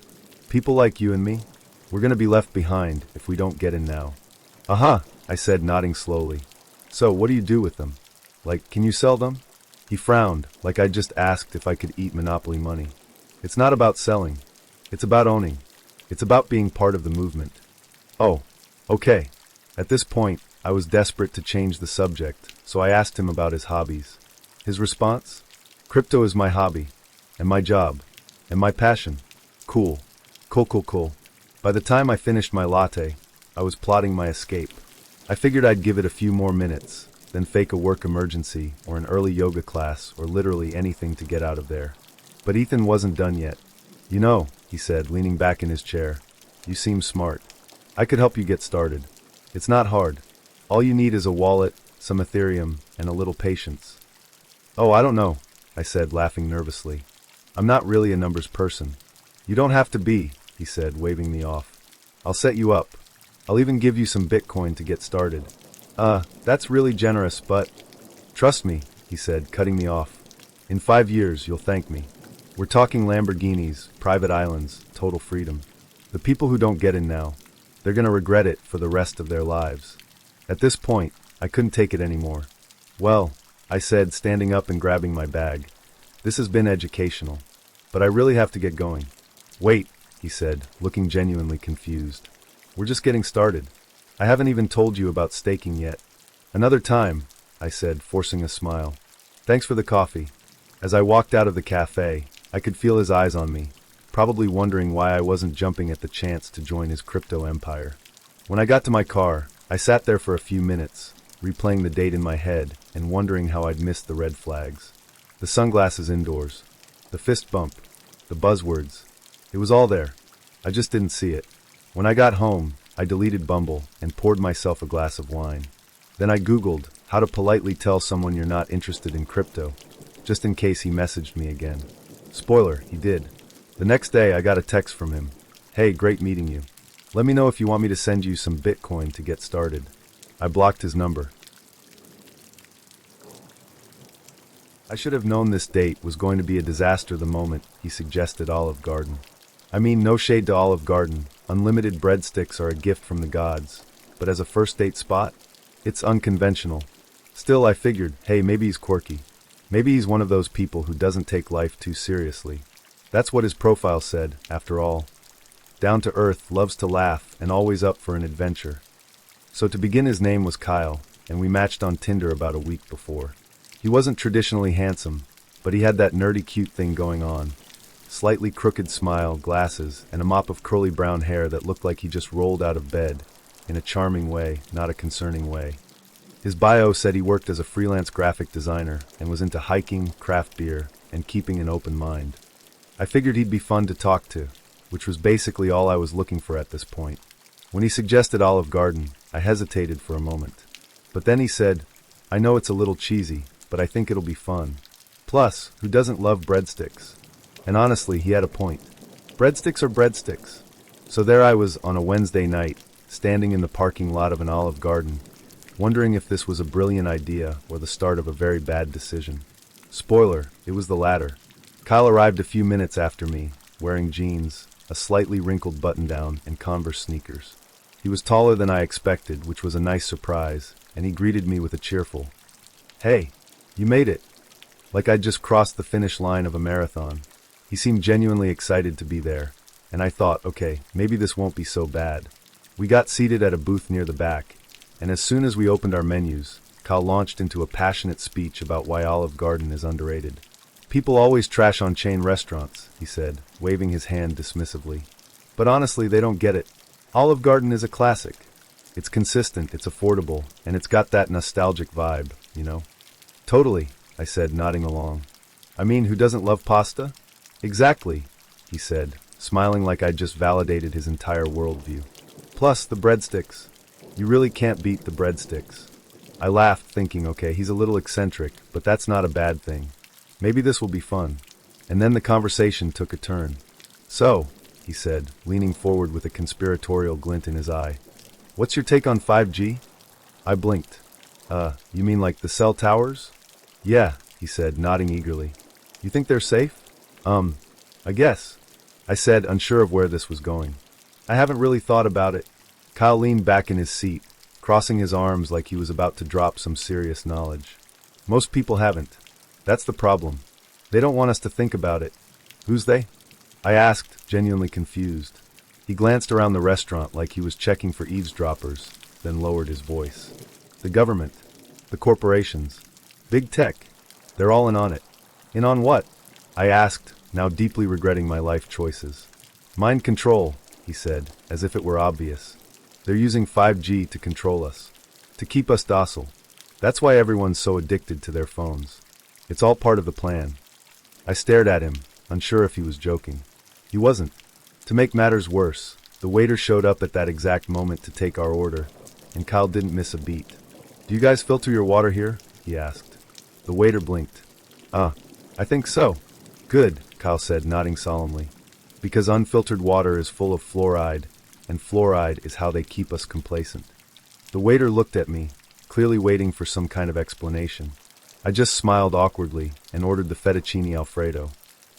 People like you and me, we're going to be left behind if we don't get in now. Aha, I said, nodding slowly. So, what do you do with them? Like, can you sell them? He frowned, like I just asked if I could eat Monopoly money. It's not about selling. It's about owning. It's about being part of the movement. Oh, okay. At this point, I was desperate to change the subject, so I asked him about his hobbies. His response? Crypto is my hobby, and my job, and my passion. Cool. Cool. By the time I finished my latte, I was plotting my escape. I figured I'd give it a few more minutes, then fake a work emergency or an early yoga class or literally anything to get out of there. But Ethan wasn't done yet. You know, he said, leaning back in his chair, you seem smart. I could help you get started. It's not hard. All you need is a wallet, some Ethereum, and a little patience. Oh, I don't know, I said, laughing nervously. I'm not really a numbers person. You don't have to be, he said, waving me off. I'll set you up. I'll even give you some Bitcoin to get started. That's really generous, but... Trust me, he said, cutting me off. In 5 years, you'll thank me. We're talking Lamborghinis, private islands, total freedom. The people who don't get in now, they're gonna regret it for the rest of their lives. At this point, I couldn't take it anymore. Well, I said, standing up and grabbing my bag. This has been educational, but I really have to get going. Wait, he said, looking genuinely confused. We're just getting started. I haven't even told you about staking yet. Another time, I said, forcing a smile. Thanks for the coffee. As I walked out of the cafe, I could feel his eyes on me, probably wondering why I wasn't jumping at the chance to join his crypto empire. When I got to my car, I sat there for a few minutes, replaying the date in my head and wondering how I'd missed the red flags. The sunglasses indoors, the fist bump, the buzzwords. It was all there. I just didn't see it. When I got home, I deleted Bumble and poured myself a glass of wine. Then I Googled how to politely tell someone you're not interested in crypto, just in case he messaged me again. Spoiler, he did. The next day, I got a text from him. Hey, great meeting you. Let me know if you want me to send you some Bitcoin to get started. I blocked his number. I should have known this date was going to be a disaster the moment he suggested Olive Garden. I mean, no shade to Olive Garden. Unlimited breadsticks are a gift from the gods. But as a first date spot, it's unconventional. Still, I figured, hey, maybe he's quirky. Maybe he's one of those people who doesn't take life too seriously. That's what his profile said, after all. Down to earth, loves to laugh, and always up for an adventure. So to begin, his name was Kyle, and we matched on Tinder about a week before. He wasn't traditionally handsome, but he had that nerdy cute thing going on. Slightly crooked smile, glasses, and a mop of curly brown hair that looked like he just rolled out of bed, in a charming way, not a concerning way. His bio said he worked as a freelance graphic designer and was into hiking, craft beer, and keeping an open mind. I figured he'd be fun to talk to, which was basically all I was looking for at this point. When he suggested Olive Garden, I hesitated for a moment. But then he said, I know it's a little cheesy, but I think it'll be fun. Plus, who doesn't love breadsticks? And honestly, he had a point. Breadsticks are breadsticks. So there I was on a Wednesday night, standing in the parking lot of an Olive Garden, wondering if this was a brilliant idea or the start of a very bad decision. Spoiler, it was the latter. Kyle arrived a few minutes after me, wearing jeans, a slightly wrinkled button-down, and Converse sneakers. He was taller than I expected, which was a nice surprise, and he greeted me with a cheerful, "Hey, you made it." Like I'd just crossed the finish line of a marathon. He seemed genuinely excited to be there, and I thought, okay, maybe this won't be so bad. We got seated at a booth near the back, and as soon as we opened our menus, Kyle launched into a passionate speech about why Olive Garden is underrated. People always trash on chain restaurants, he said, waving his hand dismissively. But honestly, they don't get it. Olive Garden is a classic. It's consistent, it's affordable, and it's got that nostalgic vibe, you know? Totally, I said, nodding along. I mean, who doesn't love pasta? Exactly, he said, smiling like I'd just validated his entire worldview. Plus, the breadsticks. You really can't beat the breadsticks. I laughed, thinking, okay, he's a little eccentric, but that's not a bad thing. Maybe this will be fun. And then the conversation took a turn. So, he said, leaning forward with a conspiratorial glint in his eye, what's your take on 5G? I blinked. You mean like the cell towers? Yeah, he said, nodding eagerly. You think they're safe? I guess, I said, unsure of where this was going. I haven't really thought about it. Kyle leaned back in his seat, crossing his arms like he was about to drop some serious knowledge. Most people haven't. That's the problem. They don't want us to think about it. Who's they? I asked, genuinely confused. He glanced around the restaurant like he was checking for eavesdroppers, then lowered his voice. The government. The corporations. Big tech. They're all in on it. In on what? I asked, now deeply regretting my life choices. Mind control, he said, as if it were obvious. They're using 5G to control us. To keep us docile. That's why everyone's so addicted to their phones. It's all part of the plan. I stared at him, unsure if he was joking. He wasn't. To make matters worse, the waiter showed up at that exact moment to take our order, and Kyle didn't miss a beat. Do you guys filter your water here? He asked. The waiter blinked. I think so. Good, Kyle said, nodding solemnly. Because unfiltered water is full of fluoride, and fluoride is how they keep us complacent. The waiter looked at me, clearly waiting for some kind of explanation. I just smiled awkwardly and ordered the fettuccine alfredo.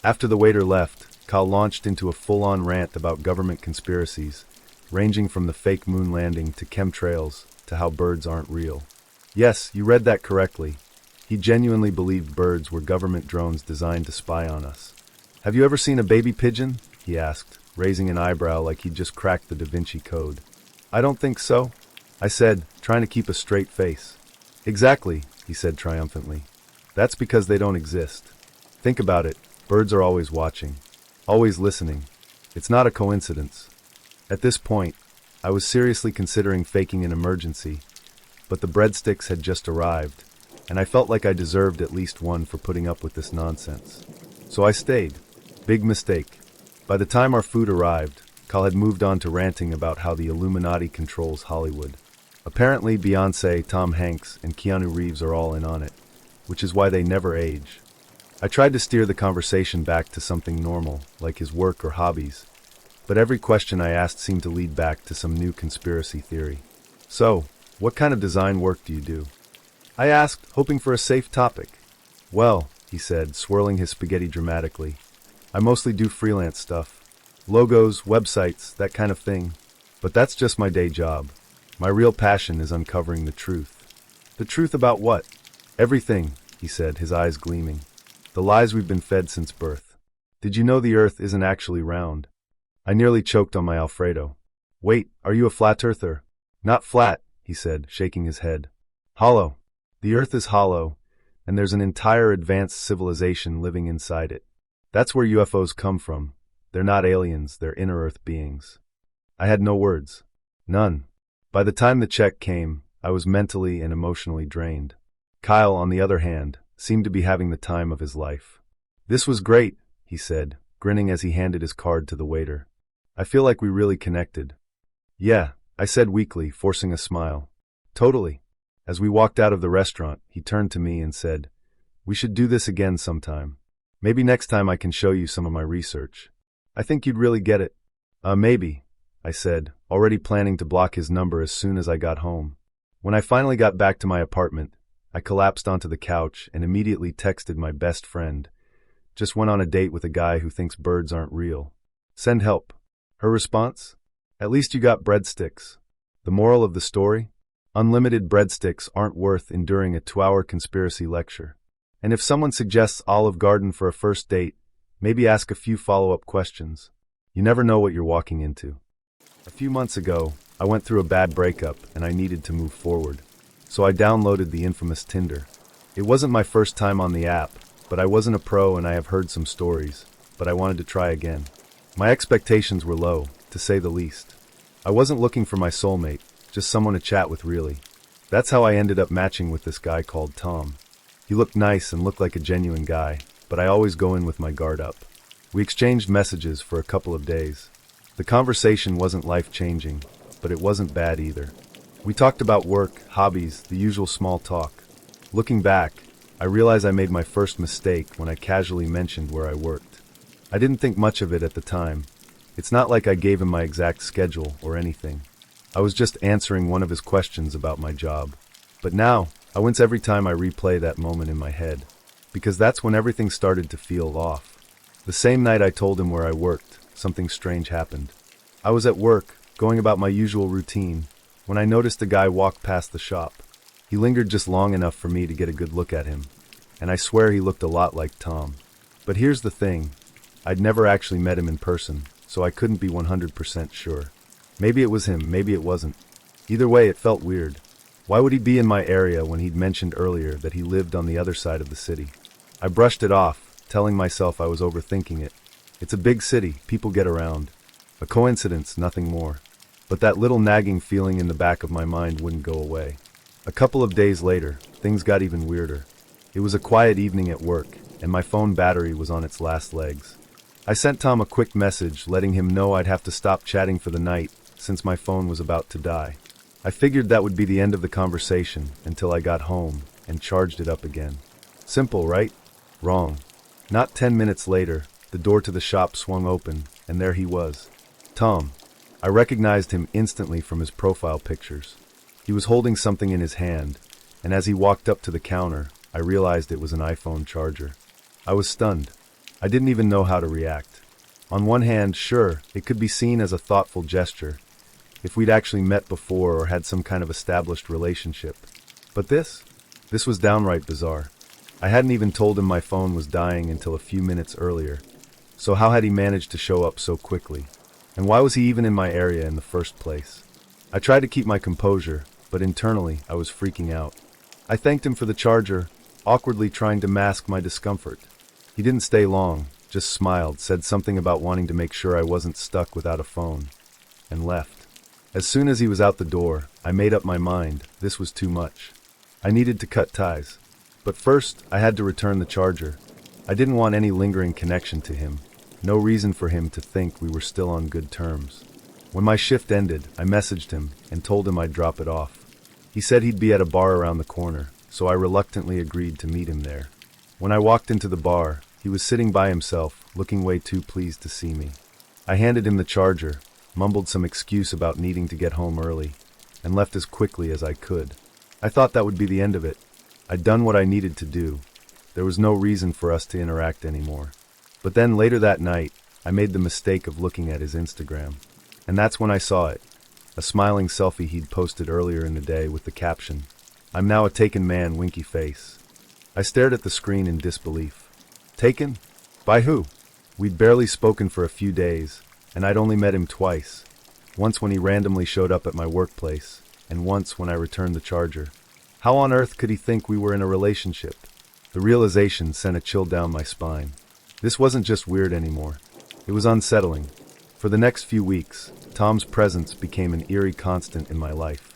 After the waiter left, Kyle launched into a full-on rant about government conspiracies, ranging from the fake moon landing to chemtrails to how birds aren't real. Yes, you read that correctly. He genuinely believed birds were government drones designed to spy on us. Have you ever seen a baby pigeon? He asked, raising an eyebrow like he'd just cracked the Da Vinci Code. I don't think so, I said, trying to keep a straight face. Exactly, he said triumphantly. That's because they don't exist. Think about it, birds are always watching, always listening. It's not a coincidence. At this point, I was seriously considering faking an emergency, but the breadsticks had just arrived, and I felt like I deserved at least one for putting up with this nonsense. So I stayed. Big mistake. By the time our food arrived, Kyle had moved on to ranting about how the Illuminati controls Hollywood. Apparently, Beyoncé, Tom Hanks, and Keanu Reeves are all in on it, which is why they never age. I tried to steer the conversation back to something normal, like his work or hobbies, but every question I asked seemed to lead back to some new conspiracy theory. So, what kind of design work do you do? I asked, hoping for a safe topic. Well, he said, swirling his spaghetti dramatically, I mostly do freelance stuff. Logos, websites, that kind of thing. But that's just my day job. My real passion is uncovering the truth. The truth about what? Everything, he said, his eyes gleaming. The lies we've been fed since birth. Did you know the Earth isn't actually round? I nearly choked on my Alfredo. Wait, are you a flat earther? Not flat, he said, shaking his head. Hollow. The Earth is hollow, and there's an entire advanced civilization living inside it. That's where UFOs come from. They're not aliens, they're inner-Earth beings. I had no words. None. By the time the check came, I was mentally and emotionally drained. Kyle, on the other hand, seemed to be having the time of his life. This was great, he said, grinning as he handed his card to the waiter. I feel like we really connected. Yeah, I said weakly, forcing a smile. Totally. As we walked out of the restaurant, he turned to me and said, We should do this again sometime. Maybe next time I can show you some of my research. I think you'd really get it. Maybe, I said, already planning to block his number as soon as I got home. When I finally got back to my apartment, I collapsed onto the couch and immediately texted my best friend. Just went on a date with a guy who thinks birds aren't real. Send help. Her response? At least you got breadsticks. The moral of the story? Unlimited breadsticks aren't worth enduring a 2-hour conspiracy lecture. And if someone suggests Olive Garden for a first date, maybe ask a few follow-up questions. You never know what you're walking into. A few months ago, I I went through a bad breakup and I needed to move forward. So I downloaded the infamous Tinder. It wasn't my first time on the app, but I wasn't a pro and I have heard some stories, but I wanted to try again. My expectations were low, to say the least. I wasn't looking for my soulmate, just someone to chat with really. That's how I ended up matching with this guy called Tom. He looked nice and looked like a genuine guy, but I always go in with my guard up. We exchanged messages for a couple of days. The conversation wasn't life-changing, but it wasn't bad either. We talked about work, hobbies, the usual small talk. Looking back, I realize I made my first mistake when I casually mentioned where I worked. I didn't think much of it at the time. It's not like I gave him my exact schedule or anything. I was just answering one of his questions about my job. But now, I wince every time I replay that moment in my head, because that's when everything started to feel off. The same night I told him where I worked, something strange happened. I was at work, going about my usual routine, when I noticed a guy walk past the shop. He lingered just long enough for me to get a good look at him, and I swear he looked a lot like Tom. But here's the thing, I'd never actually met him in person, so I couldn't be 100% sure. Maybe it was him, maybe it wasn't. Either way, it felt weird. Why would he be in my area when he'd mentioned earlier that he lived on the other side of the city? I brushed it off, telling myself I was overthinking it. It's a big city, people get around. A coincidence, nothing more. But that little nagging feeling in the back of my mind wouldn't go away. A couple of days later, things got even weirder. It was a quiet evening at work, and my phone battery was on its last legs. I sent Tom a quick message letting him know I'd have to stop chatting for the night since my phone was about to die. I figured that would be the end of the conversation until I got home and charged it up again. Simple, right? Wrong. Not 10 minutes later, the door to the shop swung open, and there he was. Tom. I recognized him instantly from his profile pictures. He was holding something in his hand, and as he walked up to the counter, I realized it was an iPhone charger. I was stunned. I didn't even know how to react. On one hand, sure, it could be seen as a thoughtful gesture, if we'd actually met before or had some kind of established relationship. But this was downright bizarre. I hadn't even told him my phone was dying until a few minutes earlier. So how had he managed to show up so quickly? And why was he even in my area in the first place? I tried to keep my composure, but internally I was freaking out. I thanked him for the charger, awkwardly trying to mask my discomfort. He didn't stay long, just smiled, said something about wanting to make sure I wasn't stuck without a phone, and left. As soon as he was out the door, I made up my mind, this was too much. I needed to cut ties. But first, I had to return the charger. I didn't want any lingering connection to him. No reason for him to think we were still on good terms. When my shift ended, I messaged him and told him I'd drop it off. He said he'd be at a bar around the corner, so I reluctantly agreed to meet him there. When I walked into the bar, he was sitting by himself, looking way too pleased to see me. I handed him the charger, mumbled some excuse about needing to get home early, and left as quickly as I could. I thought that would be the end of it. I'd done what I needed to do. There was no reason for us to interact anymore. But then later that night, I made the mistake of looking at his Instagram. And that's when I saw it. A smiling selfie he'd posted earlier in the day with the caption, "I'm now a taken man, winky face." I stared at the screen in disbelief. Taken? By who? We'd barely spoken for a few days, and I'd only met him twice. Once when he randomly showed up at my workplace, and once when I returned the charger. How on earth could he think we were in a relationship? The realization sent a chill down my spine. This wasn't just weird anymore. It was unsettling. For the next few weeks, Tom's presence became an eerie constant in my life.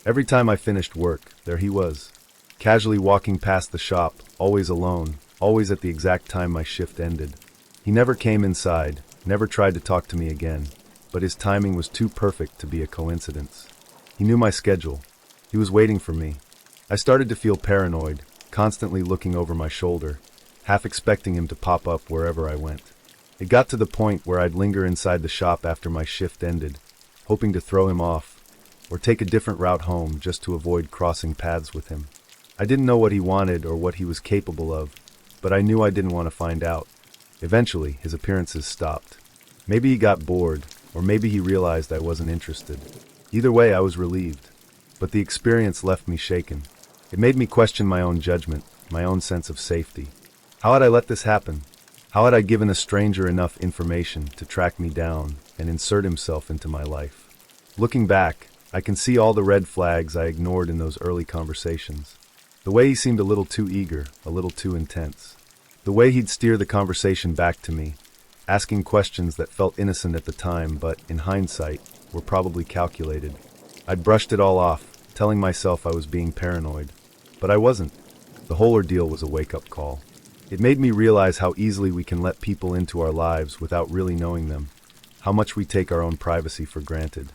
Every time I finished work, there he was, casually walking past the shop, always alone, always at the exact time my shift ended. He never came inside, never tried to talk to me again, but his timing was too perfect to be a coincidence. He knew my schedule. He was waiting for me. I started to feel paranoid, constantly looking over my shoulder, half expecting him to pop up wherever I went. It got to the point where I'd linger inside the shop after my shift ended, hoping to throw him off, or take a different route home just to avoid crossing paths with him. I didn't know what he wanted or what he was capable of, but I knew I didn't want to find out. Eventually, his appearances stopped. Maybe he got bored, or maybe he realized I wasn't interested. Either way, I was relieved. But the experience left me shaken. It made me question my own judgment, my own sense of safety. How had I let this happen? How had I given a stranger enough information to track me down and insert himself into my life? Looking back, I can see all the red flags I ignored in those early conversations. The way he seemed a little too eager, a little too intense. The way he'd steer the conversation back to me, asking questions that felt innocent at the time but, in hindsight, were probably calculated. I'd brushed it all off, telling myself I was being paranoid. But I wasn't. The whole ordeal was a wake-up call. It made me realize how easily we can let people into our lives without really knowing them, how much we take our own privacy for granted.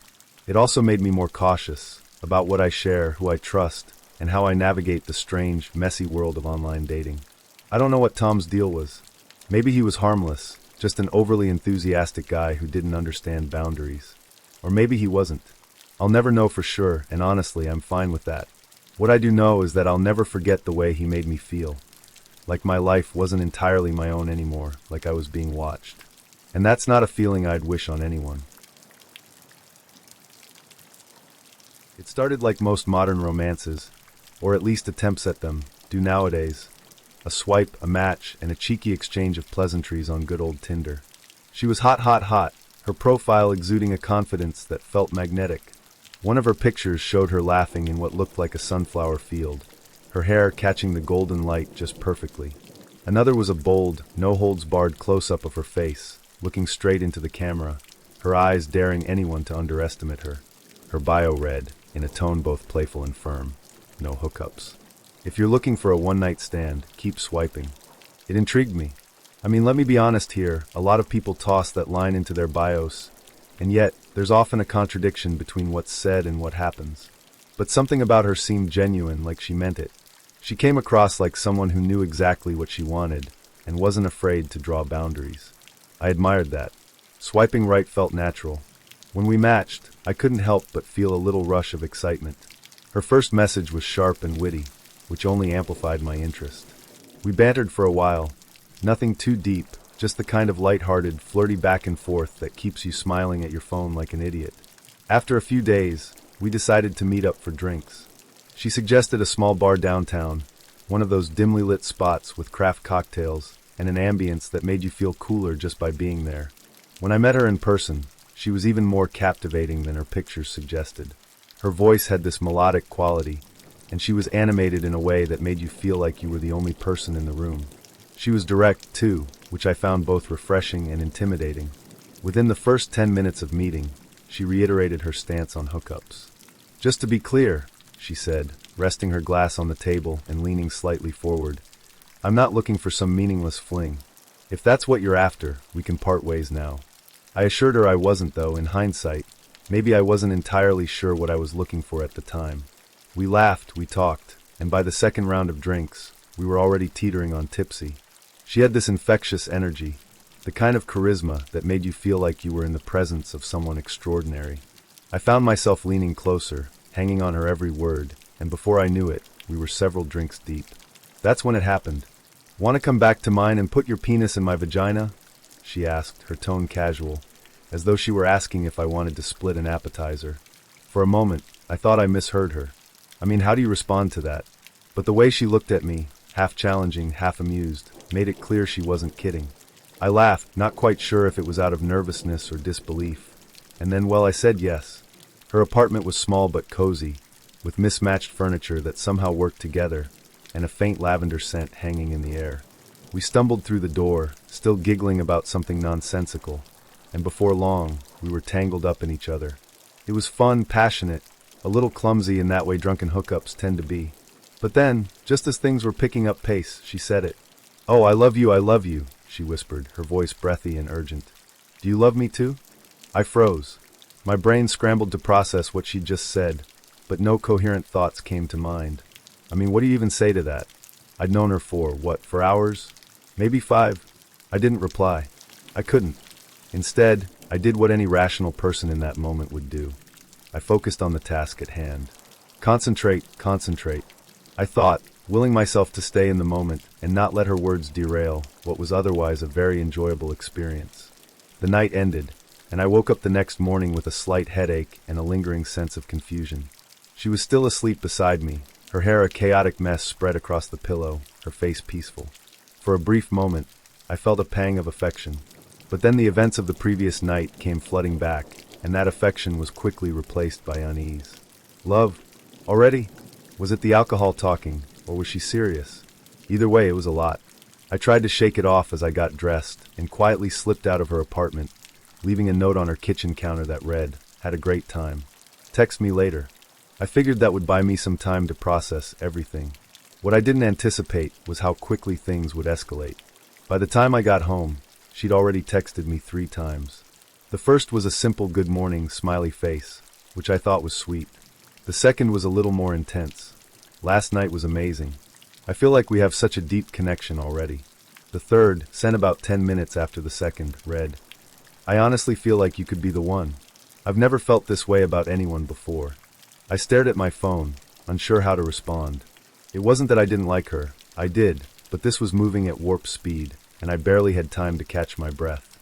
It also made me more cautious about what I share, who I trust, and how I navigate the strange, messy world of online dating. I don't know what Tom's deal was. Maybe he was harmless, just an overly enthusiastic guy who didn't understand boundaries. Or maybe he wasn't. I'll never know for sure, and honestly, I'm fine with that. What I do know is that I'll never forget the way he made me feel. Like my life wasn't entirely my own anymore, like I was being watched. And that's not a feeling I'd wish on anyone. It started like most modern romances, or at least attempts at them, do nowadays. A swipe, a match, and a cheeky exchange of pleasantries on good old Tinder. She was hot, hot, hot, her profile exuding a confidence that felt magnetic. One of her pictures showed her laughing in what looked like a sunflower field, her hair catching the golden light just perfectly. Another was a bold, no-holds-barred close-up of her face, looking straight into the camera, her eyes daring anyone to underestimate her. Her bio read, in a tone both playful and firm, "No hookups." If you're looking for a one-night stand, keep swiping. It intrigued me. I mean, let me be honest here, a lot of people toss that line into their bios, and yet, there's often a contradiction between what's said and what happens. But something about her seemed genuine, like she meant it. She came across like someone who knew exactly what she wanted, and wasn't afraid to draw boundaries. I admired that. Swiping right felt natural. When we matched, I couldn't help but feel a little rush of excitement. Her first message was sharp and witty, which only amplified my interest. We bantered for a while. Nothing too deep, just the kind of light-hearted, flirty back and forth that keeps you smiling at your phone like an idiot. After a few days, we decided to meet up for drinks. She suggested a small bar downtown, one of those dimly lit spots with craft cocktails and an ambience that made you feel cooler just by being there. When I met her in person, she was even more captivating than her pictures suggested. Her voice had this melodic quality, and she was animated in a way that made you feel like you were the only person in the room. She was direct, too, which I found both refreshing and intimidating. Within the first 10 minutes of meeting, she reiterated her stance on hookups. "Just to be clear," she said, resting her glass on the table and leaning slightly forward, "I'm not looking for some meaningless fling. If that's what you're after, we can part ways now." I assured her I wasn't, though, in hindsight. Maybe I wasn't entirely sure what I was looking for at the time. We laughed, we talked, and by the second round of drinks, we were already teetering on tipsy. She had this infectious energy, the kind of charisma that made you feel like you were in the presence of someone extraordinary. I found myself leaning closer, hanging on her every word, and before I knew it, we were several drinks deep. That's when it happened. "Want to come back to mine and put your penis in my vagina?" she asked, her tone casual, as though she were asking if I wanted to split an appetizer. For a moment, I thought I misheard her. I mean, how do you respond to that? But the way she looked at me, half challenging, half amused, made it clear she wasn't kidding. I laughed, not quite sure if it was out of nervousness or disbelief. And then, well, I said yes. Her apartment was small but cozy, with mismatched furniture that somehow worked together, and a faint lavender scent hanging in the air. We stumbled through the door, still giggling about something nonsensical, and before long, we were tangled up in each other. It was fun, passionate, a little clumsy in that way drunken hookups tend to be. But then, just as things were picking up pace, she said it. "Oh, I love you," she whispered, her voice breathy and urgent. "Do you love me too?" I froze. My brain scrambled to process what she'd just said, but no coherent thoughts came to mind. I mean, what do you even say to that? I'd known her for, what, 4 hours? Maybe 5? I didn't reply. I couldn't. Instead, I did what any rational person in that moment would do. I focused on the task at hand. Concentrate. I thought, willing myself to stay in the moment and not let her words derail what was otherwise a very enjoyable experience. The night ended, and I woke up the next morning with a slight headache and a lingering sense of confusion. She was still asleep beside me, her hair a chaotic mess spread across the pillow, her face peaceful. For a brief moment, I felt a pang of affection. But then the events of the previous night came flooding back, and that affection was quickly replaced by unease. Love? Already? Was it the alcohol talking, or was she serious? Either way, it was a lot. I tried to shake it off as I got dressed, and quietly slipped out of her apartment, leaving a note on her kitchen counter that read, "Had a great time. Text me later." I figured that would buy me some time to process everything. What I didn't anticipate was how quickly things would escalate. By the time I got home, she'd already texted me 3 times. The first was a simple good morning smiley face, which I thought was sweet. The second was a little more intense. "Last night was amazing. I feel like we have such a deep connection already." The third, sent about 10 minutes after the second, read, "I honestly feel like you could be the one. I've never felt this way about anyone before." I stared at my phone, unsure how to respond. It wasn't that I didn't like her. I did, but this was moving at warp speed, and I barely had time to catch my breath.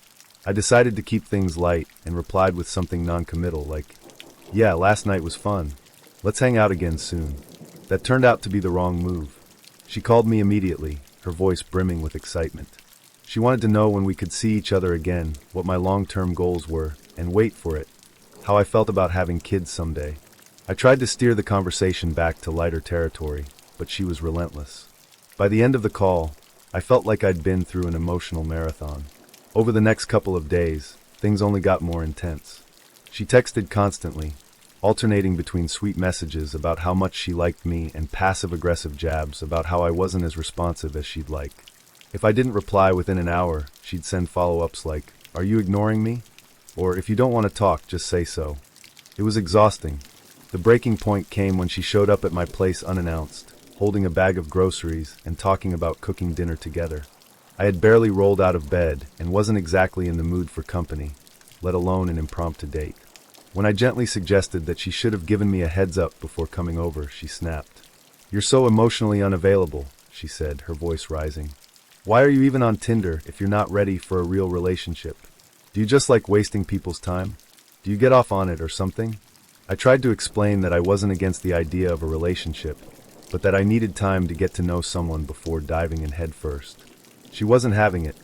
I decided to keep things light and replied with something non-committal like, "Yeah, last night was fun. Let's hang out again soon." That turned out to be the wrong move. She called me immediately, her voice brimming with excitement. She wanted to know when we could see each other again, what my long-term goals were, and wait for it, how I felt about having kids someday. I tried to steer the conversation back to lighter territory, but she was relentless. By the end of the call, I felt like I'd been through an emotional marathon. Over the next couple of days, things only got more intense. She texted constantly, alternating between sweet messages about how much she liked me and passive-aggressive jabs about how I wasn't as responsive as she'd like. If I didn't reply within an hour, she'd send follow-ups like, "Are you ignoring me?" Or, "If you don't want to talk, just say so." It was exhausting. The breaking point came when she showed up at my place unannounced, holding a bag of groceries and talking about cooking dinner together. I had barely rolled out of bed and wasn't exactly in the mood for company, let alone an impromptu date. When I gently suggested that she should have given me a heads up before coming over, she snapped. "You're so emotionally unavailable," she said, her voice rising. "Why are you even on Tinder if you're not ready for a real relationship? Do you just like wasting people's time? Do you get off on it or something?" I tried to explain that I wasn't against the idea of a relationship, but that I needed time to get to know someone before diving in head first. She wasn't having it.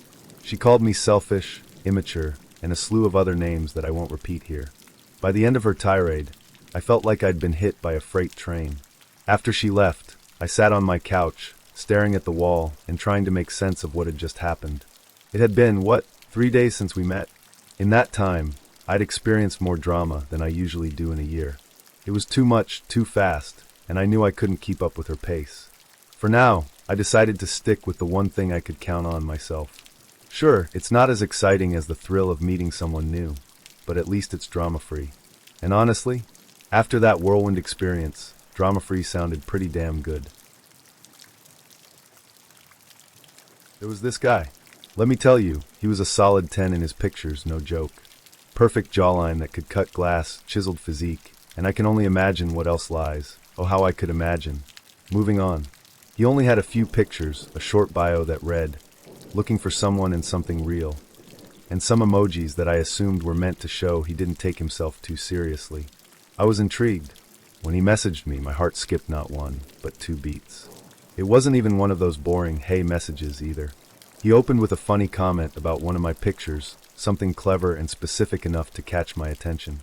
She called me selfish, immature, and a slew of other names that I won't repeat here. By the end of her tirade, I felt like I'd been hit by a freight train. After she left, I sat on my couch, staring at the wall and trying to make sense of what had just happened. It had been, 3 days since we met? In that time, I'd experienced more drama than I usually do in a year. It was too much, too fast, and I knew I couldn't keep up with her pace. For now, I decided to stick with the one thing I could count on myself. Sure, it's not as exciting as the thrill of meeting someone new, but at least it's drama-free. And honestly, after that whirlwind experience, drama-free sounded pretty damn good. There was this guy. Let me tell you, he was a solid 10 in his pictures, no joke. Perfect jawline that could cut glass, chiseled physique, and I can only imagine what else lies. Oh, how I could imagine. Moving on. He only had a few pictures, a short bio that read, "Looking for someone and something real," and some emojis that I assumed were meant to show he didn't take himself too seriously. I was intrigued. When he messaged me, my heart skipped not one, but 2 beats. It wasn't even one of those boring "hey" messages either. He opened with a funny comment about one of my pictures, something clever and specific enough to catch my attention.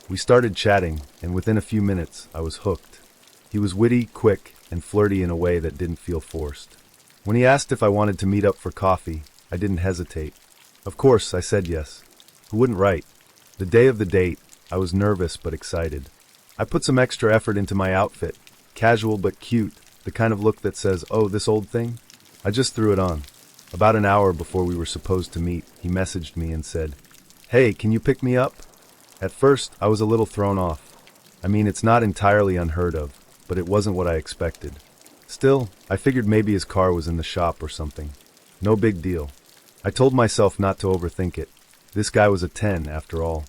We started chatting, and within a few minutes, I was hooked. He was witty, quick, and flirty in a way that didn't feel forced. When he asked if I wanted to meet up for coffee, I didn't hesitate. Of course, I said yes. Who wouldn't, right? The day of the date, I was nervous but excited. I put some extra effort into my outfit, casual but cute, the kind of look that says, "Oh, this old thing?" I just threw it on. About an hour before we were supposed to meet, he messaged me and said, "Hey, can you pick me up?" At first, I was a little thrown off. I mean, it's not entirely unheard of, but it wasn't what I expected. Still, I figured maybe his car was in the shop or something. No big deal. I told myself not to overthink it. This guy was a 10, after all.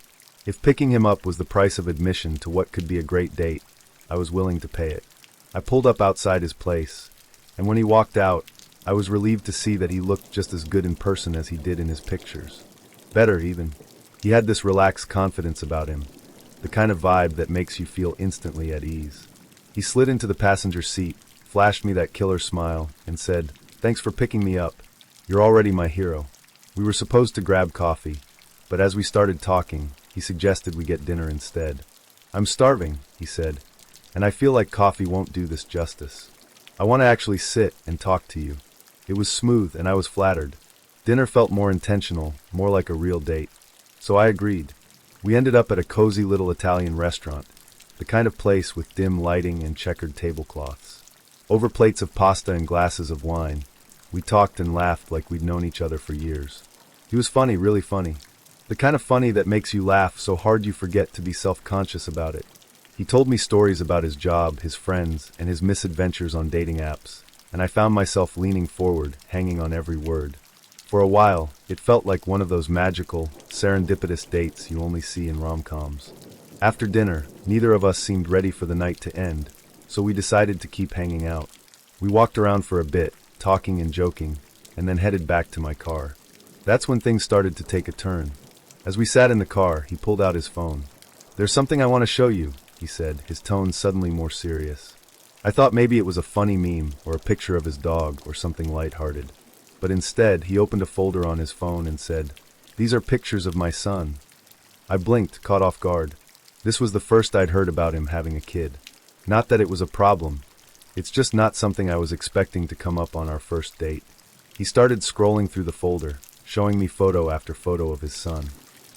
If picking him up was the price of admission to what could be a great date, I was willing to pay it. I pulled up outside his place, and when he walked out, I was relieved to see that he looked just as good in person as he did in his pictures. Better, even. He had this relaxed confidence about him, the kind of vibe that makes you feel instantly at ease. He slid into the passenger seat, flashed me that killer smile, and said, "Thanks for picking me up. You're already my hero." We were supposed to grab coffee, but as we started talking, he suggested we get dinner instead. "I'm starving," he said, "and I feel like coffee won't do this justice. I want to actually sit and talk to you." It was smooth, and I was flattered. Dinner felt more intentional, more like a real date. So I agreed. We ended up at a cozy little Italian restaurant, the kind of place with dim lighting and checkered tablecloths. Over plates of pasta and glasses of wine, we talked and laughed like we'd known each other for years. He was funny, really funny. The kind of funny that makes you laugh so hard you forget to be self-conscious about it. He told me stories about his job, his friends, and his misadventures on dating apps, and I found myself leaning forward, hanging on every word. For a while, it felt like one of those magical, serendipitous dates you only see in rom-coms. After dinner, neither of us seemed ready for the night to end, so we decided to keep hanging out. We walked around for a bit, talking and joking, and then headed back to my car. That's when things started to take a turn. As we sat in the car, he pulled out his phone. "There's something I want to show you," he said, his tone suddenly more serious. I thought maybe it was a funny meme or a picture of his dog or something lighthearted. But instead, he opened a folder on his phone and said, "These are pictures of my son." I blinked, caught off guard. This was the first I'd heard about him having a kid. Not that it was a problem. It's just not something I was expecting to come up on our first date. He started scrolling through the folder, showing me photo after photo of his son.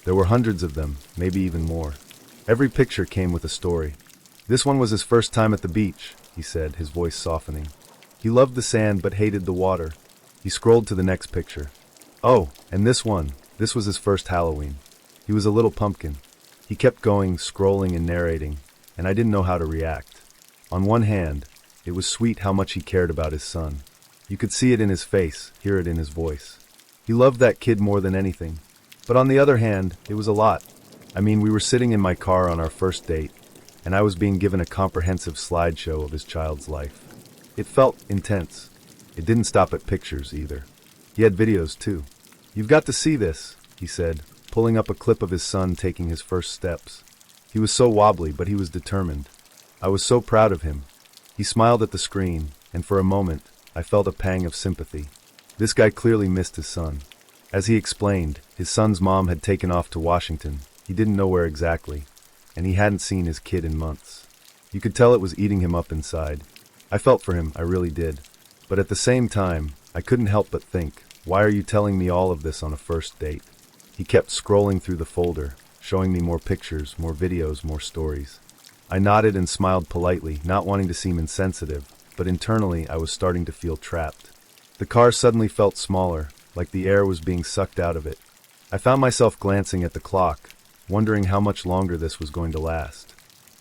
There were hundreds of them, maybe even more. Every picture came with a story. "This one was his first time at the beach," he said, his voice softening. "He loved the sand but hated the water." He scrolled to the next picture. "Oh, and this one, this was his first Halloween. He was a little pumpkin." He kept going, scrolling and narrating, and I didn't know how to react. On one hand, it was sweet how much he cared about his son. You could see it in his face, hear it in his voice. He loved that kid more than anything. But on the other hand, it was a lot. I mean, we were sitting in my car on our first date, and I was being given a comprehensive slideshow of his child's life. It felt intense. It didn't stop at pictures, either. He had videos, too. "You've got to see this," he said, pulling up a clip of his son taking his first steps. He was so wobbly, but he was determined. I was so proud of him. He smiled at the screen, and for a moment, I felt a pang of sympathy. This guy clearly missed his son. As he explained, his son's mom had taken off to Washington. He didn't know where exactly, and he hadn't seen his kid in months. You could tell it was eating him up inside. I felt for him, I really did. But at the same time, I couldn't help but think, why are you telling me all of this on a first date? He kept scrolling through the folder, showing me more pictures, more videos, more stories. I nodded and smiled politely, not wanting to seem insensitive, but internally I was starting to feel trapped. The car suddenly felt smaller, like the air was being sucked out of it. I found myself glancing at the clock, wondering how much longer this was going to last.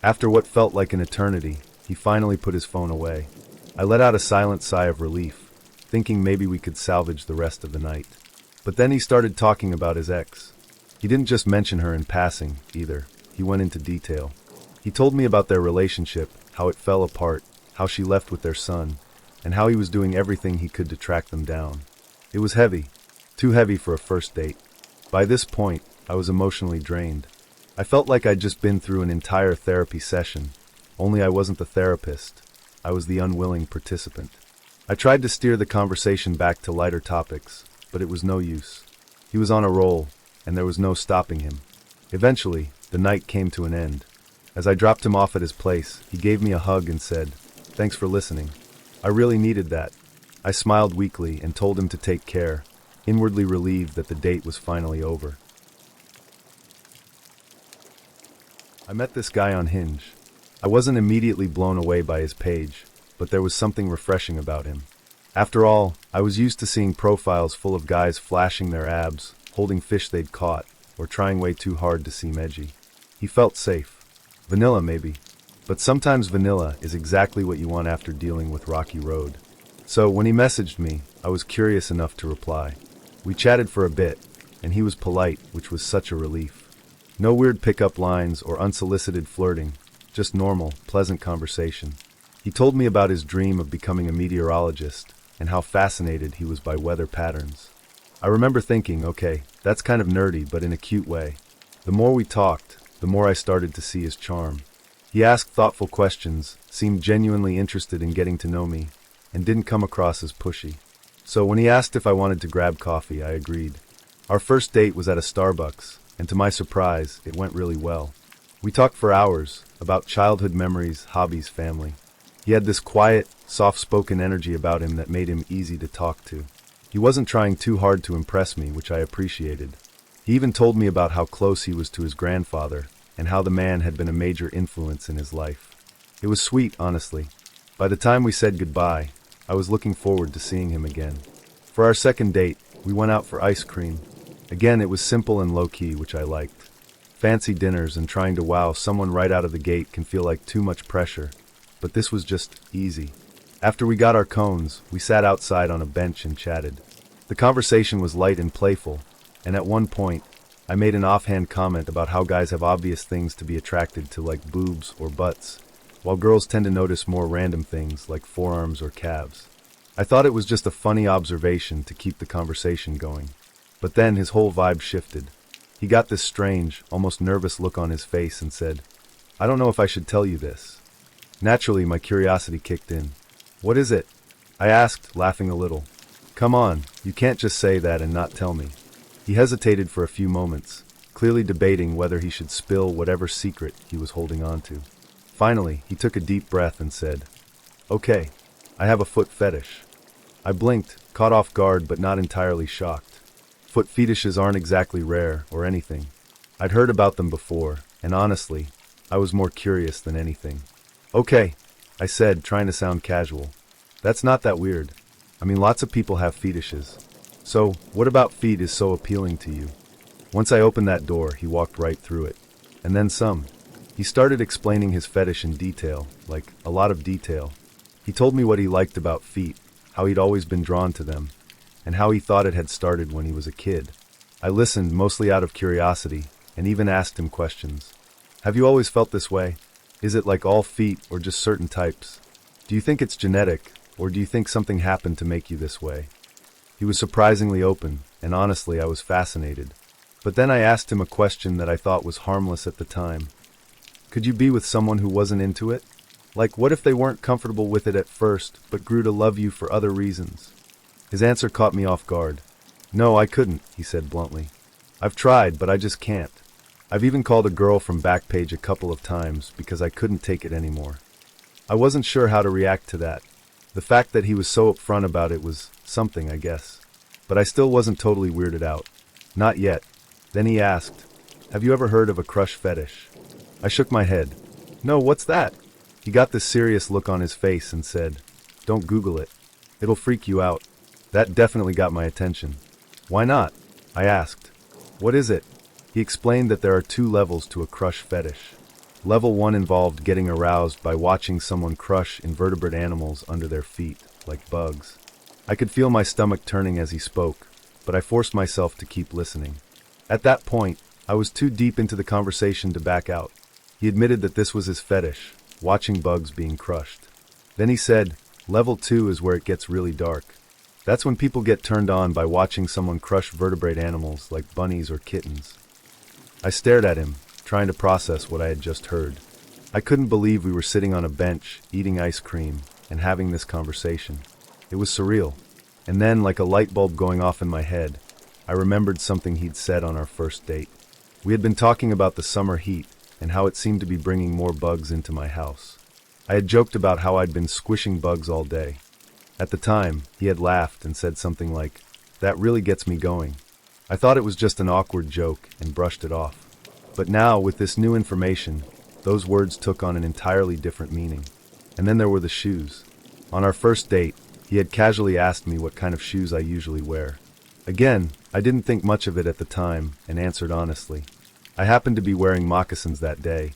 After what felt like an eternity, he finally put his phone away. I let out a silent sigh of relief, thinking maybe we could salvage the rest of the night. But then he started talking about his ex. He didn't just mention her in passing, either. He went into detail. He told me about their relationship, how it fell apart, how she left with their son, and how he was doing everything he could to track them down. It was heavy. Too heavy for a first date. By this point, I was emotionally drained. I felt like I'd just been through an entire therapy session, only I wasn't the therapist. I was the unwilling participant. I tried to steer the conversation back to lighter topics, but it was no use. He was on a roll, and there was no stopping him. Eventually, the night came to an end. As I dropped him off at his place, he gave me a hug and said, "Thanks for listening. I really needed that." I smiled weakly and told him to take care, inwardly relieved that the date was finally over. I met this guy on Hinge. I wasn't immediately blown away by his page, but there was something refreshing about him. After all, I was used to seeing profiles full of guys flashing their abs, holding fish they'd caught, or trying way too hard to seem edgy. He felt safe. Vanilla, maybe. But sometimes vanilla is exactly what you want after dealing with rocky road. So when he messaged me, I was curious enough to reply. We chatted for a bit, and he was polite, which was such a relief. No weird pickup lines or unsolicited flirting, just normal, pleasant conversation. He told me about his dream of becoming a meteorologist, and how fascinated he was by weather patterns. I remember thinking, okay, that's kind of nerdy, but in a cute way. The more we talked, the more I started to see his charm. He asked thoughtful questions, seemed genuinely interested in getting to know me, and didn't come across as pushy. So when he asked if I wanted to grab coffee, I agreed. Our first date was at a Starbucks, and to my surprise, it went really well. We talked for hours, about childhood memories, hobbies, family. He had this quiet, soft-spoken energy about him that made him easy to talk to. He wasn't trying too hard to impress me, which I appreciated. He even told me about how close he was to his grandfather, and how the man had been a major influence in his life. It was sweet, honestly. By the time we said goodbye, I was looking forward to seeing him again. For our second date, we went out for ice cream. Again, it was simple and low-key, which I liked. Fancy dinners and trying to wow someone right out of the gate can feel like too much pressure, but this was just easy. After we got our cones, we sat outside on a bench and chatted. The conversation was light and playful, and at one point, I made an offhand comment about how guys have obvious things to be attracted to like boobs or butts, while girls tend to notice more random things like forearms or calves. I thought it was just a funny observation to keep the conversation going. But then his whole vibe shifted. He got this strange, almost nervous look on his face and said, "I don't know if I should tell you this." Naturally, my curiosity kicked in. "What is it?" I asked, laughing a little. "Come on, you can't just say that and not tell me." He hesitated for a few moments, clearly debating whether he should spill whatever secret he was holding on to. Finally, he took a deep breath and said, "Okay, I have a foot fetish." I blinked, caught off guard but not entirely shocked. Foot fetishes aren't exactly rare or anything. I'd heard about them before, and honestly, I was more curious than anything. "Okay," I said, trying to sound casual. "That's not that weird. I mean, lots of people have fetishes. So, what about feet is so appealing to you?" Once I opened that door, he walked right through it. And then some. He started explaining his fetish in detail, like a lot of detail. He told me what he liked about feet, how he'd always been drawn to them, and how he thought it had started when he was a kid. I listened, mostly out of curiosity, and even asked him questions. "Have you always felt this way? Is it like all feet or just certain types? Do you think it's genetic, or do you think something happened to make you this way?" He was surprisingly open, and honestly I was fascinated. But then I asked him a question that I thought was harmless at the time. Could you be with someone who wasn't into it? Like, what if they weren't comfortable with it at first, but grew to love you for other reasons? His answer caught me off guard. "No, I couldn't," he said bluntly. "I've tried, but I just can't. I've even called a girl from Backpage a couple of times because I couldn't take it anymore." I wasn't sure how to react to that. The fact that he was so upfront about it was something, I guess. But I still wasn't totally weirded out. Not yet. Then he asked, "Have you ever heard of a crush fetish?" I shook my head. "No, what's that?" He got this serious look on his face and said, "Don't Google it. It'll freak you out." That definitely got my attention. "Why not?" I asked. "What is it?" He explained that there are 2 levels to a crush fetish. Level 1 involved getting aroused by watching someone crush invertebrate animals under their feet, like bugs. I could feel my stomach turning as he spoke, but I forced myself to keep listening. At that point, I was too deep into the conversation to back out. He admitted that this was his fetish, watching bugs being crushed. Then he said, "Level 2 is where it gets really dark. That's when people get turned on by watching someone crush vertebrate animals like bunnies or kittens." I stared at him, trying to process what I had just heard. I couldn't believe we were sitting on a bench, eating ice cream, and having this conversation. It was surreal. And then, like a light bulb going off in my head, I remembered something he'd said on our first date. We had been talking about the summer heat and how it seemed to be bringing more bugs into my house. I had joked about how I'd been squishing bugs all day. At the time, he had laughed and said something like, "That really gets me going." I thought it was just an awkward joke and brushed it off. But now, with this new information, those words took on an entirely different meaning. And then there were the shoes. On our first date, he had casually asked me what kind of shoes I usually wear. Again, I didn't think much of it at the time and answered honestly. I happened to be wearing moccasins that day,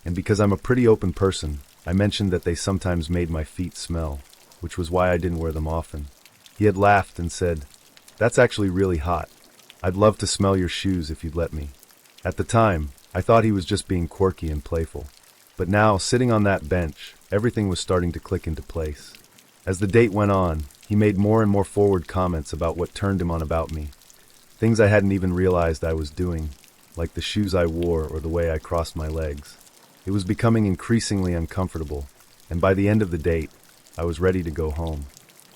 and because I'm a pretty open person, I mentioned that they sometimes made my feet smell, which was why I didn't wear them often. He had laughed and said, "That's actually really hot. I'd love to smell your shoes if you'd let me." At the time, I thought he was just being quirky and playful. But now, sitting on that bench, everything was starting to click into place. As the date went on, he made more and more forward comments about what turned him on about me. Things I hadn't even realized I was doing, like the shoes I wore or the way I crossed my legs. It was becoming increasingly uncomfortable, and by the end of the date, I was ready to go home.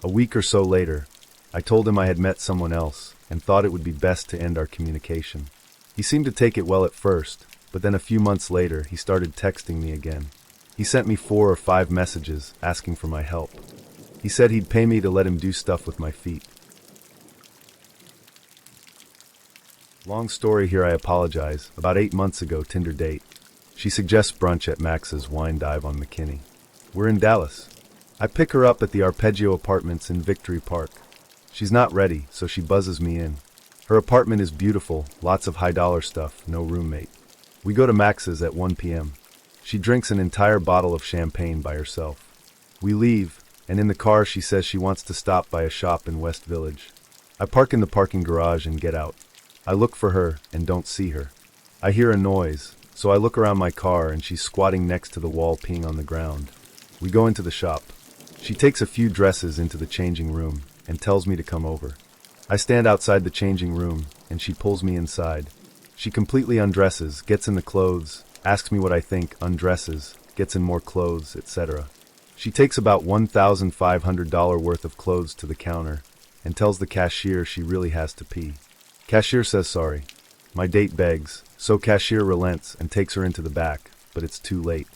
A week or so later, I told him I had met someone else and thought it would be best to end our communication. He seemed to take it well at first, but then a few months later he started texting me again. He sent me 4 or 5 messages asking for my help. He said he'd pay me to let him do stuff with my feet. Long story here, I apologize. About 8 months ago, Tinder date. She suggests brunch at Max's Wine Dive on McKinney. We're in Dallas. I pick her up at the Arpeggio Apartments in Victory Park. She's not ready, so she buzzes me in. Her apartment is beautiful, lots of high-dollar stuff, no roommate. We go to Max's at 1 p.m. She drinks an entire bottle of champagne by herself. We leave, and in the car she says she wants to stop by a shop in West Village. I park in the parking garage and get out. I look for her and don't see her. I hear a noise, so I look around my car and she's squatting next to the wall peeing on the ground. We go into the shop. She takes a few dresses into the changing room and tells me to come over. I stand outside the changing room and she pulls me inside. She completely undresses, gets in the clothes, asks me what I think, undresses, gets in more clothes, etc. She takes about $1,500 worth of clothes to the counter and tells the cashier she really has to pee. Cashier says sorry. My date begs, so cashier relents and takes her into the back, but it's too late.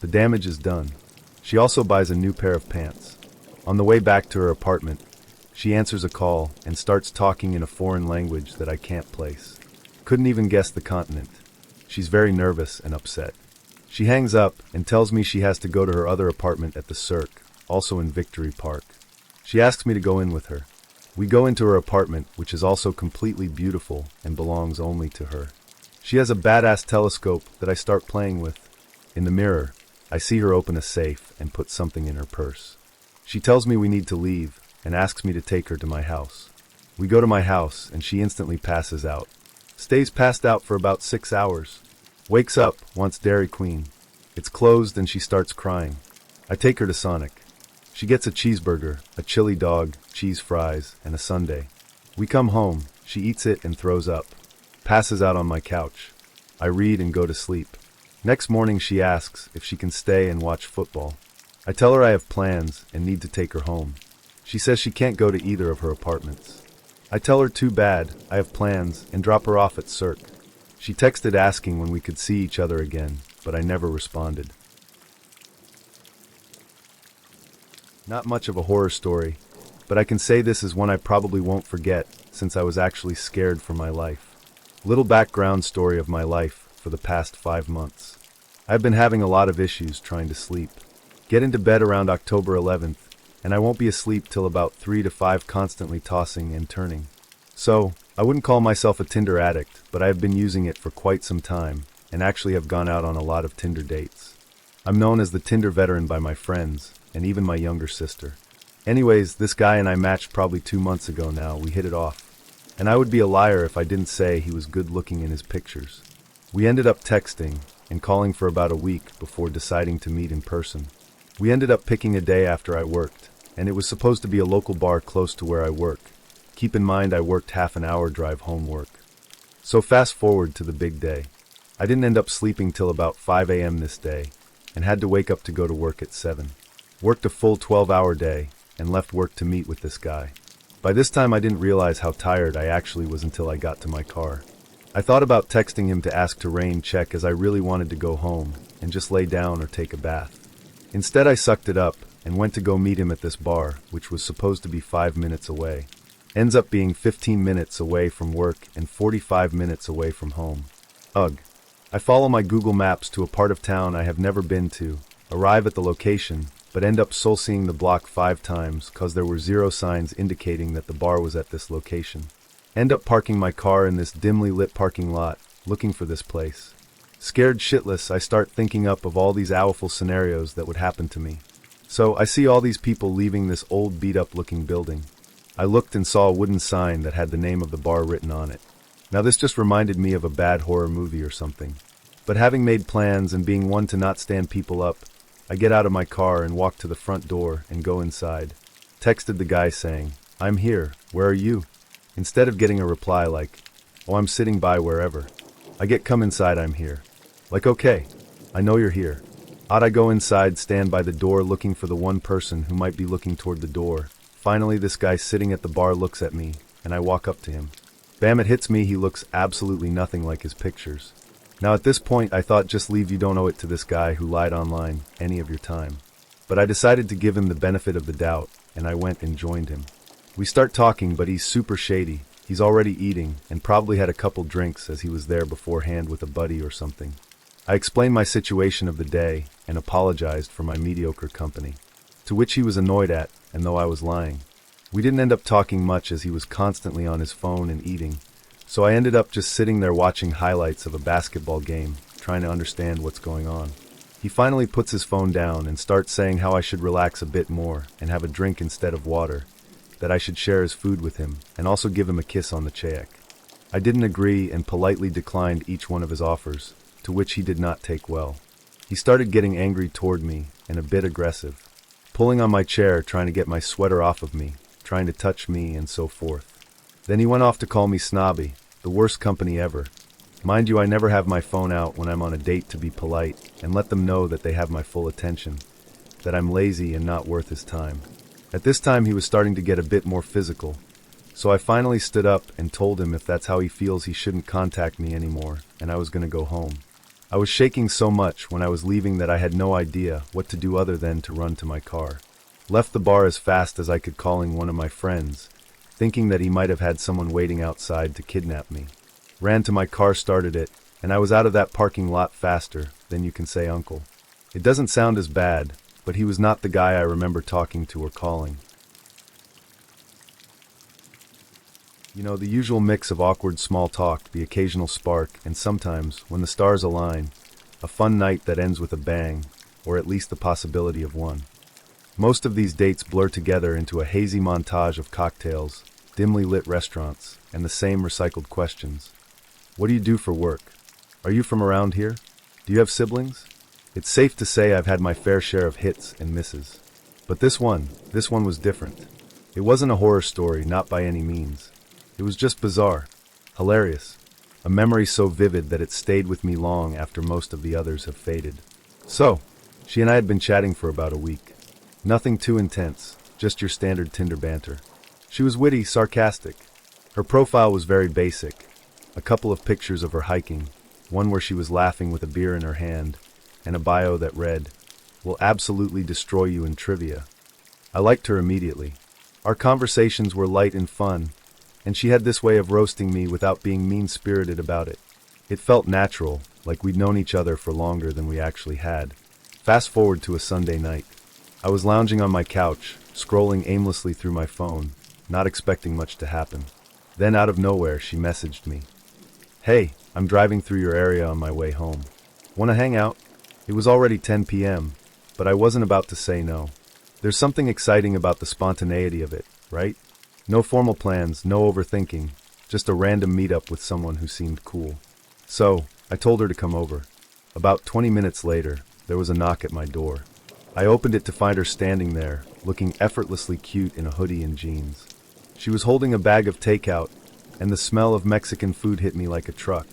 The damage is done. She also buys a new pair of pants. On the way back to her apartment, she answers a call and starts talking in a foreign language that I can't place. Couldn't even guess the continent. She's very nervous and upset. She hangs up and tells me she has to go to her other apartment at the Cirque, also in Victory Park. She asks me to go in with her. We go into her apartment, which is also completely beautiful and belongs only to her. She has a badass telescope that I start playing with. In the mirror, I see her open a safe and put something in her purse. She tells me we need to leave and asks me to take her to my house. We go to my house and she instantly passes out. Stays passed out for about 6 hours. Wakes up, wants Dairy Queen. It's closed and she starts crying. I take her to Sonic. She gets a cheeseburger, a chili dog, cheese fries, and a sundae. We come home, she eats it and throws up. Passes out on my couch. I read and go to sleep. Next morning she asks if she can stay and watch football. I tell her I have plans and need to take her home. She says she can't go to either of her apartments. I tell her too bad, I have plans, and drop her off at Cirque. She texted asking when we could see each other again, but I never responded. Not much of a horror story, but I can say this is one I probably won't forget since I was actually scared for my life. Little background story of my life for the past 5 months. I've been having a lot of issues trying to sleep. Get into bed around October 11th, and I won't be asleep till about 3 to 5, constantly tossing and turning. So, I wouldn't call myself a Tinder addict, but I have been using it for quite some time, and actually have gone out on a lot of Tinder dates. I'm known as the Tinder veteran by my friends, and even my younger sister. Anyways, this guy and I matched probably 2 months ago now. We hit it off. And I would be a liar if I didn't say he was good looking in his pictures. We ended up texting and calling for about a week before deciding to meet in person. We ended up picking a day after I worked, and it was supposed to be a local bar close to where I work. Keep in mind I worked half an hour drive home work. So fast forward to the big day. I didn't end up sleeping till about 5 a.m. this day, and had to wake up to go to work at 7. Worked a full 12-hour day, and left work to meet with this guy. By this time I didn't realize how tired I actually was until I got to my car. I thought about texting him to ask to rain check as I really wanted to go home, and just lay down or take a bath. Instead I sucked it up, and went to go meet him at this bar, which was supposed to be 5 minutes away. Ends up being 15 minutes away from work and 45 minutes away from home. Ugh. I follow my Google Maps to a part of town I have never been to, arrive at the location, but end up soul-seeing the block 5 times cause there were 0 signs indicating that the bar was at this location. End up parking my car in this dimly lit parking lot, looking for this place. Scared shitless, I start thinking up of all these awful scenarios that would happen to me. So I see all these people leaving this old beat-up looking building. I looked and saw a wooden sign that had the name of the bar written on it. Now this just reminded me of a bad horror movie or something. But having made plans and being one to not stand people up, I get out of my car and walk to the front door and go inside. Texted the guy saying, "I'm here, where are you?" Instead of getting a reply like, "Oh, I'm sitting by wherever," I get, "Come inside, I'm here." Like, okay, I know you're here. Odd. I go inside, stand by the door looking for the one person who might be looking toward the door. Finally, this guy sitting at the bar looks at me, and I walk up to him. Bam, it hits me, he looks absolutely nothing like his pictures. Now at this point I thought just leave, you don't owe it to this guy who lied online any of your time. But I decided to give him the benefit of the doubt, and I went and joined him. We start talking, but he's super shady. He's already eating, and probably had a couple drinks as he was there beforehand with a buddy or something. I explained my situation of the day, and apologized for my mediocre company. To which he was annoyed at, and though I was lying. We didn't end up talking much as he was constantly on his phone and eating, so I ended up just sitting there watching highlights of a basketball game, trying to understand what's going on. He finally puts his phone down and starts saying how I should relax a bit more and have a drink instead of water, that I should share his food with him and also give him a kiss on the cheek. I didn't agree and politely declined each one of his offers, to which he did not take well. He started getting angry toward me and a bit aggressive, pulling on my chair, trying to get my sweater off of me, trying to touch me and so forth. Then he went off to call me snobby, the worst company ever. Mind you, I never have my phone out when I'm on a date to be polite and let them know that they have my full attention, that I'm lazy and not worth his time. At this time he was starting to get a bit more physical, so I finally stood up and told him if that's how he feels he shouldn't contact me anymore, and I was going to go home. I was shaking so much when I was leaving that I had no idea what to do other than to run to my car. Left the bar as fast as I could, calling one of my friends, thinking that he might have had someone waiting outside to kidnap me. Ran to my car, started it, and I was out of that parking lot faster than you can say uncle. It doesn't sound as bad, but he was not the guy I remember talking to or calling. You know, the usual mix of awkward small talk, the occasional spark, and sometimes, when the stars align, a fun night that ends with a bang, or at least the possibility of one. Most of these dates blur together into a hazy montage of cocktails, dimly lit restaurants, and the same recycled questions. What do you do for work? Are you from around here? Do you have siblings? It's safe to say I've had my fair share of hits and misses. But this one was different. It wasn't a horror story, not by any means. It was just bizarre, hilarious, a memory so vivid that it stayed with me long after most of the others have faded. So, she and I had been chatting for about a week. Nothing too intense, just your standard Tinder banter. She was witty, sarcastic. Her profile was very basic. A couple of pictures of her hiking, one where she was laughing with a beer in her hand, and a bio that read, "Will absolutely destroy you in trivia." I liked her immediately. Our conversations were light and fun, and she had this way of roasting me without being mean-spirited about it. It felt natural, like we'd known each other for longer than we actually had. Fast forward to a Sunday night. I was lounging on my couch, scrolling aimlessly through my phone, not expecting much to happen. Then out of nowhere, she messaged me. "Hey, I'm driving through your area on my way home. Wanna hang out?" It was already 10 p.m., but I wasn't about to say no. There's something exciting about the spontaneity of it, right? No formal plans, no overthinking, just a random meetup with someone who seemed cool. So, I told her to come over. About 20 minutes later, there was a knock at my door. I opened it to find her standing there, looking effortlessly cute in a hoodie and jeans. She was holding a bag of takeout, and the smell of Mexican food hit me like a truck.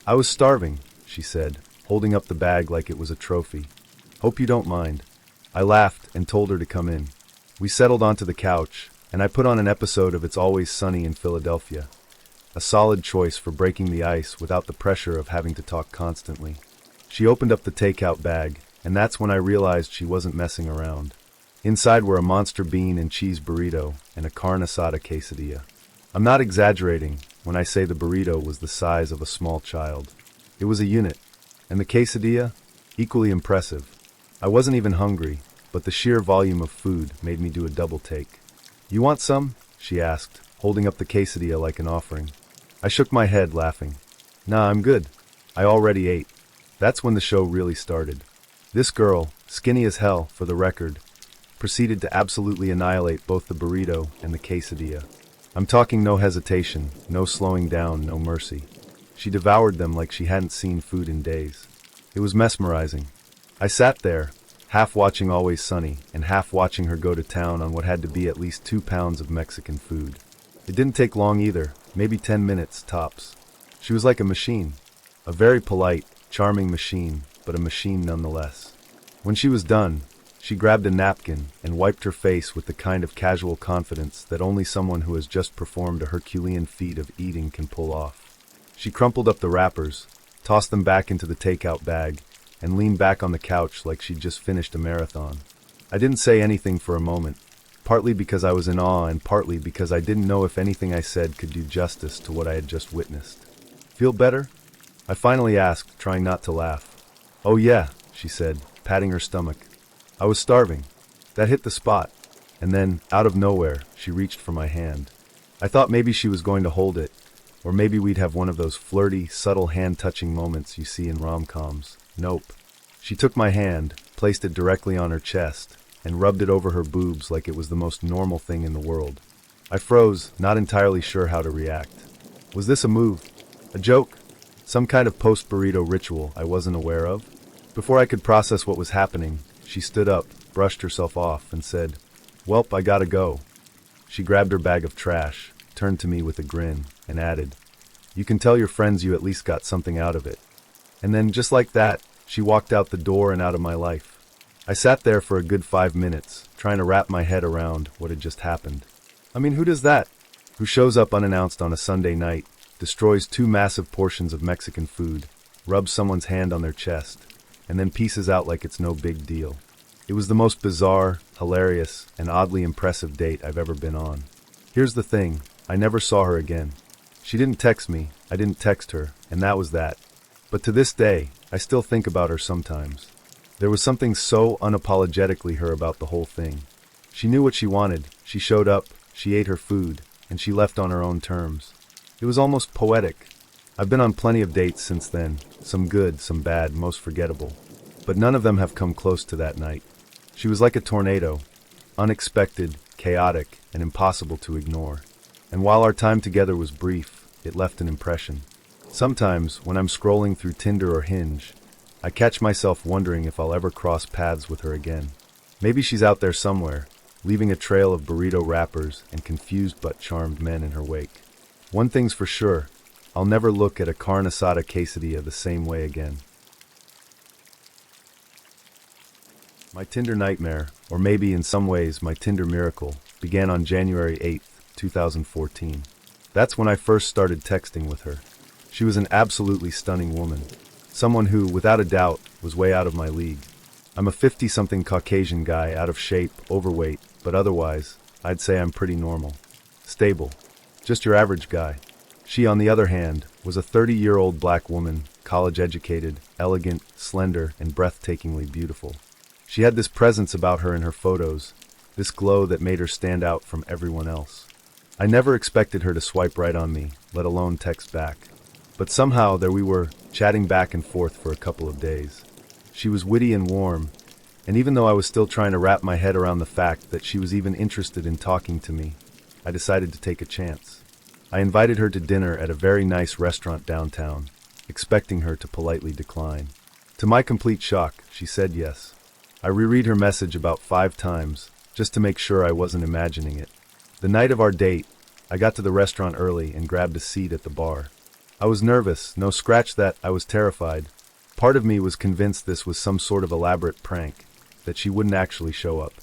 "I was starving," she said, holding up the bag like it was a trophy. "Hope you don't mind." I laughed and told her to come in. We settled onto the couch, and I put on an episode of It's Always Sunny in Philadelphia. A solid choice for breaking the ice without the pressure of having to talk constantly. She opened up the takeout bag, and that's when I realized she wasn't messing around. Inside were a monster bean and cheese burrito and a carne asada quesadilla. I'm not exaggerating when I say the burrito was the size of a small child. It was a unit, and the quesadilla, equally impressive. I wasn't even hungry, but the sheer volume of food made me do a double take. "You want some?" she asked, holding up the quesadilla like an offering. I shook my head, laughing. "Nah, I'm good. I already ate." That's when the show really started. This girl, skinny as hell for the record, proceeded to absolutely annihilate both the burrito and the quesadilla. I'm talking no hesitation, no slowing down, no mercy. She devoured them like she hadn't seen food in days. It was mesmerizing. I sat there, half watching Always Sunny and half watching her go to town on what had to be at least 2 pounds of Mexican food. It didn't take long either, maybe 10 minutes tops. She was like a machine. A very polite, charming machine, but a machine nonetheless. When she was done, She grabbed a napkin and wiped her face with the kind of casual confidence that only someone who has just performed a Herculean feat of eating can pull off. She crumpled up the wrappers, tossed them back into the takeout bag, and leaned back on the couch like she'd just finished a marathon. I didn't say anything for a moment, partly because I was in awe and partly because I didn't know if anything I said could do justice to what I had just witnessed. "Feel better?" I finally asked, trying not to laugh. "Oh yeah," she said, patting her stomach. "I was starving." That hit the spot. And then, out of nowhere, she reached for my hand. I thought maybe she was going to hold it, or maybe we'd have one of those flirty, subtle hand-touching moments you see in rom-coms. Nope. She took my hand, placed it directly on her chest, and rubbed it over her boobs like it was the most normal thing in the world. I froze, not entirely sure how to react. Was this a move? A joke? Some kind of post-burrito ritual I wasn't aware of? Before I could process what was happening, she stood up, brushed herself off, and said, "Welp, I gotta go." She grabbed her bag of trash, turned to me with a grin, and added, "You can tell your friends you at least got something out of it." And then, just like that, she walked out the door and out of my life. I sat there for a good 5 minutes, trying to wrap my head around what had just happened. I mean, who does that? Who shows up unannounced on a Sunday night, destroys 2 massive portions of Mexican food, rubs someone's hand on their chest, and then pieces out like it's no big deal. It was the most bizarre, hilarious, and oddly impressive date I've ever been on. Here's the thing, I never saw her again. She didn't text me, I didn't text her, and that was that. But to this day, I still think about her sometimes. There was something so unapologetically her about the whole thing. She knew what she wanted, she showed up, she ate her food, and she left on her own terms. It was almost poetic. I've been on plenty of dates since then, some good, some bad, most forgettable. But none of them have come close to that night. She was like a tornado, unexpected, chaotic, and impossible to ignore. And while our time together was brief, it left an impression. Sometimes, when I'm scrolling through Tinder or Hinge, I catch myself wondering if I'll ever cross paths with her again. Maybe she's out there somewhere, leaving a trail of burrito wrappers and confused but charmed men in her wake. One thing's for sure, I'll never look at a carne asada quesadilla the same way again. My Tinder nightmare, or maybe in some ways my Tinder miracle, began on January 8th, 2014. That's when I first started texting with her. She was an absolutely stunning woman. Someone who, without a doubt, was way out of my league. I'm a 50-something Caucasian guy, out of shape, overweight, but otherwise, I'd say I'm pretty normal. Stable. Just your average guy. She, on the other hand, was a 30-year-old black woman, college-educated, elegant, slender, and breathtakingly beautiful. She had this presence about her in her photos, this glow that made her stand out from everyone else. I never expected her to swipe right on me, let alone text back. But somehow there we were, chatting back and forth for a couple of days. She was witty and warm, and even though I was still trying to wrap my head around the fact that she was even interested in talking to me, I decided to take a chance. I invited her to dinner at a very nice restaurant downtown, expecting her to politely decline. To my complete shock, she said yes. I reread her message about 5 times, just to make sure I wasn't imagining it. The night of our date, I got to the restaurant early and grabbed a seat at the bar. I was nervous, no scratch that, I was terrified. Part of me was convinced this was some sort of elaborate prank, that she wouldn't actually show up.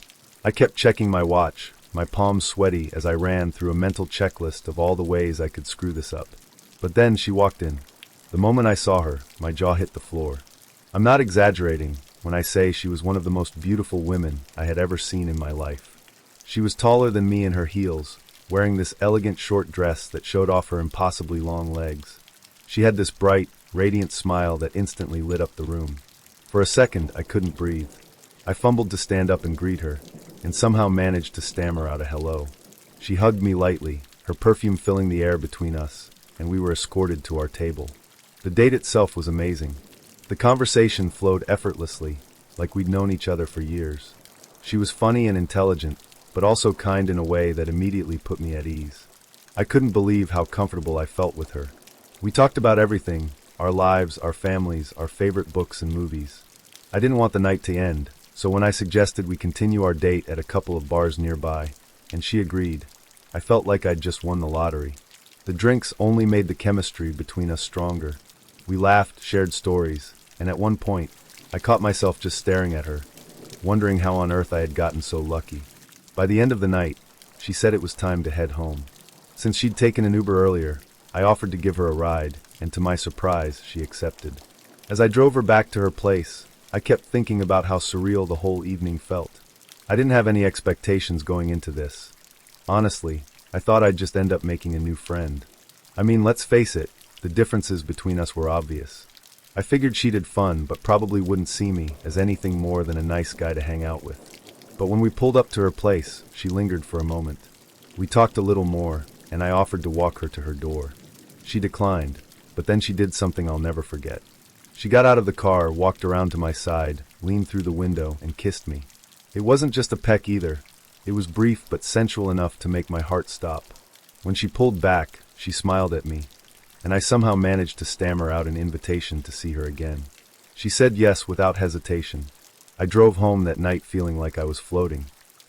I kept checking my watch, my palms sweaty as I ran through a mental checklist of all the ways I could screw this up. But then she walked in. The moment I saw her, my jaw hit the floor. I'm not exaggerating when I say she was one of the most beautiful women I had ever seen in my life. She was taller than me in her heels, wearing this elegant short dress that showed off her impossibly long legs. She had this bright, radiant smile that instantly lit up the room. For a second, I couldn't breathe. I fumbled to stand up and greet her, and somehow managed to stammer out a hello. She hugged me lightly, her perfume filling the air between us, and we were escorted to our table. The date itself was amazing. The conversation flowed effortlessly, like we'd known each other for years. She was funny and intelligent, but also kind in a way that immediately put me at ease. I couldn't believe how comfortable I felt with her. We talked about everything, our lives, our families, our favorite books and movies. I didn't want the night to end, so when I suggested we continue our date at a couple of bars nearby, and she agreed, I felt like I'd just won the lottery. The drinks only made the chemistry between us stronger. We laughed, shared stories, and at one point, I caught myself just staring at her, wondering how on earth I had gotten so lucky. By the end of the night, she said it was time to head home. Since she'd taken an Uber earlier, I offered to give her a ride, and to my surprise, she accepted. As I drove her back to her place, I kept thinking about how surreal the whole evening felt. I didn't have any expectations going into this. Honestly, I thought I'd just end up making a new friend. I mean, let's face it, the differences between us were obvious. I figured she'd had fun, but probably wouldn't see me as anything more than a nice guy to hang out with. But when we pulled up to her place, she lingered for a moment. We talked a little more, and I offered to walk her to her door. She declined, but then she did something I'll never forget. She got out of the car, walked around to my side, leaned through the window, and kissed me. It wasn't just a peck either. It was brief but sensual enough to make my heart stop. When she pulled back, she smiled at me, and I somehow managed to stammer out an invitation to see her again. She said yes without hesitation. I drove home that night feeling like I was floating.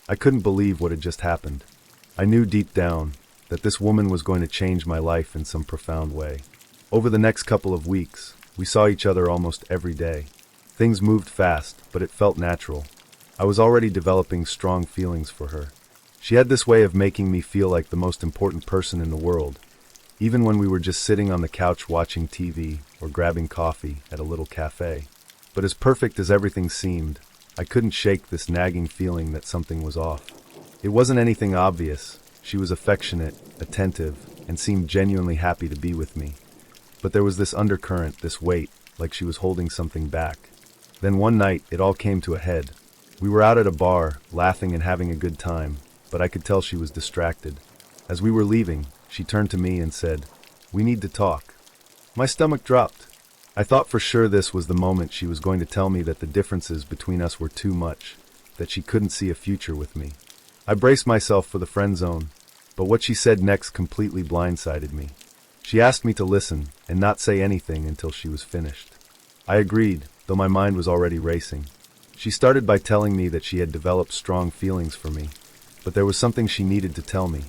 I couldn't believe what had just happened. I knew deep down that this woman was going to change my life in some profound way. Over the next couple of weeks, we saw each other almost every day. Things moved fast, but it felt natural. I was already developing strong feelings for her. She had this way of making me feel like the most important person in the world, even when we were just sitting on the couch watching TV or grabbing coffee at a little cafe. But as perfect as everything seemed, I couldn't shake this nagging feeling that something was off. It wasn't anything obvious. She was affectionate, attentive, and seemed genuinely happy to be with me. But there was this undercurrent, this weight, like she was holding something back. Then one night, it all came to a head. We were out at a bar, laughing and having a good time, but I could tell she was distracted. As we were leaving, she turned to me and said, "We need to talk." My stomach dropped. I thought for sure this was the moment she was going to tell me that the differences between us were too much, that she couldn't see a future with me. I braced myself for the friend zone, but what she said next completely blindsided me. She asked me to listen and not say anything until she was finished. I agreed, though my mind was already racing. She started by telling me that she had developed strong feelings for me, but there was something she needed to tell me,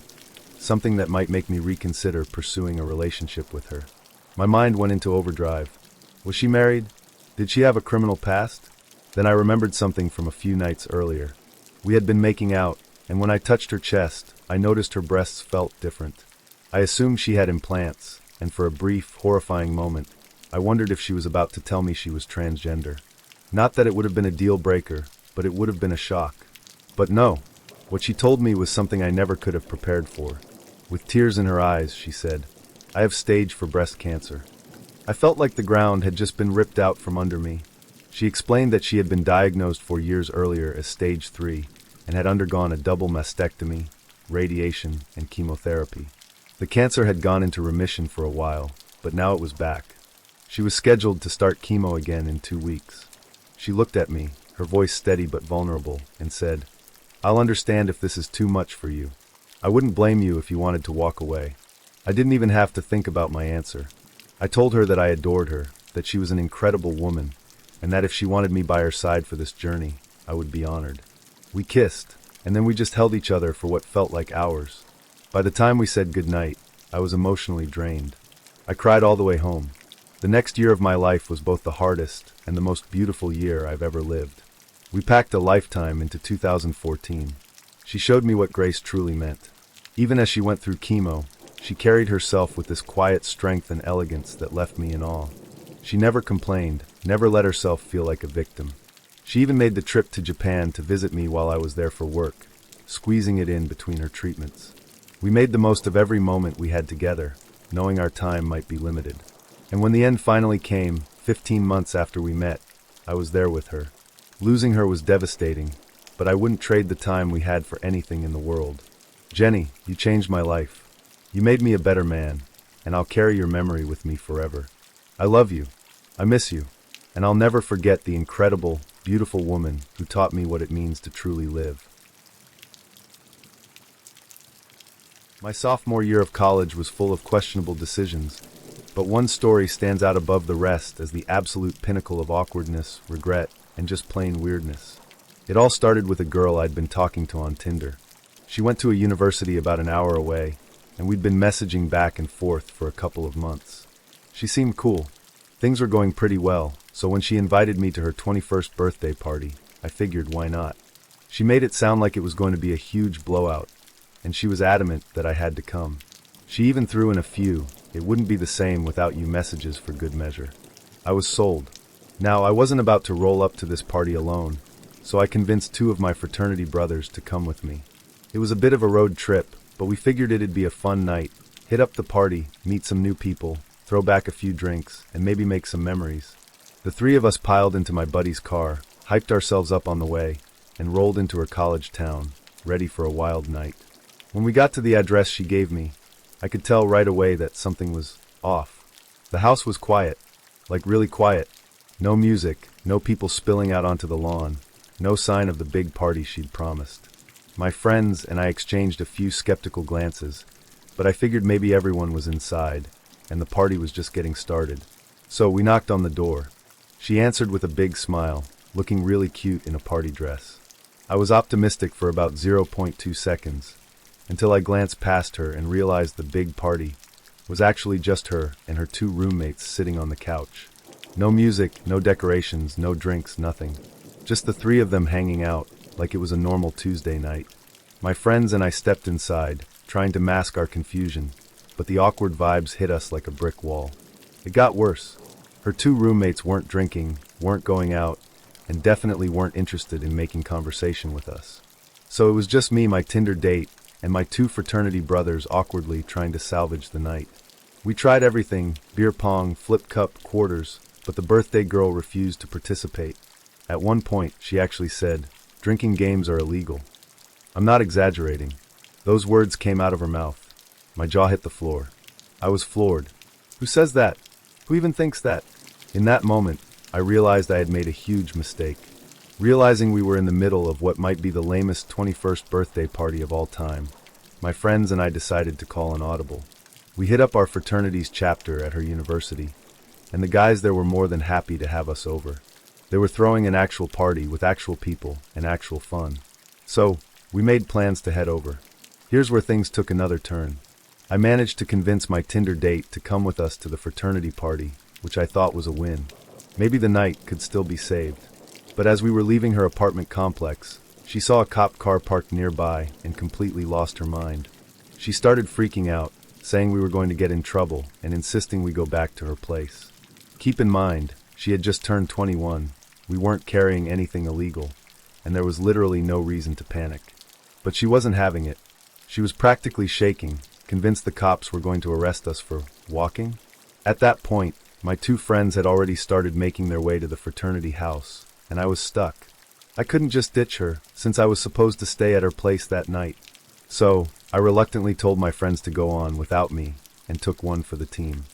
something that might make me reconsider pursuing a relationship with her. My mind went into overdrive. Was she married? Did she have a criminal past? Then I remembered something from a few nights earlier. We had been making out, and when I touched her chest, I noticed her breasts felt different. I assumed she had implants, and for a brief, horrifying moment, I wondered if she was about to tell me she was transgender. Not that it would have been a deal breaker, but it would have been a shock. But no, what she told me was something I never could have prepared for. With tears in her eyes, she said, "I have stage 4 breast cancer." I felt like the ground had just been ripped out from under me. She explained that she had been diagnosed 4 years earlier as stage 3 and had undergone a double mastectomy, radiation, and chemotherapy. The cancer had gone into remission for a while, but now it was back. She was scheduled to start chemo again in 2 weeks. She looked at me, her voice steady but vulnerable, and said, "I'll understand if this is too much for you. I wouldn't blame you if you wanted to walk away." I didn't even have to think about my answer. I told her that I adored her, that she was an incredible woman, and that if she wanted me by her side for this journey, I would be honored. We kissed, and then we just held each other for what felt like hours. By the time we said goodnight, I was emotionally drained. I cried all the way home. The next year of my life was both the hardest and the most beautiful year I've ever lived. We packed a lifetime into 2014. She showed me what grace truly meant. Even as she went through chemo, she carried herself with this quiet strength and elegance that left me in awe. She never complained, never let herself feel like a victim. She even made the trip to Japan to visit me while I was there for work, squeezing it in between her treatments. We made the most of every moment we had together, knowing our time might be limited. And when the end finally came, 15 months after we met, I was there with her. Losing her was devastating, but I wouldn't trade the time we had for anything in the world. Jenny, you changed my life. You made me a better man, and I'll carry your memory with me forever. I love you. I miss you. And I'll never forget the incredible, beautiful woman who taught me what it means to truly live. My sophomore year of college was full of questionable decisions, but one story stands out above the rest as the absolute pinnacle of awkwardness, regret, and just plain weirdness. It all started with a girl I'd been talking to on Tinder. She went to a university about an hour away, and we'd been messaging back and forth for a couple of months. She seemed cool. Things were going pretty well, so when she invited me to her 21st birthday party, I figured why not. She made it sound like it was going to be a huge blowout, and she was adamant that I had to come. She even threw in a few, "It wouldn't be the same without you" messages for good measure. I was sold. Now, I wasn't about to roll up to this party alone, so I convinced 2 of my fraternity brothers to come with me. It was a bit of a road trip, but we figured it'd be a fun night, hit up the party, meet some new people, throw back a few drinks, and maybe make some memories. The 3 of us piled into my buddy's car, hyped ourselves up on the way, and rolled into her college town, ready for a wild night. When we got to the address she gave me, I could tell right away that something was off. The house was quiet, like really quiet. No music, no people spilling out onto the lawn, no sign of the big party she'd promised. My friends and I exchanged a few skeptical glances, but I figured maybe everyone was inside, and the party was just getting started. So we knocked on the door. She answered with a big smile, looking really cute in a party dress. I was optimistic for about 0.2 seconds, until I glanced past her and realized the big party was actually just her and her 2 roommates sitting on the couch. No music, no decorations, no drinks, nothing. Just the 3 of them hanging out, like it was a normal Tuesday night. My friends and I stepped inside, trying to mask our confusion, but the awkward vibes hit us like a brick wall. It got worse. Her 2 roommates weren't drinking, weren't going out, and definitely weren't interested in making conversation with us. So it was just me, my Tinder date, and my 2 fraternity brothers awkwardly trying to salvage the night. We tried everything, beer pong, flip cup, quarters, but the birthday girl refused to participate. At one point, she actually said, "Drinking games are illegal." I'm not exaggerating. Those words came out of her mouth. My jaw hit the floor. I was floored. Who says that? Who even thinks that? In that moment, I realized I had made a huge mistake. Realizing we were in the middle of what might be the lamest 21st birthday party of all time, my friends and I decided to call an audible. We hit up our fraternity's chapter at her university, and the guys there were more than happy to have us over. They were throwing an actual party with actual people and actual fun. So, we made plans to head over. Here's where things took another turn. I managed to convince my Tinder date to come with us to the fraternity party, which I thought was a win. Maybe the night could still be saved. But as we were leaving her apartment complex, she saw a cop car parked nearby and completely lost her mind. She started freaking out, saying we were going to get in trouble and insisting we go back to her place. Keep in mind, she had just turned 21, we weren't carrying anything illegal, and there was literally no reason to panic. But she wasn't having it. She was practically shaking, convinced the cops were going to arrest us for walking. At that point, my 2 friends had already started making their way to the fraternity house, and I was stuck. I couldn't just ditch her, since I was supposed to stay at her place that night. So, I reluctantly told my friends to go on without me, and took one for the team.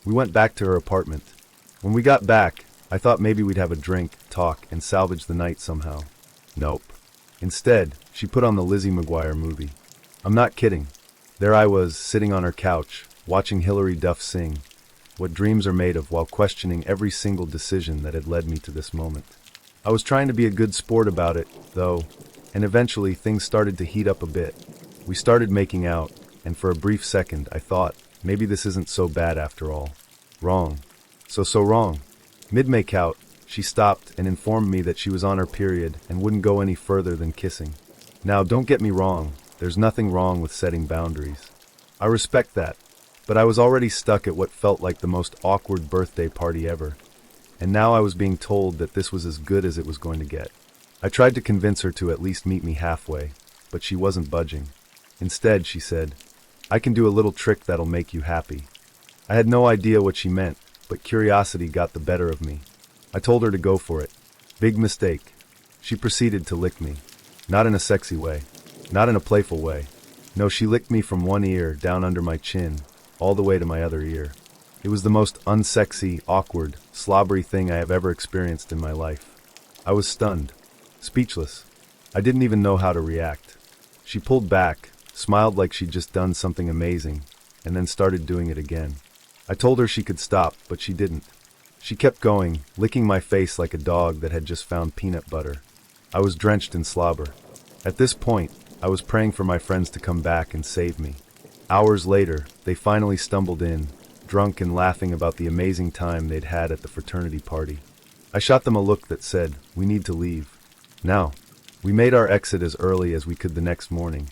We went back to her apartment. When we got back, I thought maybe we'd have a drink, talk, and salvage the night somehow. Nope. Instead, she put on the Lizzie McGuire movie. I'm not kidding. There I was, sitting on her couch, watching Hilary Duff sing What Dreams Are Made Of while questioning every single decision that had led me to this moment. I was trying to be a good sport about it, though, and eventually things started to heat up a bit. We started making out, and for a brief second I thought, maybe this isn't so bad after all. Wrong. So wrong. Mid-make-out, she stopped and informed me that she was on her period and wouldn't go any further than kissing. Now, don't get me wrong, there's nothing wrong with setting boundaries. I respect that, but I was already stuck at what felt like the most awkward birthday party ever, and now I was being told that this was as good as it was going to get. I tried to convince her to at least meet me halfway, but she wasn't budging. Instead, she said, "I can do a little trick that'll make you happy." I had no idea what she meant, but curiosity got the better of me. I told her to go for it. Big mistake. She proceeded to lick me. Not in a sexy way. Not in a playful way. No, she licked me from one ear down under my chin, all the way to my other ear. It was the most unsexy, awkward, slobbery thing I have ever experienced in my life. I was stunned. Speechless. I didn't even know how to react. She pulled back, smiled like she'd just done something amazing, and then started doing it again. I told her she could stop, but she didn't. She kept going, licking my face like a dog that had just found peanut butter. I was drenched in slobber. At this point, I was praying for my friends to come back and save me. Hours later, they finally stumbled in, drunk and laughing about the amazing time they'd had at the fraternity party. I shot them a look that said, "We need to leave." Now, we made our exit as early as we could the next morning,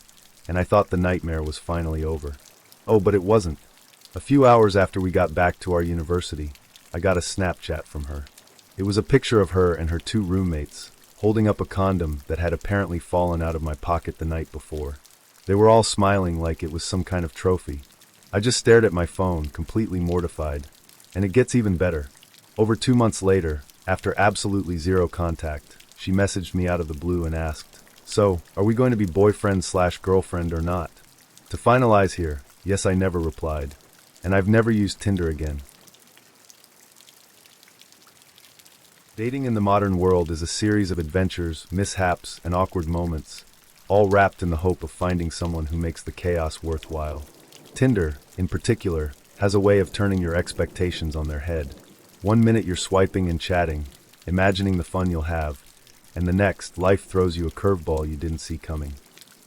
and I thought the nightmare was finally over. Oh, but it wasn't. A few hours after we got back to our university, I got a Snapchat from her. It was a picture of her and her 2 roommates, holding up a condom that had apparently fallen out of my pocket the night before. They were all smiling like it was some kind of trophy. I just stared at my phone, completely mortified. And it gets even better. Over 2 months later, after absolutely zero contact, she messaged me out of the blue and asked, "So, are we going to be boyfriend/girlfriend or not?" To finalize here, yes, I never replied. And I've never used Tinder again. Dating in the modern world is a series of adventures, mishaps, and awkward moments, all wrapped in the hope of finding someone who makes the chaos worthwhile. Tinder, in particular, has a way of turning your expectations on their head. One minute you're swiping and chatting, imagining the fun you'll have, and the next, life throws you a curveball you didn't see coming.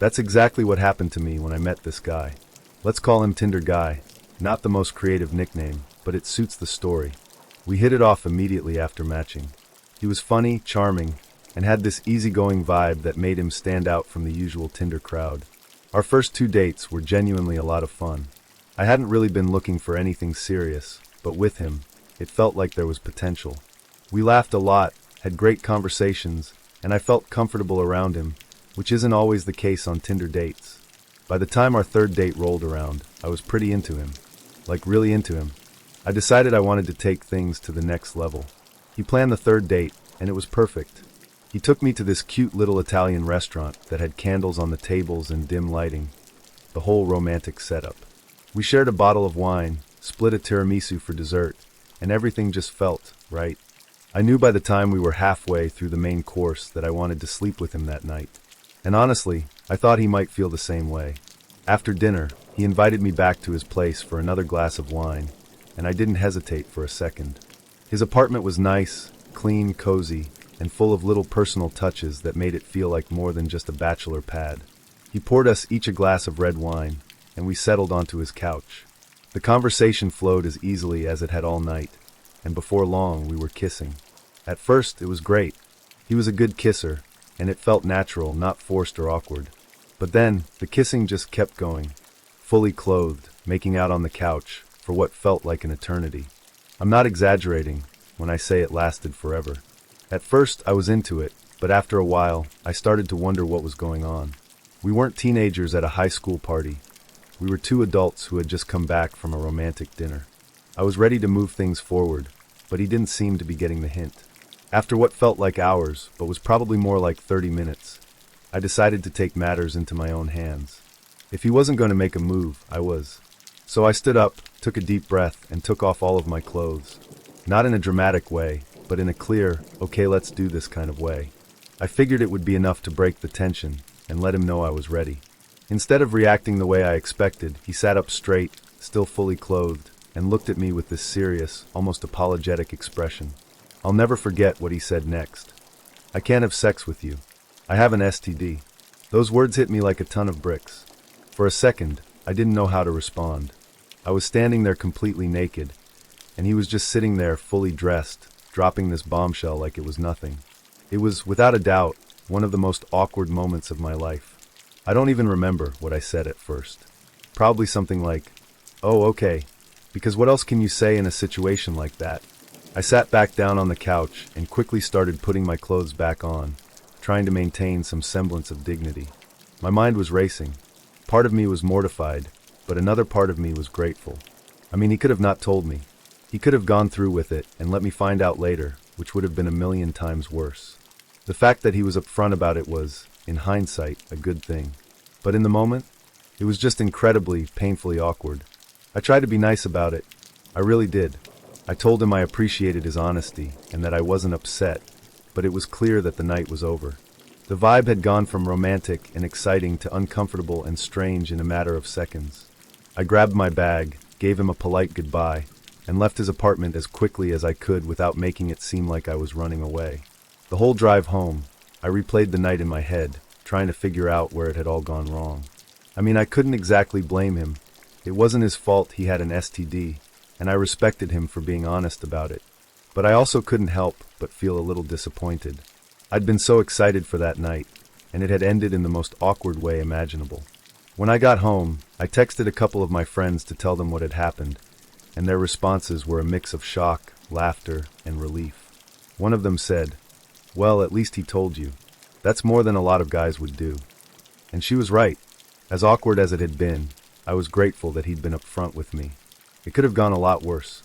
That's exactly what happened to me when I met this guy. Let's call him Tinder Guy. Not the most creative nickname, but it suits the story. We hit it off immediately after matching. He was funny, charming, and had this easygoing vibe that made him stand out from the usual Tinder crowd. Our first 2 dates were genuinely a lot of fun. I hadn't really been looking for anything serious, but with him, it felt like there was potential. We laughed a lot, had great conversations, and I felt comfortable around him, which isn't always the case on Tinder dates. By the time our 3rd date rolled around, I was pretty into him. Like really into him. I decided I wanted to take things to the next level. He planned the 3rd date, and it was perfect. He took me to this cute little Italian restaurant that had candles on the tables and dim lighting. The whole romantic setup. We shared a bottle of wine, split a tiramisu for dessert, and everything just felt right. I knew by the time we were halfway through the main course that I wanted to sleep with him that night. And honestly, I thought he might feel the same way. After dinner, he invited me back to his place for another glass of wine, and I didn't hesitate for a second. His apartment was nice, clean, cozy, and full of little personal touches that made it feel like more than just a bachelor pad. He poured us each a glass of red wine, and we settled onto his couch. The conversation flowed as easily as it had all night, and before long we were kissing. At first, it was great. He was a good kisser, and it felt natural, not forced or awkward. But then, the kissing just kept going. Fully clothed, making out on the couch, for what felt like an eternity. I'm not exaggerating when I say it lasted forever. At first, I was into it, but after a while, I started to wonder what was going on. We weren't teenagers at a high school party. We were 2 adults who had just come back from a romantic dinner. I was ready to move things forward, but he didn't seem to be getting the hint. After what felt like hours, but was probably more like 30 minutes, I decided to take matters into my own hands. If he wasn't going to make a move, I was. So I stood up, took a deep breath, and took off all of my clothes. Not in a dramatic way, but in a clear, okay, let's do this kind of way. I figured it would be enough to break the tension and let him know I was ready. Instead of reacting the way I expected, he sat up straight, still fully clothed, and looked at me with this serious, almost apologetic expression. I'll never forget what he said next. "I can't have sex with you. I have an STD." Those words hit me like a ton of bricks. For a second, I didn't know how to respond. I was standing there completely naked, and he was just sitting there fully dressed, dropping this bombshell like it was nothing. It was, without a doubt, one of the most awkward moments of my life. I don't even remember what I said at first. Probably something like, "Oh, okay," because what else can you say in a situation like that? I sat back down on the couch and quickly started putting my clothes back on, trying to maintain some semblance of dignity. My mind was racing. Part of me was mortified, but another part of me was grateful. I mean, he could have not told me. He could have gone through with it and let me find out later, which would have been a million times worse. The fact that he was upfront about it was, in hindsight, a good thing. But in the moment, it was just incredibly, painfully awkward. I tried to be nice about it. I really did. I told him I appreciated his honesty and that I wasn't upset, but it was clear that the night was over. The vibe had gone from romantic and exciting to uncomfortable and strange in a matter of seconds. I grabbed my bag, gave him a polite goodbye, and left his apartment as quickly as I could without making it seem like I was running away. The whole drive home, I replayed the night in my head, trying to figure out where it had all gone wrong. I mean, I couldn't exactly blame him. It wasn't his fault he had an STD, and I respected him for being honest about it. But I also couldn't help but feel a little disappointed. I'd been so excited for that night, and it had ended in the most awkward way imaginable. When I got home, I texted a couple of my friends to tell them what had happened, and their responses were a mix of shock, laughter, and relief. One of them said, "Well, at least he told you. That's more than a lot of guys would do." And she was right. As awkward as it had been, I was grateful that he'd been upfront with me. It could have gone a lot worse.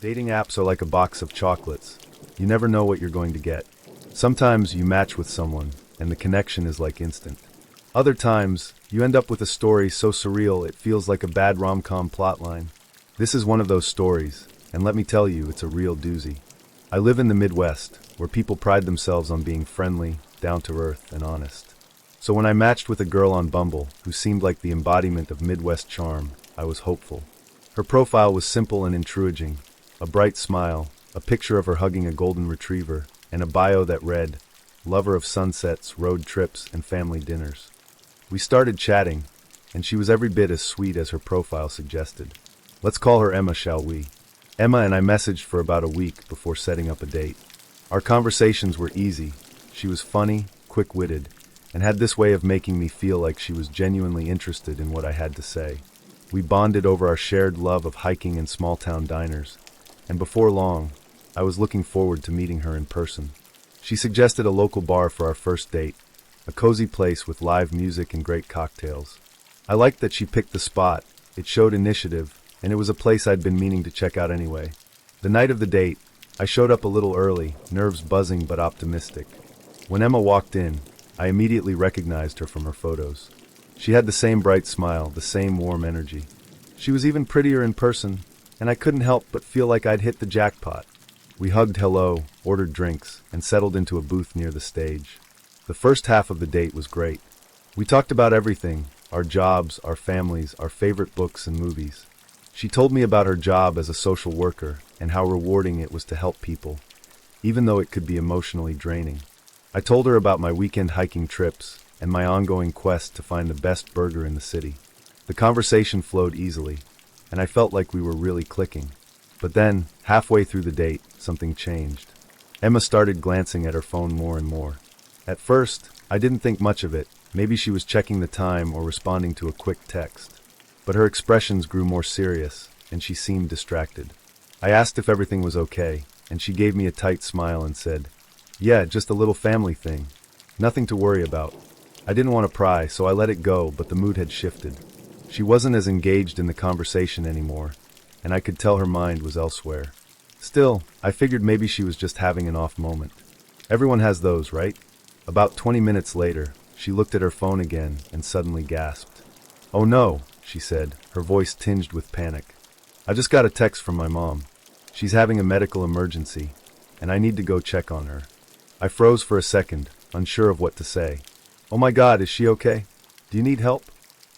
Dating apps are like a box of chocolates. You never know what you're going to get. Sometimes you match with someone, and the connection is like instant. Other times, you end up with a story so surreal it feels like a bad rom-com plotline. This is one of those stories, and let me tell you, it's a real doozy. I live in the Midwest, where people pride themselves on being friendly, down-to-earth, and honest. So when I matched with a girl on Bumble, who seemed like the embodiment of Midwest charm, I was hopeful. Her profile was simple and intriguing. A bright smile, a picture of her hugging a golden retriever, and a bio that read, "Lover of sunsets, road trips, and family dinners." We started chatting, and she was every bit as sweet as her profile suggested. Let's call her Emma, shall we? Emma and I messaged for about a week before setting up a date. Our conversations were easy. She was funny, quick-witted, and had this way of making me feel like she was genuinely interested in what I had to say. We bonded over our shared love of hiking and small-town diners, and before long, I was looking forward to meeting her in person. She suggested a local bar for our first date, a cozy place with live music and great cocktails. I liked that she picked the spot. It showed initiative, and it was a place I'd been meaning to check out anyway. The night of the date, I showed up a little early, nerves buzzing but optimistic. When Emma walked in, I immediately recognized her from her photos. She had the same bright smile, the same warm energy. She was even prettier in person, and I couldn't help but feel like I'd hit the jackpot. We hugged hello, ordered drinks, and settled into a booth near the stage. The first half of the date was great. We talked about everything, our jobs, our families, our favorite books and movies. She told me about her job as a social worker and how rewarding it was to help people, even though it could be emotionally draining. I told her about my weekend hiking trips and my ongoing quest to find the best burger in the city. The conversation flowed easily, and I felt like we were really clicking. But then, halfway through the date, something changed. Emma started glancing at her phone more and more. At first, I didn't think much of it. Maybe she was checking the time or responding to a quick text. But her expressions grew more serious, and she seemed distracted. I asked if everything was okay, and she gave me a tight smile and said, "Yeah, just a little family thing. Nothing to worry about." I didn't want to pry, so I let it go, but the mood had shifted. She wasn't as engaged in the conversation anymore, and I could tell her mind was elsewhere. Still, I figured maybe she was just having an off moment. Everyone has those, right? About 20 minutes later, she looked at her phone again and suddenly gasped. "Oh no," she said, her voice tinged with panic. "I just got a text from my mom. She's having a medical emergency, and I need to go check on her." I froze for a second, unsure of what to say. "Oh my God, is she okay? Do you need help?"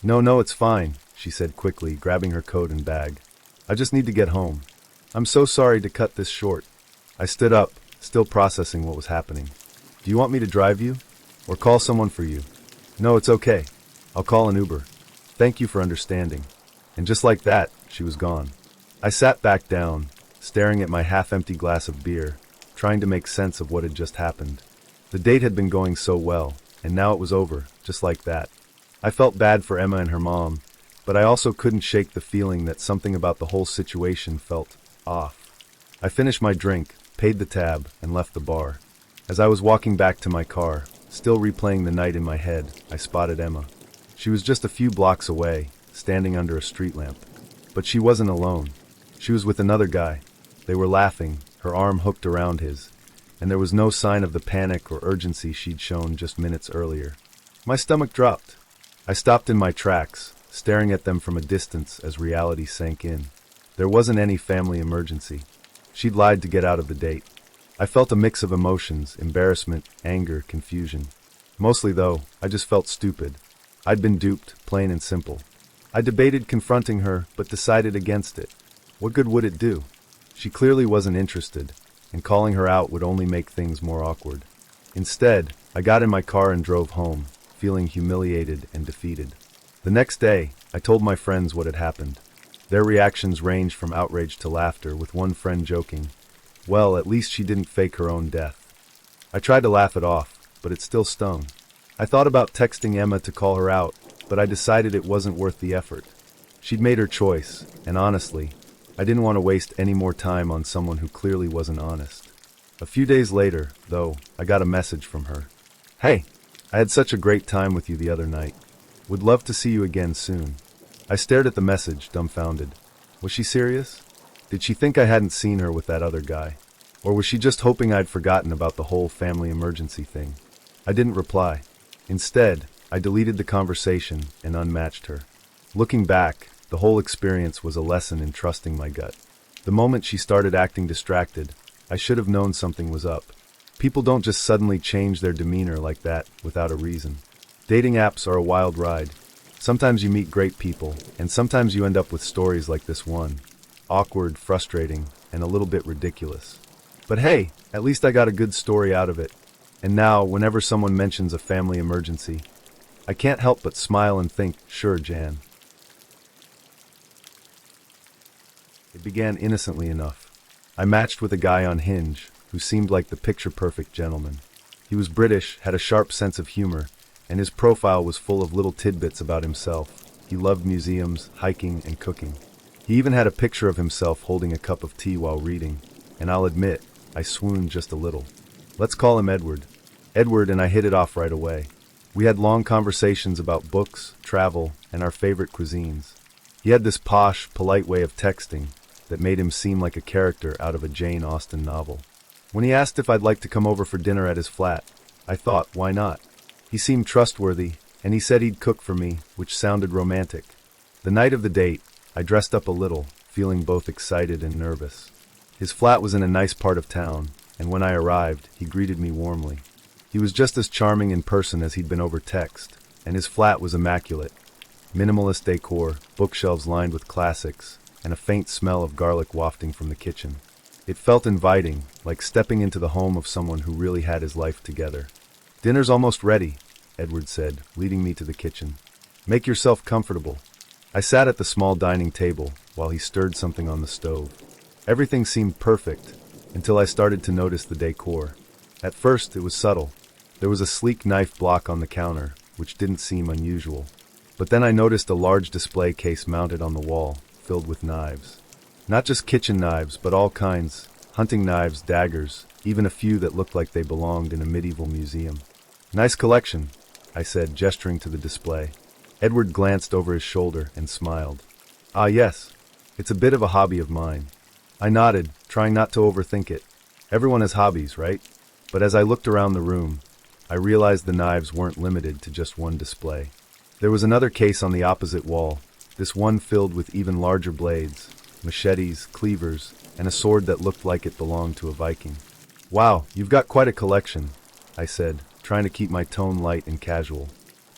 No, it's fine," she said quickly, grabbing her coat and bag. "I just need to get home. I'm so sorry to cut this short." I stood up, still processing what was happening. "Do you want me to drive you? Or call someone for you?" "No, it's okay. I'll call an Uber. Thank you for understanding." And just like that, she was gone. I sat back down, staring at my half-empty glass of beer, trying to make sense of what had just happened. The date had been going so well, and now it was over, just like that. I felt bad for Emma and her mom, but I also couldn't shake the feeling that something about the whole situation felt off. I finished my drink, paid the tab, and left the bar. As I was walking back to my car, still replaying the night in my head, I spotted Emma. She was just a few blocks away, standing under a street lamp. But she wasn't alone. She was with another guy. They were laughing, her arm hooked around his, and there was no sign of the panic or urgency she'd shown just minutes earlier. My stomach dropped. I stopped in my tracks, staring at them from a distance as reality sank in. There wasn't any family emergency. She'd lied to get out of the date. I felt a mix of emotions, embarrassment, anger, confusion. Mostly, though, I just felt stupid. I'd been duped, plain and simple. I debated confronting her, but decided against it. What good would it do? She clearly wasn't interested, and calling her out would only make things more awkward. Instead, I got in my car and drove home, feeling humiliated and defeated. The next day, I told my friends what had happened. Their reactions ranged from outrage to laughter, with one friend joking, Well, at least she didn't fake her own death. I tried to laugh it off, but it still stung. I thought about texting Emma to call her out, but I decided it wasn't worth the effort. She'd made her choice, and honestly, I didn't want to waste any more time on someone who clearly wasn't honest. A few days later, though, I got a message from her. "Hey, I had such a great time with you the other night. Would love to see you again soon." I stared at the message, dumbfounded. Was she serious? Did she think I hadn't seen her with that other guy? Or was she just hoping I'd forgotten about the whole family emergency thing? I didn't reply. Instead, I deleted the conversation and unmatched her. Looking back, the whole experience was a lesson in trusting my gut. The moment she started acting distracted, I should have known something was up. People don't just suddenly change their demeanor like that without a reason. Dating apps are a wild ride. Sometimes you meet great people, and sometimes you end up with stories like this one. Awkward, frustrating, and a little bit ridiculous. But hey, at least I got a good story out of it. And now, whenever someone mentions a family emergency, I can't help but smile and think, sure, Jan. It began innocently enough. I matched with a guy on Hinge who seemed like the picture-perfect gentleman. He was British, had a sharp sense of humor, and his profile was full of little tidbits about himself. He loved museums, hiking, and cooking. He even had a picture of himself holding a cup of tea while reading, and I'll admit, I swooned just a little. Let's call him Edward. Edward and I hit it off right away. We had long conversations about books, travel, and our favorite cuisines. He had this posh, polite way of texting that made him seem like a character out of a Jane Austen novel. When he asked if I'd like to come over for dinner at his flat, I thought, why not? He seemed trustworthy, and he said he'd cook for me, which sounded romantic. The night of the date, I dressed up a little, feeling both excited and nervous. His flat was in a nice part of town, and when I arrived, he greeted me warmly. He was just as charming in person as he'd been over text, and his flat was immaculate. Minimalist decor, bookshelves lined with classics, and a faint smell of garlic wafting from the kitchen. It felt inviting, like stepping into the home of someone who really had his life together. "Dinner's almost ready," Edward said, leading me to the kitchen. "Make yourself comfortable." I sat at the small dining table while he stirred something on the stove. Everything seemed perfect, until I started to notice the decor. At first, it was subtle. There was a sleek knife block on the counter, which didn't seem unusual. But then I noticed a large display case mounted on the wall, filled with knives. Not just kitchen knives, but all kinds. Hunting knives, daggers, even a few that looked like they belonged in a medieval museum. "Nice collection," I said, gesturing to the display. Edward glanced over his shoulder and smiled. "Ah, yes. It's a bit of a hobby of mine." I nodded, trying not to overthink it. Everyone has hobbies, right? But as I looked around the room, I realized the knives weren't limited to just one display. There was another case on the opposite wall, this one filled with even larger blades, machetes, cleavers, and a sword that looked like it belonged to a Viking. "Wow, you've got quite a collection," I said, trying to keep my tone light and casual.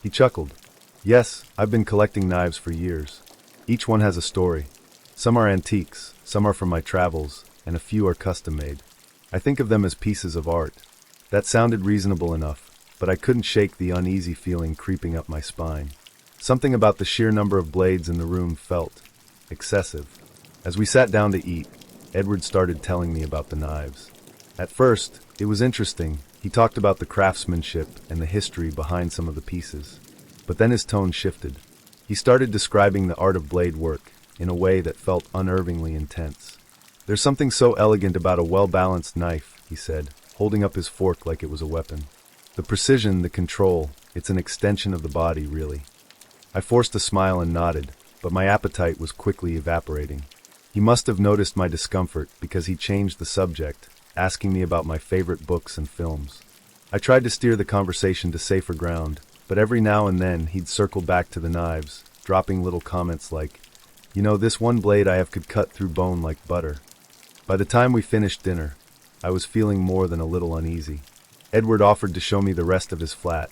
He chuckled. "Yes, I've been collecting knives for years. Each one has a story. Some are antiques, some are from my travels, and a few are custom-made. I think of them as pieces of art." That sounded reasonable enough, but I couldn't shake the uneasy feeling creeping up my spine. Something about the sheer number of blades in the room felt excessive. As we sat down to eat, Edward started telling me about the knives. At first, it was interesting. He talked about the craftsmanship and the history behind some of the pieces. But then his tone shifted. He started describing the art of blade work in a way that felt unnervingly intense. "There's something so elegant about a well-balanced knife," he said, holding up his fork like it was a weapon. "The precision, the control, it's an extension of the body, really." I forced a smile and nodded, but my appetite was quickly evaporating. He must have noticed my discomfort because he changed the subject, asking me about my favorite books and films. I tried to steer the conversation to safer ground, but every now and then he'd circle back to the knives, dropping little comments like, "You know, this one blade I have could cut through bone like butter." By the time we finished dinner, I was feeling more than a little uneasy. Edward offered to show me the rest of his flat,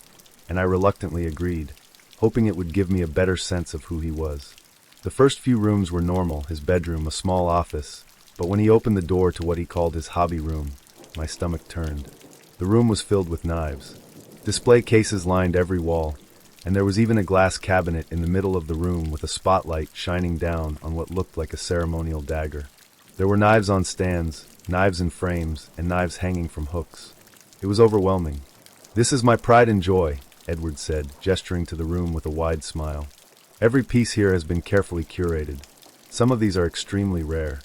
and I reluctantly agreed, hoping it would give me a better sense of who he was. The first few rooms were normal, his bedroom, a small office, but when he opened the door to what he called his hobby room, my stomach turned. The room was filled with knives. Display cases lined every wall, and there was even a glass cabinet in the middle of the room with a spotlight shining down on what looked like a ceremonial dagger. There were knives on stands, knives in frames, and knives hanging from hooks. It was overwhelming. "This is my pride and joy," Edward said, gesturing to the room with a wide smile. "Every piece here has been carefully curated. Some of these are extremely rare."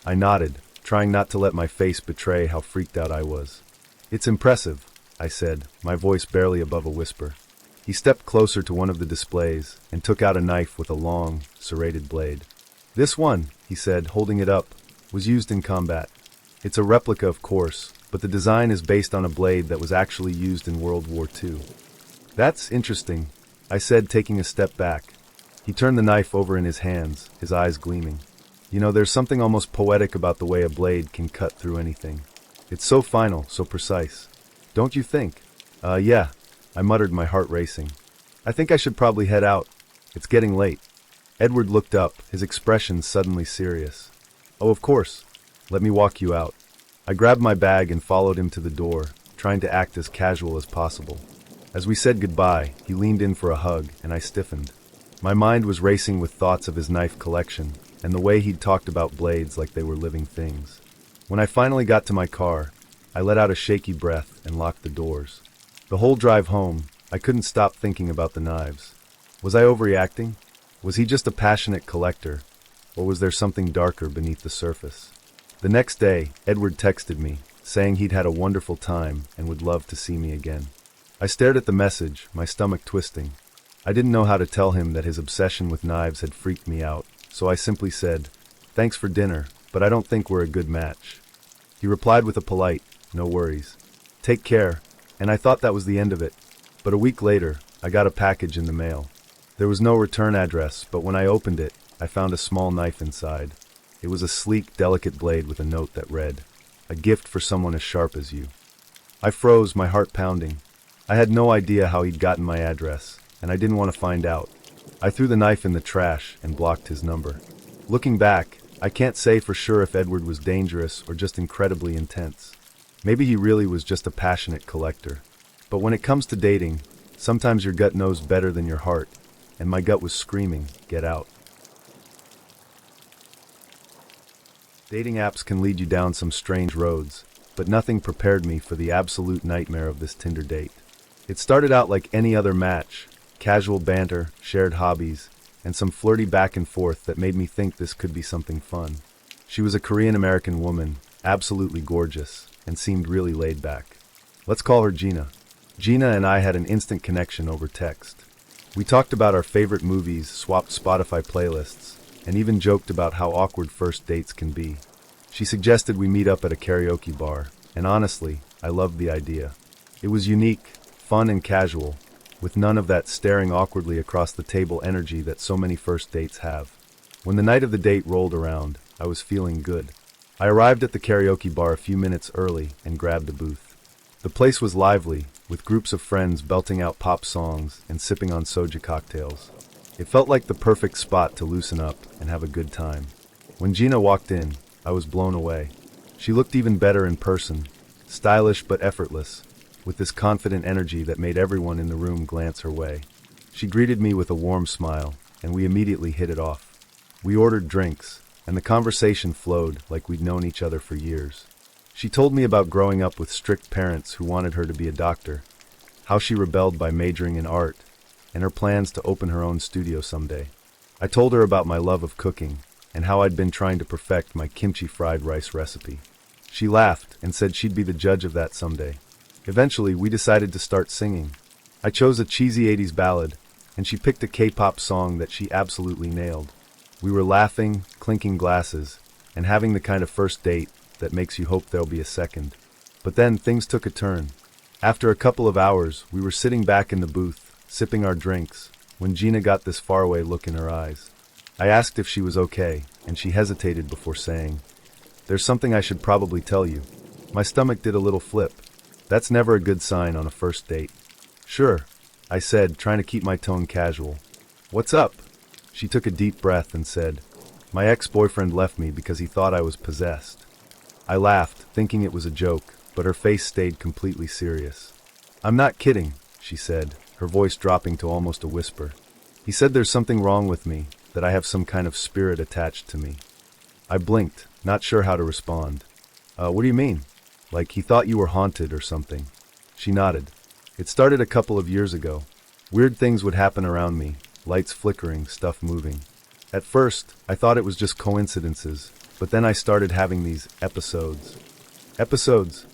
I nodded, trying not to let my face betray how freaked out I was. "It's impressive," I said, my voice barely above a whisper. He stepped closer to one of the displays and took out a knife with a long, serrated blade. "This one," he said, holding it up, "was used in combat. It's a replica, of course, but the design is based on a blade that was actually used in World War II. "That's interesting," I said, taking a step back. He turned the knife over in his hands, his eyes gleaming. "You know, there's something almost poetic about the way a blade can cut through anything. It's so final, so precise. Don't you think?" Yeah," I muttered, my heart racing. "I think I should probably head out. It's getting late." Edward looked up, his expression suddenly serious. "Oh, of course. Let me walk you out." I grabbed my bag and followed him to the door, trying to act as casual as possible. As we said goodbye, he leaned in for a hug, and I stiffened. My mind was racing with thoughts of his knife collection, and the way he'd talked about blades like they were living things. When I finally got to my car, I let out a shaky breath and locked the doors. The whole drive home, I couldn't stop thinking about the knives. Was I overreacting? Was he just a passionate collector, or was there something darker beneath the surface? The next day, Edward texted me, saying he'd had a wonderful time and would love to see me again. I stared at the message, my stomach twisting. I didn't know how to tell him that his obsession with knives had freaked me out, so I simply said, "Thanks for dinner, but I don't think we're a good match." He replied with a polite, "No worries. Take care," and I thought that was the end of it. But a week later, I got a package in the mail. There was no return address, but when I opened it, I found a small knife inside. It was a sleek, delicate blade with a note that read, "A gift for someone as sharp as you." I froze, my heart pounding. I had no idea how he'd gotten my address, and I didn't want to find out. I threw the knife in the trash and blocked his number. Looking back, I can't say for sure if Edward was dangerous or just incredibly intense. Maybe he really was just a passionate collector. But when it comes to dating, sometimes your gut knows better than your heart, and my gut was screaming, "Get out." Dating apps can lead you down some strange roads, but nothing prepared me for the absolute nightmare of this Tinder date. It started out like any other match, casual banter, shared hobbies, and some flirty back and forth that made me think this could be something fun. She was a Korean-American woman, absolutely gorgeous, and seemed really laid back. Let's call her Gina. Gina and I had an instant connection over text. We talked about our favorite movies, swapped Spotify playlists, and even joked about how awkward first dates can be. She suggested we meet up at a karaoke bar, and honestly, I loved the idea. It was unique, fun and casual, with none of that staring awkwardly across the table energy that so many first dates have. When the night of the date rolled around, I was feeling good. I arrived at the karaoke bar a few minutes early and grabbed a booth. The place was lively, with groups of friends belting out pop songs and sipping on soju cocktails. It felt like the perfect spot to loosen up and have a good time. When Gina walked in, I was blown away. She looked even better in person, stylish but effortless, with this confident energy that made everyone in the room glance her way. She greeted me with a warm smile, and we immediately hit it off. We ordered drinks, and the conversation flowed like we'd known each other for years. She told me about growing up with strict parents who wanted her to be a doctor, how she rebelled by majoring in art, and her plans to open her own studio someday. I told her about my love of cooking, and how I'd been trying to perfect my kimchi fried rice recipe. She laughed and said she'd be the judge of that someday. Eventually, we decided to start singing. I chose a cheesy 80s ballad, and she picked a K-pop song that she absolutely nailed. We were laughing, clinking glasses, and having the kind of first date that makes you hope there'll be a second. But then things took a turn. After a couple of hours, we were sitting back in the booth, sipping our drinks, when Gina got this faraway look in her eyes. I asked if she was okay, and she hesitated before saying, "There's something I should probably tell you." My stomach did a little flip. That's never a good sign on a first date. "Sure," I said, trying to keep my tone casual. "What's up?" She took a deep breath and said, "My ex-boyfriend left me because he thought I was possessed." I laughed, thinking it was a joke, but her face stayed completely serious. "I'm not kidding," she said, her voice dropping to almost a whisper. "He said there's something wrong with me, that I have some kind of spirit attached to me." I blinked, not sure how to respond. What do you mean? Like he thought you were haunted or something. She nodded. It started a couple of years ago. Weird things would happen around me, lights flickering, stuff moving. At first, I thought it was just coincidences, but then I started having these episodes. Episodes?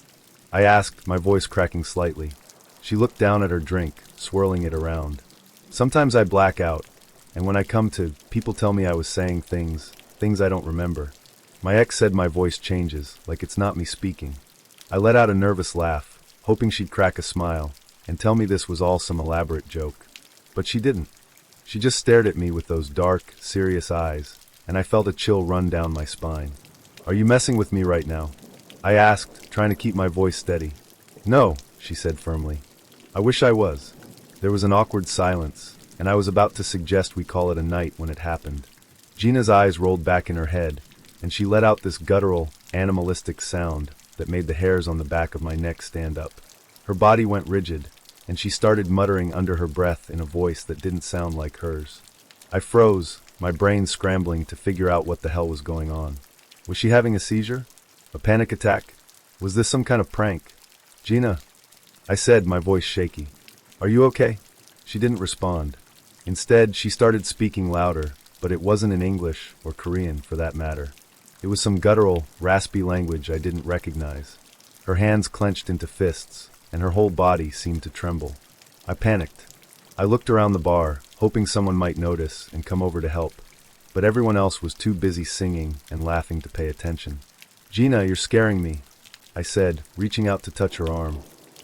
I asked, my voice cracking slightly. She looked down at her drink, swirling it around. Sometimes I black out, and when I come to, people tell me I was saying things I don't remember. My ex said my voice changes, like it's not me speaking. I let out a nervous laugh, hoping she'd crack a smile, and tell me this was all some elaborate joke. But she didn't. She just stared at me with those dark, serious eyes, and I felt a chill run down my spine. Are you messing with me right now? I asked, trying to keep my voice steady. No, she said firmly. I wish I was. There was an awkward silence, and I was about to suggest we call it a night when it happened. Gina's eyes rolled back in her head, and she let out this guttural, animalistic sound that made the hairs on the back of my neck stand up. Her body went rigid, and she started muttering under her breath in a voice that didn't sound like hers. I froze, my brain scrambling to figure out what the hell was going on. Was she having a seizure? A panic attack? Was this some kind of prank? Gina, I said, my voice shaky. Are you okay? She didn't respond. Instead, she started speaking louder, but it wasn't in English or Korean for that matter. It was some guttural, raspy language I didn't recognize. Her hands clenched into fists, and her whole body seemed to tremble. I panicked. I looked around the bar, hoping someone might notice and come over to help, but everyone else was too busy singing and laughing to pay attention. Gina, you're scaring me, I said, reaching out to touch her arm.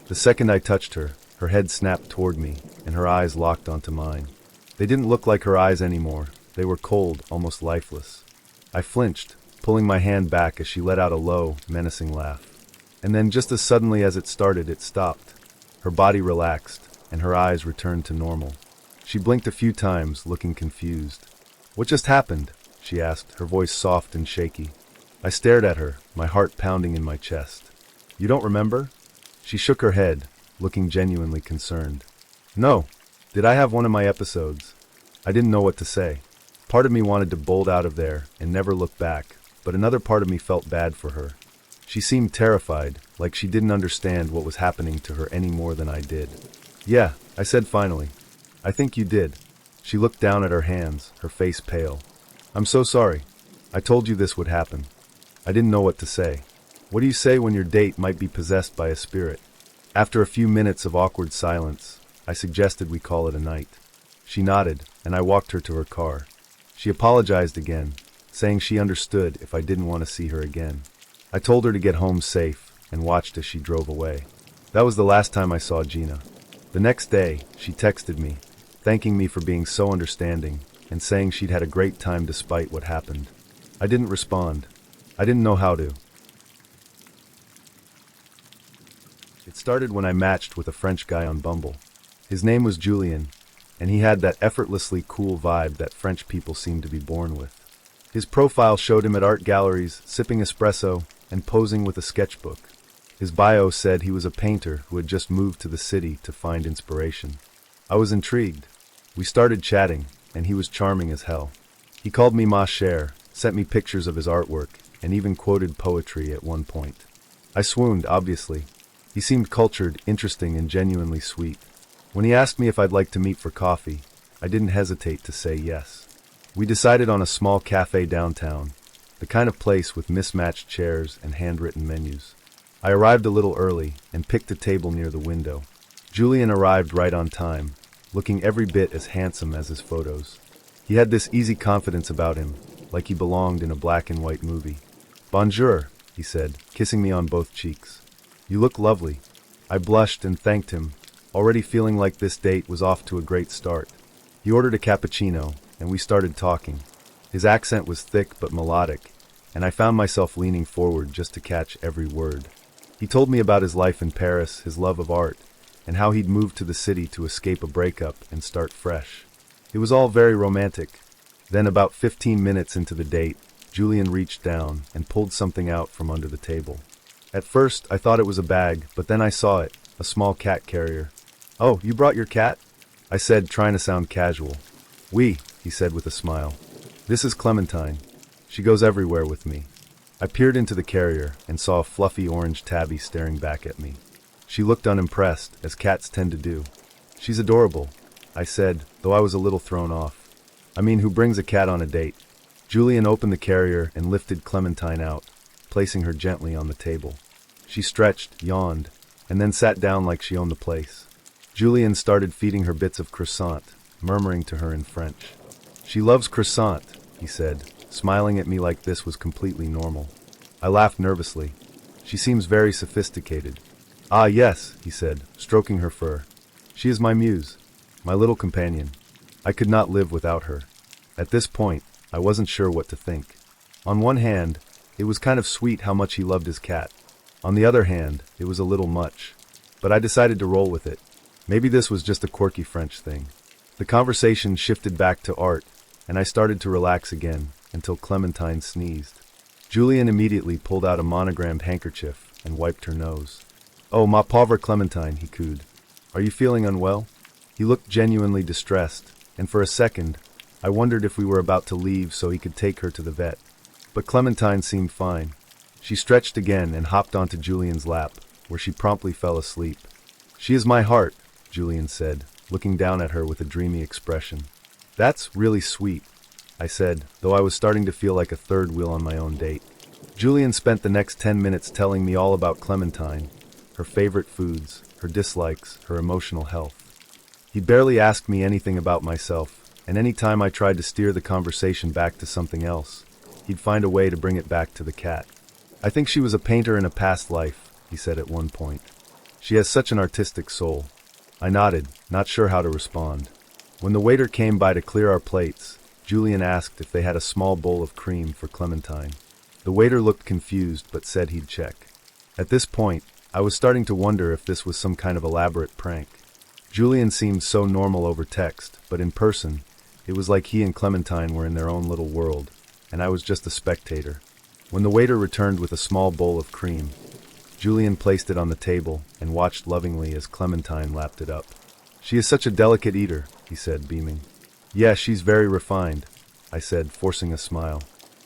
The second I touched her, her head snapped toward me, and her eyes locked onto mine. They didn't look like her eyes anymore. They were cold, almost lifeless. I flinched, pulling my hand back as she let out a low, menacing laugh. And then just as suddenly as it started, it stopped. Her body relaxed, and her eyes returned to normal. She blinked a few times, looking confused. What just happened? She asked, her voice soft and shaky. I stared at her, my heart pounding in my chest. You don't remember? She shook her head, looking genuinely concerned. No. Did I have one of my episodes? I didn't know what to say. Part of me wanted to bolt out of there and never look back, but another part of me felt bad for her. She seemed terrified, like she didn't understand what was happening to her any more than I did. Yeah, I said finally. I think you did. She looked down at her hands, her face pale. I'm so sorry. I told you this would happen. I didn't know what to say. What do you say when your date might be possessed by a spirit? After a few minutes of awkward silence, I suggested we call it a night. She nodded, and I walked her to her car. She apologized again, saying she understood if I didn't want to see her again. I told her to get home safe, and watched as she drove away. That was the last time I saw Gina. The next day, she texted me, thanking me for being so understanding, and saying she'd had a great time despite what happened. I didn't respond. I didn't know how to. It started when I matched with a French guy on Bumble. His name was Julien, and he had that effortlessly cool vibe that French people seem to be born with. His profile showed him at art galleries, sipping espresso, and posing with a sketchbook. His bio said he was a painter who had just moved to the city to find inspiration. I was intrigued. We started chatting, and he was charming as hell. He called me ma chère, sent me pictures of his artwork, and even quoted poetry at one point. I swooned, obviously. He seemed cultured, interesting, and genuinely sweet. When he asked me if I'd like to meet for coffee, I didn't hesitate to say yes. We decided on a small cafe downtown, the kind of place with mismatched chairs and handwritten menus. I arrived a little early and picked a table near the window. Julien arrived right on time, looking every bit as handsome as his photos. He had this easy confidence about him, like he belonged in a black and white movie. Bonjour, he said, kissing me on both cheeks. You look lovely. I blushed and thanked him, already feeling like this date was off to a great start. He ordered a cappuccino, and we started talking. His accent was thick but melodic, and I found myself leaning forward just to catch every word. He told me about his life in Paris, his love of art, and how he'd moved to the city to escape a breakup and start fresh. It was all very romantic. Then about 15 minutes into the date, Julien reached down and pulled something out from under the table. At first, I thought it was a bag, but then I saw it, a small cat carrier. Oh, you brought your cat? I said, trying to sound casual. Oui, he said with a smile. This is Clementine. She goes everywhere with me. I peered into the carrier and saw a fluffy orange tabby staring back at me. She looked unimpressed, as cats tend to do. "She's adorable," I said, though I was a little thrown off. "I mean, who brings a cat on a date?" Julian opened the carrier and lifted Clementine out, placing her gently on the table. She stretched, yawned, and then sat down like she owned the place. Julian started feeding her bits of croissant, murmuring to her in French. "She loves croissant," he said, smiling at me like this was completely normal. I laughed nervously. "She seems very sophisticated." "Ah, yes," he said, stroking her fur. "She is my muse, my little companion. I could not live without her." At this point, I wasn't sure what to think. On one hand, it was kind of sweet how much he loved his cat. On the other hand, it was a little much. But I decided to roll with it. Maybe this was just a quirky French thing. The conversation shifted back to art, and I started to relax again, until Clementine sneezed. Julian immediately pulled out a monogrammed handkerchief and wiped her nose. "Oh, ma pauvre Clementine," he cooed. "Are you feeling unwell?" He looked genuinely distressed, and for a second, I wondered if we were about to leave so he could take her to the vet. But Clementine seemed fine. She stretched again and hopped onto Julian's lap, where she promptly fell asleep. "She is my heart," Julian said, looking down at her with a dreamy expression. "That's really sweet," I said, though I was starting to feel like a third wheel on my own date. Julian spent the next 10 minutes telling me all about Clementine, her favorite foods, her dislikes, her emotional health. He barely asked me anything about myself, and any time I tried to steer the conversation back to something else, he'd find a way to bring it back to the cat. "I think she was a painter in a past life," he said at one point. "She has such an artistic soul." I nodded, not sure how to respond. When the waiter came by to clear our plates, Julian asked if they had a small bowl of cream for Clementine. The waiter looked confused but said he'd check. At this point, I was starting to wonder if this was some kind of elaborate prank. Julian seemed so normal over text, but in person, it was like he and Clementine were in their own little world, and I was just a spectator. When the waiter returned with a small bowl of cream, Julian placed it on the table and watched lovingly as Clementine lapped it up. "She is such a delicate eater," he said, beaming. "Yeah, she's very refined," I said, forcing a smile.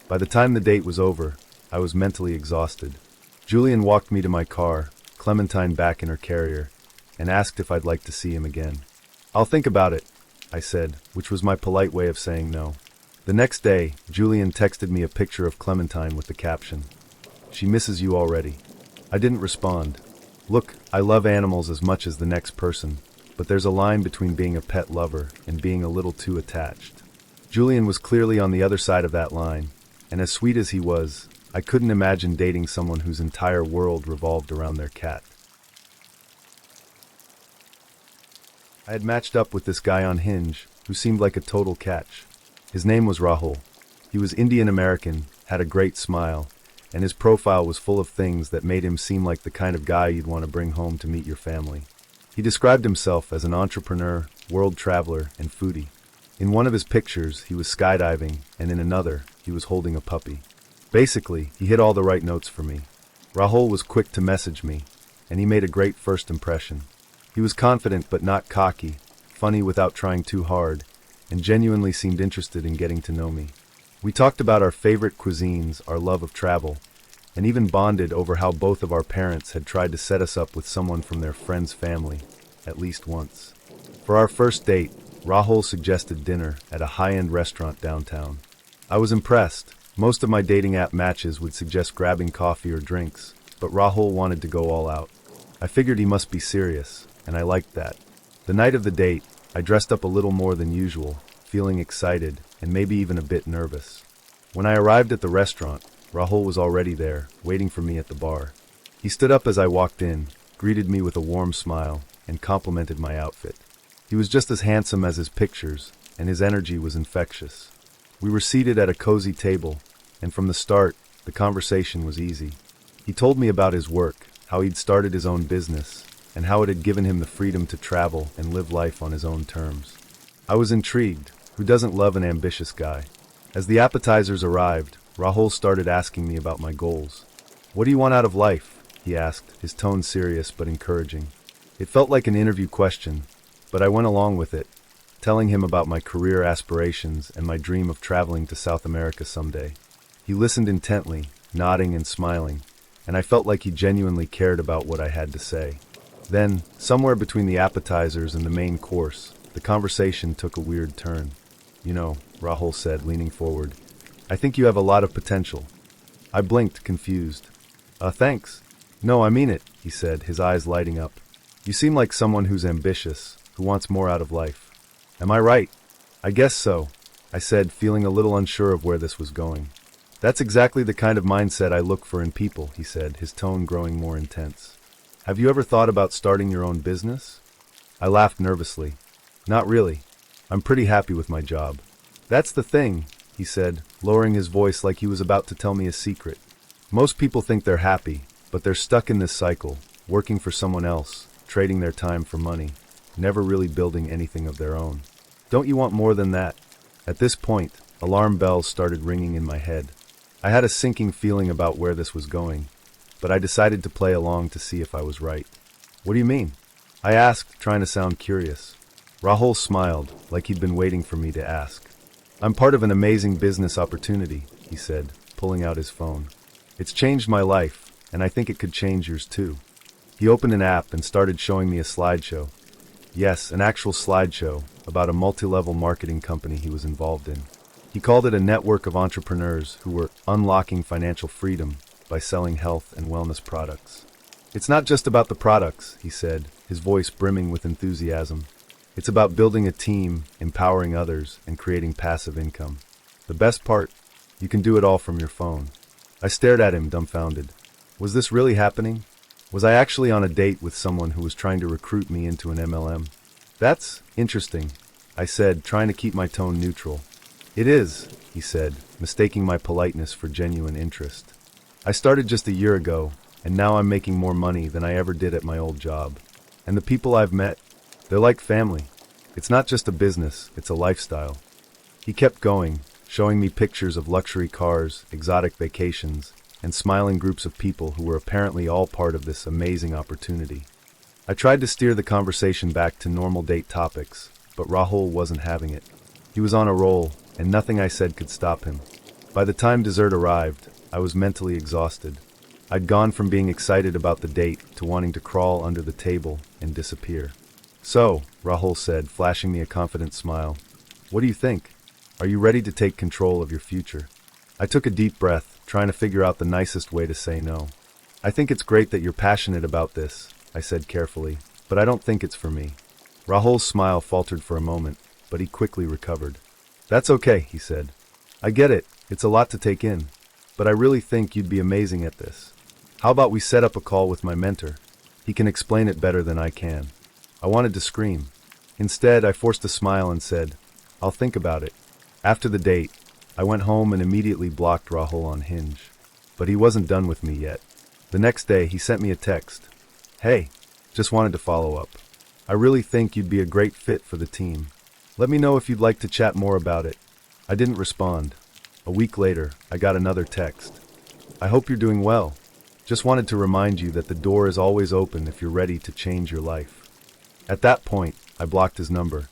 By the time the date was over, I was mentally exhausted. Julian walked me to my car, Clementine back in her carrier, and asked if I'd like to see him again. "I'll think about it," I said, which was my polite way of saying no. The next day, Julian texted me a picture of Clementine with the caption, "She misses you already." I didn't respond. Look, I love animals as much as the next person, but there's a line between being a pet lover and being a little too attached. Julian was clearly on the other side of that line, and as sweet as he was, I couldn't imagine dating someone whose entire world revolved around their cat. I had matched up with this guy on Hinge, who seemed like a total catch. His name was Rahul. He was Indian American, had a great smile, and his profile was full of things that made him seem like the kind of guy you'd want to bring home to meet your family. He described himself as an entrepreneur, world traveler, and foodie. In one of his pictures, he was skydiving, and in another, he was holding a puppy. Basically, he hit all the right notes for me. Rahul was quick to message me, and he made a great first impression. He was confident but not cocky, funny without trying too hard, and genuinely seemed interested in getting to know me. We talked about our favorite cuisines, our love of travel, and even bonded over how both of our parents had tried to set us up with someone from their friend's family, at least once. For our first date, Rahul suggested dinner at a high-end restaurant downtown. I was impressed. Most of my dating app matches would suggest grabbing coffee or drinks, but Rahul wanted to go all out. I figured he must be serious, and I liked that. The night of the date, I dressed up a little more than usual, feeling excited and maybe even a bit nervous. When I arrived at the restaurant, Rahul was already there, waiting for me at the bar. He stood up as I walked in, greeted me with a warm smile, and complimented my outfit. He was just as handsome as his pictures, and his energy was infectious. We were seated at a cozy table, and from the start, the conversation was easy. He told me about his work, how he'd started his own business, and how it had given him the freedom to travel and live life on his own terms. I was intrigued. Who doesn't love an ambitious guy? As the appetizers arrived, Rahul started asking me about my goals. "What do you want out of life?" he asked, his tone serious but encouraging. It felt like an interview question, but I went along with it, telling him about my career aspirations and my dream of traveling to South America someday. He listened intently, nodding and smiling, and I felt like he genuinely cared about what I had to say. Then, somewhere between the appetizers and the main course, the conversation took a weird turn. "You know," Rahul said, leaning forward, "I think you have a lot of potential." I blinked, confused. Thanks." "No, I mean it," he said, his eyes lighting up. "You seem like someone who's ambitious, who wants more out of life." "Am I right?" "I guess so," I said, feeling a little unsure of where this was going. "That's exactly the kind of mindset I look for in people," he said, his tone growing more intense. "Have you ever thought about starting your own business?" I laughed nervously. "Not really. I'm pretty happy with my job." "That's the thing," he said, lowering his voice like he was about to tell me a secret. "Most people think they're happy, but they're stuck in this cycle, working for someone else, trading their time for money, never really building anything of their own. Don't you want more than that?" At this point, alarm bells started ringing in my head. I had a sinking feeling about where this was going, but I decided to play along to see if I was right. "What do you mean?" I asked, trying to sound curious. Rahul smiled, like he'd been waiting for me to ask. "I'm part of an amazing business opportunity," he said, pulling out his phone. "It's changed my life, and I think it could change yours too." He opened an app and started showing me a slideshow. Yes, an actual slideshow about a multi-level marketing company he was involved in. He called it a network of entrepreneurs who were unlocking financial freedom by selling health and wellness products. "It's not just about the products," he said, his voice brimming with enthusiasm. "It's about building a team, empowering others, and creating passive income. The best part? You can do it all from your phone." I stared at him, dumbfounded. Was this really happening? Was I actually on a date with someone who was trying to recruit me into an MLM? "That's interesting," I said, trying to keep my tone neutral. "It is," he said, mistaking my politeness for genuine interest. "I started just a year ago, and now I'm making more money than I ever did at my old job. And the people I've met, they're like family. It's not just a business, it's a lifestyle." He kept going, showing me pictures of luxury cars, exotic vacations, and smiling groups of people who were apparently all part of this amazing opportunity. I tried to steer the conversation back to normal date topics, but Rahul wasn't having it. He was on a roll, and nothing I said could stop him. By the time dessert arrived, I was mentally exhausted. I'd gone from being excited about the date to wanting to crawl under the table and disappear. "So," Rahul said, flashing me a confident smile, "what do you think? Are you ready to take control of your future?" I took a deep breath, trying to figure out the nicest way to say no. "I think it's great that you're passionate about this," I said carefully, "but I don't think it's for me." Rahul's smile faltered for a moment, but he quickly recovered. "That's okay," he said. "I get it, it's a lot to take in, but I really think you'd be amazing at this. How about we set up a call with my mentor? He can explain it better than I can." I wanted to scream. Instead, I forced a smile and said, "I'll think about it." After the date, I went home and immediately blocked Rahul on Hinge. But he wasn't done with me yet. The next day, he sent me a text. "Hey, just wanted to follow up. I really think you'd be a great fit for the team. Let me know if you'd like to chat more about it." I didn't respond. A week later, I got another text. "I hope you're doing well. Just wanted to remind you that the door is always open if you're ready to change your life." At that point, I blocked his number.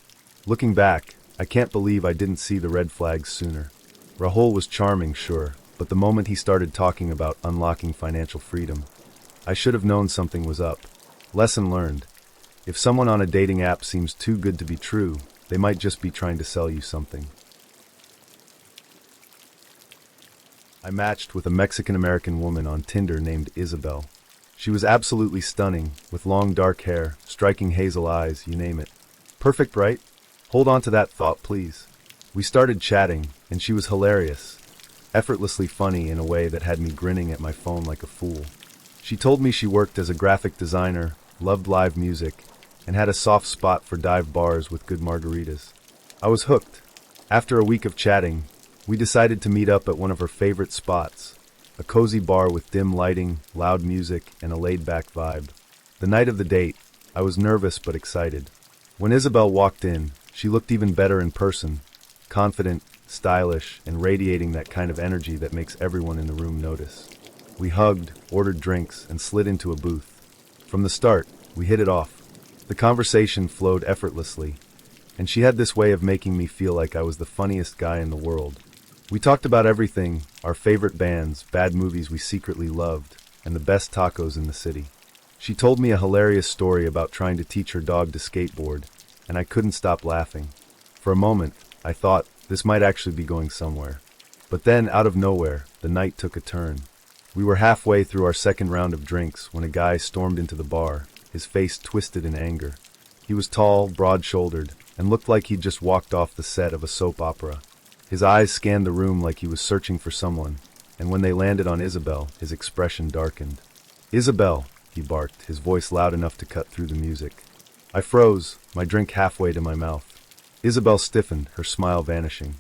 Looking back, I can't believe I didn't see the red flags sooner. Rahul was charming, sure, but the moment he started talking about unlocking financial freedom, I should have known something was up. Lesson learned. If someone on a dating app seems too good to be true, they might just be trying to sell you something. I matched with a Mexican-American woman on Tinder named Isabel. She was absolutely stunning, with long dark hair, striking hazel eyes, you name it. Perfect, right? Hold on to that thought, please. We started chatting, and she was hilarious, effortlessly funny in a way that had me grinning at my phone like a fool. She told me she worked as a graphic designer, loved live music, and had a soft spot for dive bars with good margaritas. I was hooked. After a week of chatting, we decided to meet up at one of her favorite spots, a cozy bar with dim lighting, loud music, and a laid-back vibe. The night of the date, I was nervous but excited. When Isabel walked in, she looked even better in person, confident, stylish, and radiating that kind of energy that makes everyone in the room notice. We hugged, ordered drinks, and slid into a booth. From the start, we hit it off. The conversation flowed effortlessly, and she had this way of making me feel like I was the funniest guy in the world. We talked about everything, our favorite bands, bad movies we secretly loved, and the best tacos in the city. She told me a hilarious story about trying to teach her dog to skateboard, and I couldn't stop laughing. For a moment, I thought this might actually be going somewhere. But then, out of nowhere, the night took a turn. We were halfway through our second round of drinks when a guy stormed into the bar, his face twisted in anger. He was tall, broad-shouldered, and looked like he'd just walked off the set of a soap opera. His eyes scanned the room like he was searching for someone, and when they landed on Isabel, his expression darkened. "Isabel," he barked, his voice loud enough to cut through the music. I froze, my drink halfway to my mouth. Isabel stiffened, her smile vanishing.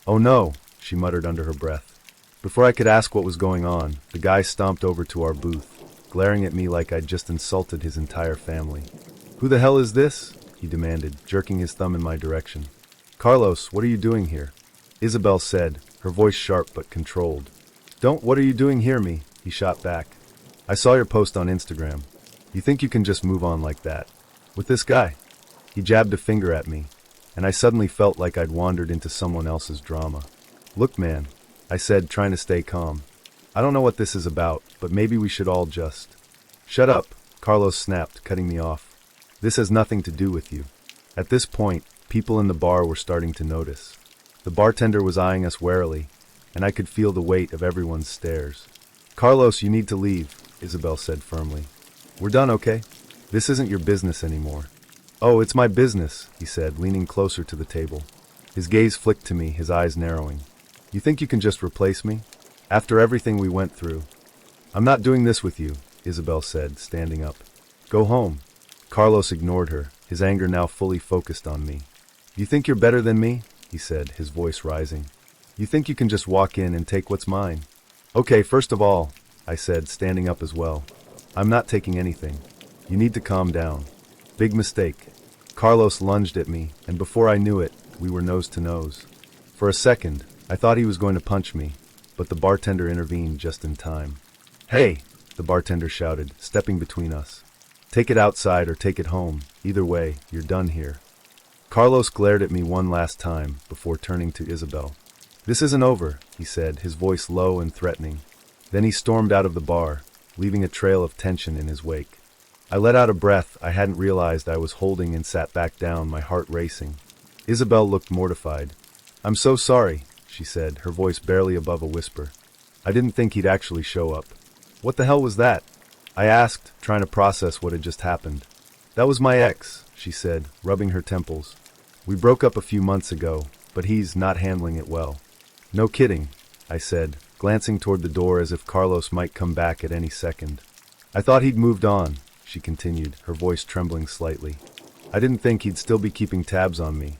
"Oh no," she muttered under her breath. Before I could ask what was going on, the guy stomped over to our booth, glaring at me like I'd just insulted his entire family. "Who the hell is this?" he demanded, jerking his thumb in my direction. "Carlos, what are you doing here?" Isabel said, her voice sharp but controlled. What are you doing here, me?" he shot back. "I saw your post on Instagram. You think you can just move on like that? With this guy?" He jabbed a finger at me, and I suddenly felt like I'd wandered into someone else's drama. "Look, man," I said, trying to stay calm. "I don't know what this is about, but maybe we should all just—" "Shut up," Carlos snapped, cutting me off. "This has nothing to do with you." At this point, people in the bar were starting to notice. The bartender was eyeing us warily, and I could feel the weight of everyone's stares. "Carlos, you need to leave," Isabel said firmly. "We're done, okay? This isn't your business anymore." "Oh, it's my business," he said, leaning closer to the table. His gaze flicked to me, his eyes narrowing. "You think you can just replace me? After everything we went through?" "I'm not doing this with you," Isabel said, standing up. "Go home." Carlos ignored her, his anger now fully focused on me. "You think you're better than me?" he said, his voice rising. "You think you can just walk in and take what's mine?" "Okay, first of all," I said, standing up as well, "I'm not taking anything. You need to calm down." "Big mistake." Carlos lunged at me, and before I knew it, we were nose to nose. For a second, I thought he was going to punch me, but the bartender intervened just in time. "Hey!" the bartender shouted, stepping between us. "Take it outside or take it home. Either way, you're done here." Carlos glared at me one last time before turning to Isabel. "This isn't over," he said, his voice low and threatening. Then he stormed out of the bar, leaving a trail of tension in his wake. I let out a breath I hadn't realized I was holding and sat back down, my heart racing. Isabel looked mortified. "I'm so sorry," she said, her voice barely above a whisper. "I didn't think he'd actually show up." "What the hell was that?" I asked, trying to process what had just happened. "That was my ex," she said, rubbing her temples. "We broke up a few months ago, but he's not handling it well." "No kidding," I said, glancing toward the door as if Carlos might come back at any second. "I thought he'd moved on," she continued, her voice trembling slightly. "I didn't think he'd still be keeping tabs on me."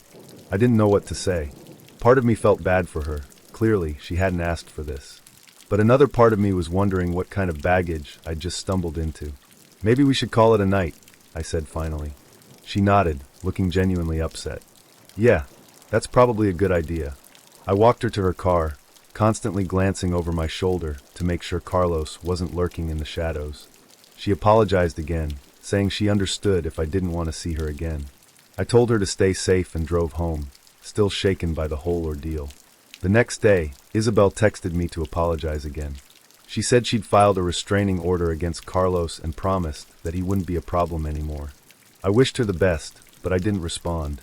I didn't know what to say. Part of me felt bad for her. Clearly, she hadn't asked for this. But another part of me was wondering what kind of baggage I'd just stumbled into. "Maybe we should call it a night," I said finally. She nodded, looking genuinely upset. "Yeah, that's probably a good idea." I walked her to her car, constantly glancing over my shoulder to make sure Carlos wasn't lurking in the shadows. She apologized again, saying she understood if I didn't want to see her again. I told her to stay safe and drove home, still shaken by the whole ordeal. The next day, Isabel texted me to apologize again. She said she'd filed a restraining order against Carlos and promised that he wouldn't be a problem anymore. I wished her the best, but I didn't respond.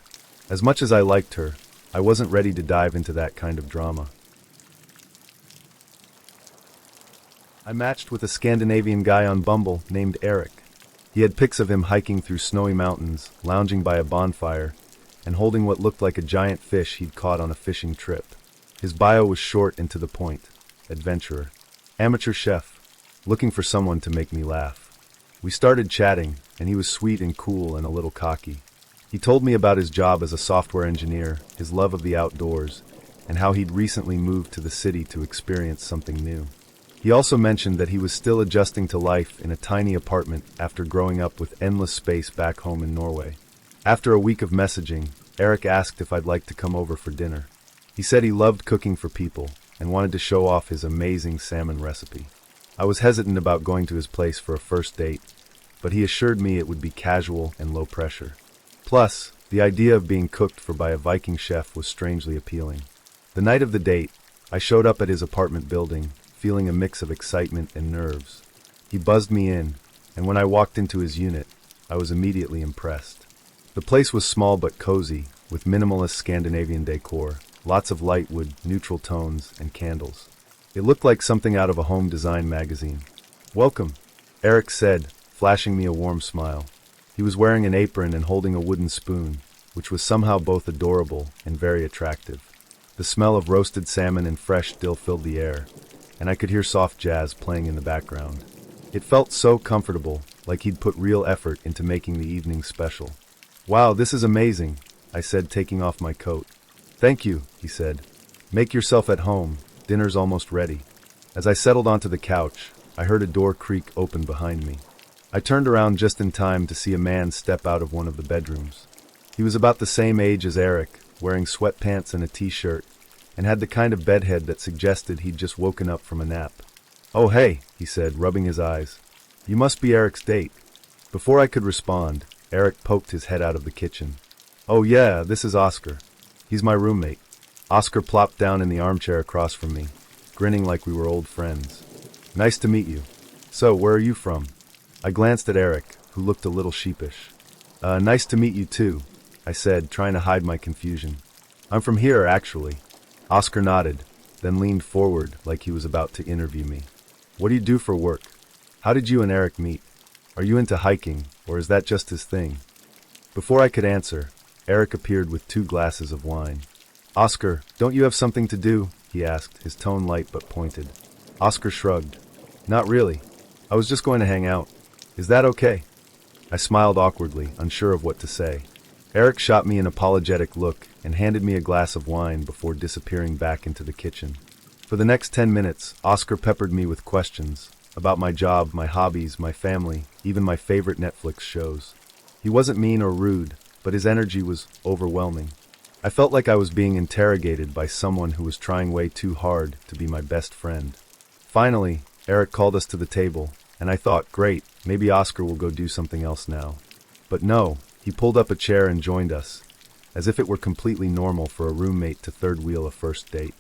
As much as I liked her, I wasn't ready to dive into that kind of drama. I matched with a Scandinavian guy on Bumble named Eric. He had pics of him hiking through snowy mountains, lounging by a bonfire, and holding what looked like a giant fish he'd caught on a fishing trip. His bio was short and to the point. Adventurer. Amateur chef. Looking for someone to make me laugh. We started chatting, and he was sweet and cool and a little cocky. He told me about his job as a software engineer, his love of the outdoors, and how he'd recently moved to the city to experience something new. He also mentioned that he was still adjusting to life in a tiny apartment after growing up with endless space back home in Norway. After a week of messaging, Eric asked if I'd like to come over for dinner. He said he loved cooking for people and wanted to show off his amazing salmon recipe. I was hesitant about going to his place for a first date, but he assured me it would be casual and low pressure. Plus, the idea of being cooked for by a Viking chef was strangely appealing. The night of the date, I showed up at his apartment building, feeling a mix of excitement and nerves. He buzzed me in, and when I walked into his unit, I was immediately impressed. The place was small but cozy, with minimalist Scandinavian decor, lots of light wood, neutral tones, and candles. It looked like something out of a home design magazine. "Welcome," Eric said, flashing me a warm smile. He was wearing an apron and holding a wooden spoon, which was somehow both adorable and very attractive. The smell of roasted salmon and fresh dill filled the air, and I could hear soft jazz playing in the background. It felt so comfortable, like he'd put real effort into making the evening special. "Wow, this is amazing," I said, taking off my coat. "Thank you," he said. "Make yourself at home, dinner's almost ready." As I settled onto the couch, I heard a door creak open behind me. I turned around just in time to see a man step out of one of the bedrooms. He was about the same age as Eric, wearing sweatpants and a t-shirt, and had the kind of bedhead that suggested he'd just woken up from a nap. "Oh hey," he said, rubbing his eyes. "You must be Eric's date." Before I could respond, Eric poked his head out of the kitchen. "Oh yeah, this is Oscar. He's my roommate." Oscar plopped down in the armchair across from me, grinning like we were old friends. "Nice to meet you. So, where are you from?" I glanced at Eric, who looked a little sheepish. Nice to meet you too," I said, trying to hide my confusion. "I'm from here, actually." Oscar nodded, then leaned forward like he was about to interview me. "What do you do for work? How did you and Eric meet? Are you into hiking, or is that just his thing?" Before I could answer, Eric appeared with 2 glasses of wine. "Oscar, don't you have something to do?" he asked, his tone light but pointed. Oscar shrugged. "Not really. I was just going to hang out. Is that okay?" I smiled awkwardly, unsure of what to say. Eric shot me an apologetic look and handed me a glass of wine before disappearing back into the kitchen. For the next 10 minutes, Oscar peppered me with questions about my job, my hobbies, my family, even my favorite Netflix shows. He wasn't mean or rude, but his energy was overwhelming. I felt like I was being interrogated by someone who was trying way too hard to be my best friend. Finally, Eric called us to the table, and I thought, great, maybe Oscar will go do something else now. But no, he pulled up a chair and joined us, as if it were completely normal for a roommate to third wheel a first date.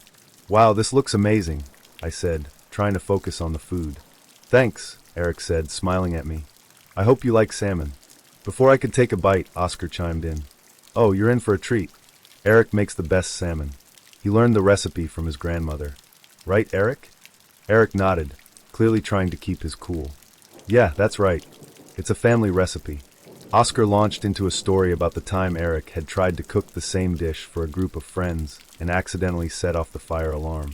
"Wow, this looks amazing," I said, trying to focus on the food. "Thanks," Eric said, smiling at me. "I hope you like salmon." Before I could take a bite, Oscar chimed in. "Oh, you're in for a treat. Eric makes the best salmon. He learned the recipe from his grandmother. Right, Eric?" Eric nodded, clearly trying to keep his cool. "Yeah, that's right. It's a family recipe." Oscar launched into a story about the time Eric had tried to cook the same dish for a group of friends and accidentally set off the fire alarm.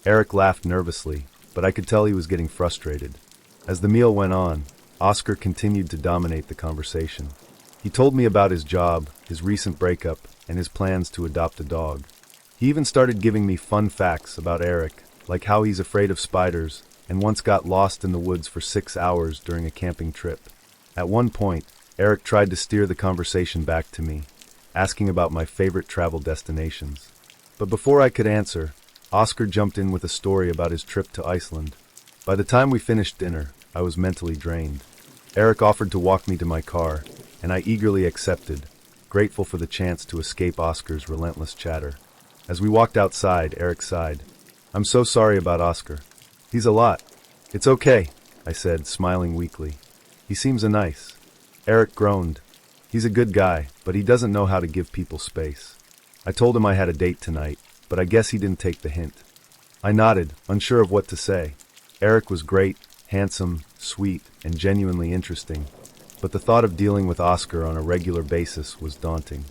Eric laughed nervously, but I could tell he was getting frustrated. As the meal went on, Oscar continued to dominate the conversation. He told me about his job, his recent breakup, and his plans to adopt a dog. He even started giving me fun facts about Eric, like how he's afraid of spiders and once got lost in the woods for 6 hours during a camping trip. At one point, Eric tried to steer the conversation back to me, asking about my favorite travel destinations. But before I could answer, Oscar jumped in with a story about his trip to Iceland. By the time we finished dinner, I was mentally drained. Eric offered to walk me to my car, and I eagerly accepted, grateful for the chance to escape Oscar's relentless chatter. As we walked outside, Eric sighed. "I'm so sorry about Oscar. He's a lot." "It's okay," I said, smiling weakly. "He seems nice." Eric groaned. "He's a good guy, but he doesn't know how to give people space." I told him I had a date tonight, but I guess he didn't take the hint. I nodded, unsure of what to say. Eric was great, handsome, sweet, and genuinely interesting, but the thought of dealing with Oscar on a regular basis was daunting.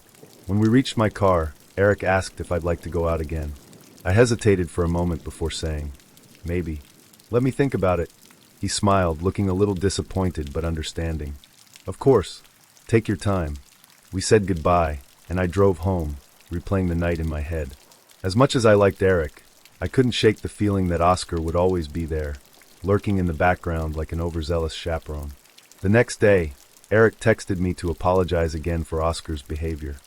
When we reached my car, Eric asked if I'd like to go out again. I hesitated for a moment before saying, "Maybe. Let me think about it." He smiled, looking a little disappointed but understanding. "Of course. Take your time." We said goodbye, and I drove home, replaying the night in my head. As much as I liked Eric, I couldn't shake the feeling that Oscar would always be there, lurking in the background like an overzealous chaperone. The next day, Eric texted me to apologize again for Oscar's behavior.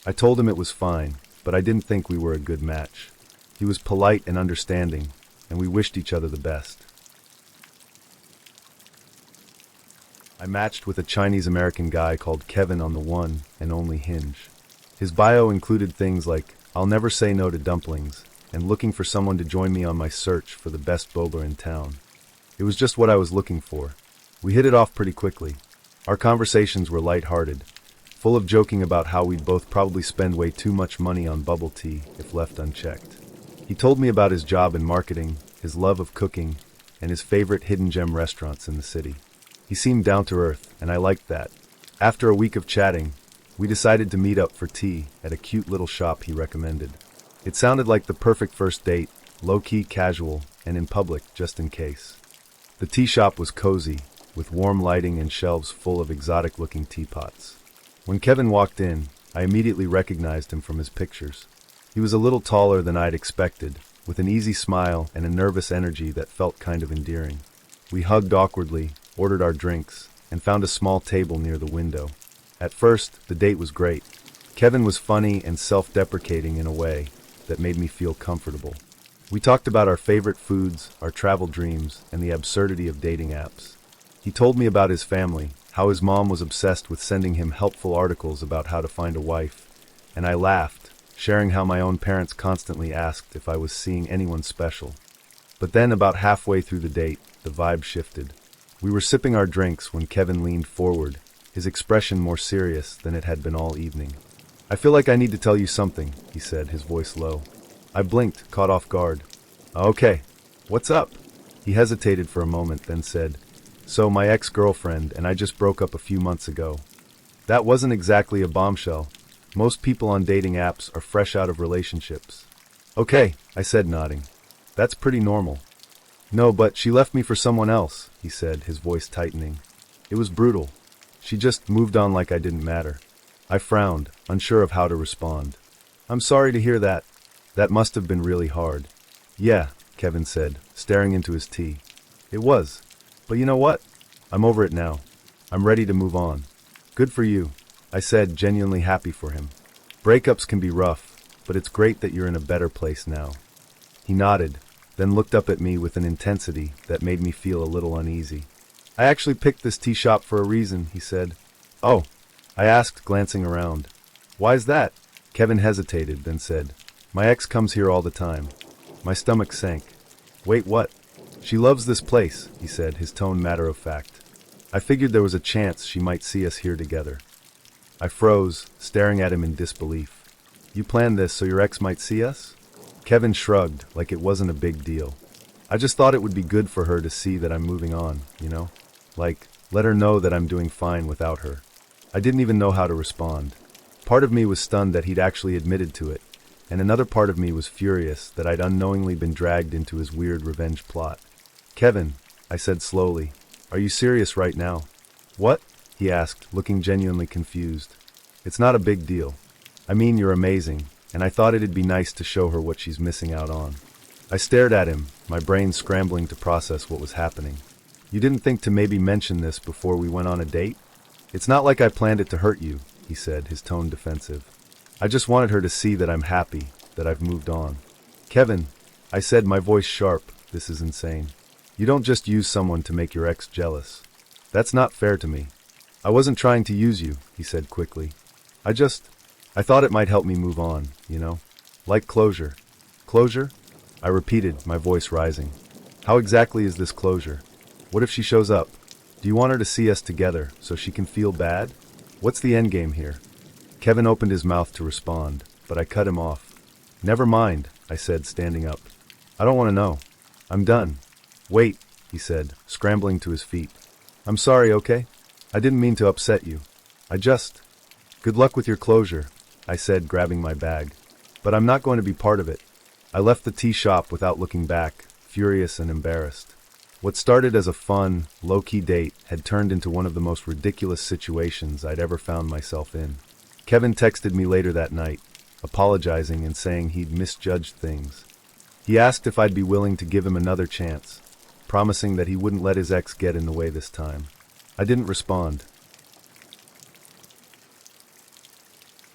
I told him it was fine, but I didn't think we were a good match. He was polite and understanding, and we wished each other the best. I matched with a Chinese-American guy called Kevin on the one and only Hinge. His bio included things like, "I'll never say no to dumplings," and looking for someone to join me on my search for the best boba in town. It was just what I was looking for. We hit it off pretty quickly. Our conversations were light-hearted, full of joking about how we'd both probably spend way too much money on bubble tea if left unchecked. He told me about his job in marketing, his love of cooking, and his favorite hidden gem restaurants in the city. He seemed down to earth, and I liked that. After a week of chatting, we decided to meet up for tea at a cute little shop he recommended. It sounded like the perfect first date, low-key, casual, and in public, just in case. The tea shop was cozy, with warm lighting and shelves full of exotic-looking teapots. When Kevin walked in, I immediately recognized him from his pictures. He was a little taller than I'd expected, with an easy smile and a nervous energy that felt kind of endearing. We hugged awkwardly, ordered our drinks, and found a small table near the window. At first, the date was great. Kevin was funny and self-deprecating in a way that made me feel comfortable. We talked about our favorite foods, our travel dreams, and the absurdity of dating apps. He told me about his family, how his mom was obsessed with sending him helpful articles about how to find a wife, and I laughed, sharing how my own parents constantly asked if I was seeing anyone special. But then, about halfway through the date, the vibe shifted. We were sipping our drinks when Kevin leaned forward, his expression more serious than it had been all evening. "I feel like I need to tell you something," he said, his voice low. I blinked, caught off guard. "Okay, what's up?" He hesitated for a moment, then said, "So my ex-girlfriend and I just broke up a few months ago." That wasn't exactly a bombshell. Most people on dating apps are fresh out of relationships. "Okay," I said, nodding. "That's pretty normal." "No, but she left me for someone else," he said, his voice tightening. "It was brutal. She just moved on like I didn't matter." I frowned, unsure of how to respond. "I'm sorry to hear that. That must have been really hard." "Yeah," Kevin said, staring into his tea. "It was. But you know what? I'm over it now. I'm ready to move on." "Good for you," I said, genuinely happy for him. "Breakups can be rough, but it's great that you're in a better place now." He nodded, then looked up at me with an intensity that made me feel a little uneasy. "I actually picked this tea shop for a reason," he said. "Oh," I asked, glancing around. "Why's that?" Kevin hesitated, then said, "My ex comes here all the time." My stomach sank. "Wait, what?" "She loves this place," he said, his tone matter-of-fact. I figured there was a chance she might see us here together. I froze, staring at him in disbelief. "You planned this so your ex might see us?" Kevin shrugged, like it wasn't a big deal. "I just thought it would be good for her to see that I'm moving on, you know? Like, let her know that I'm doing fine without her." I didn't even know how to respond. Part of me was stunned that he'd actually admitted to it, and another part of me was furious that I'd unknowingly been dragged into his weird revenge plot. "Kevin," I said slowly, "are you serious right now?" "What?" he asked, looking genuinely confused. "It's not a big deal. I mean, you're amazing, and I thought it'd be nice to show her what she's missing out on." I stared at him, my brain scrambling to process what was happening. "You didn't think to maybe mention this before we went on a date?" "It's not like I planned it to hurt you," he said, his tone defensive. "I just wanted her to see that I'm happy, that I've moved on." "Kevin," I said, my voice sharp, "this is insane. You don't just use someone to make your ex jealous. That's not fair to me." "I wasn't trying to use you," he said quickly. I thought it might help me move on, you know? Like closure." "Closure?" I repeated, my voice rising. "How exactly is this closure? What if she shows up? Do you want her to see us together so she can feel bad? What's the end game here?" Kevin opened his mouth to respond, but I cut him off. "Never mind," I said, standing up. "I don't want to know. I'm done." "Wait," he said, scrambling to his feet. "I'm sorry, okay? I didn't mean to upset you. Good luck with your closure," I said, grabbing my bag. "But I'm not going to be part of it." I left the tea shop without looking back, furious and embarrassed. What started as a fun, low-key date had turned into one of the most ridiculous situations I'd ever found myself in. Kevin texted me later that night, apologizing and saying he'd misjudged things. He asked if I'd be willing to give him another chance, promising that he wouldn't let his ex get in the way this time. I didn't respond.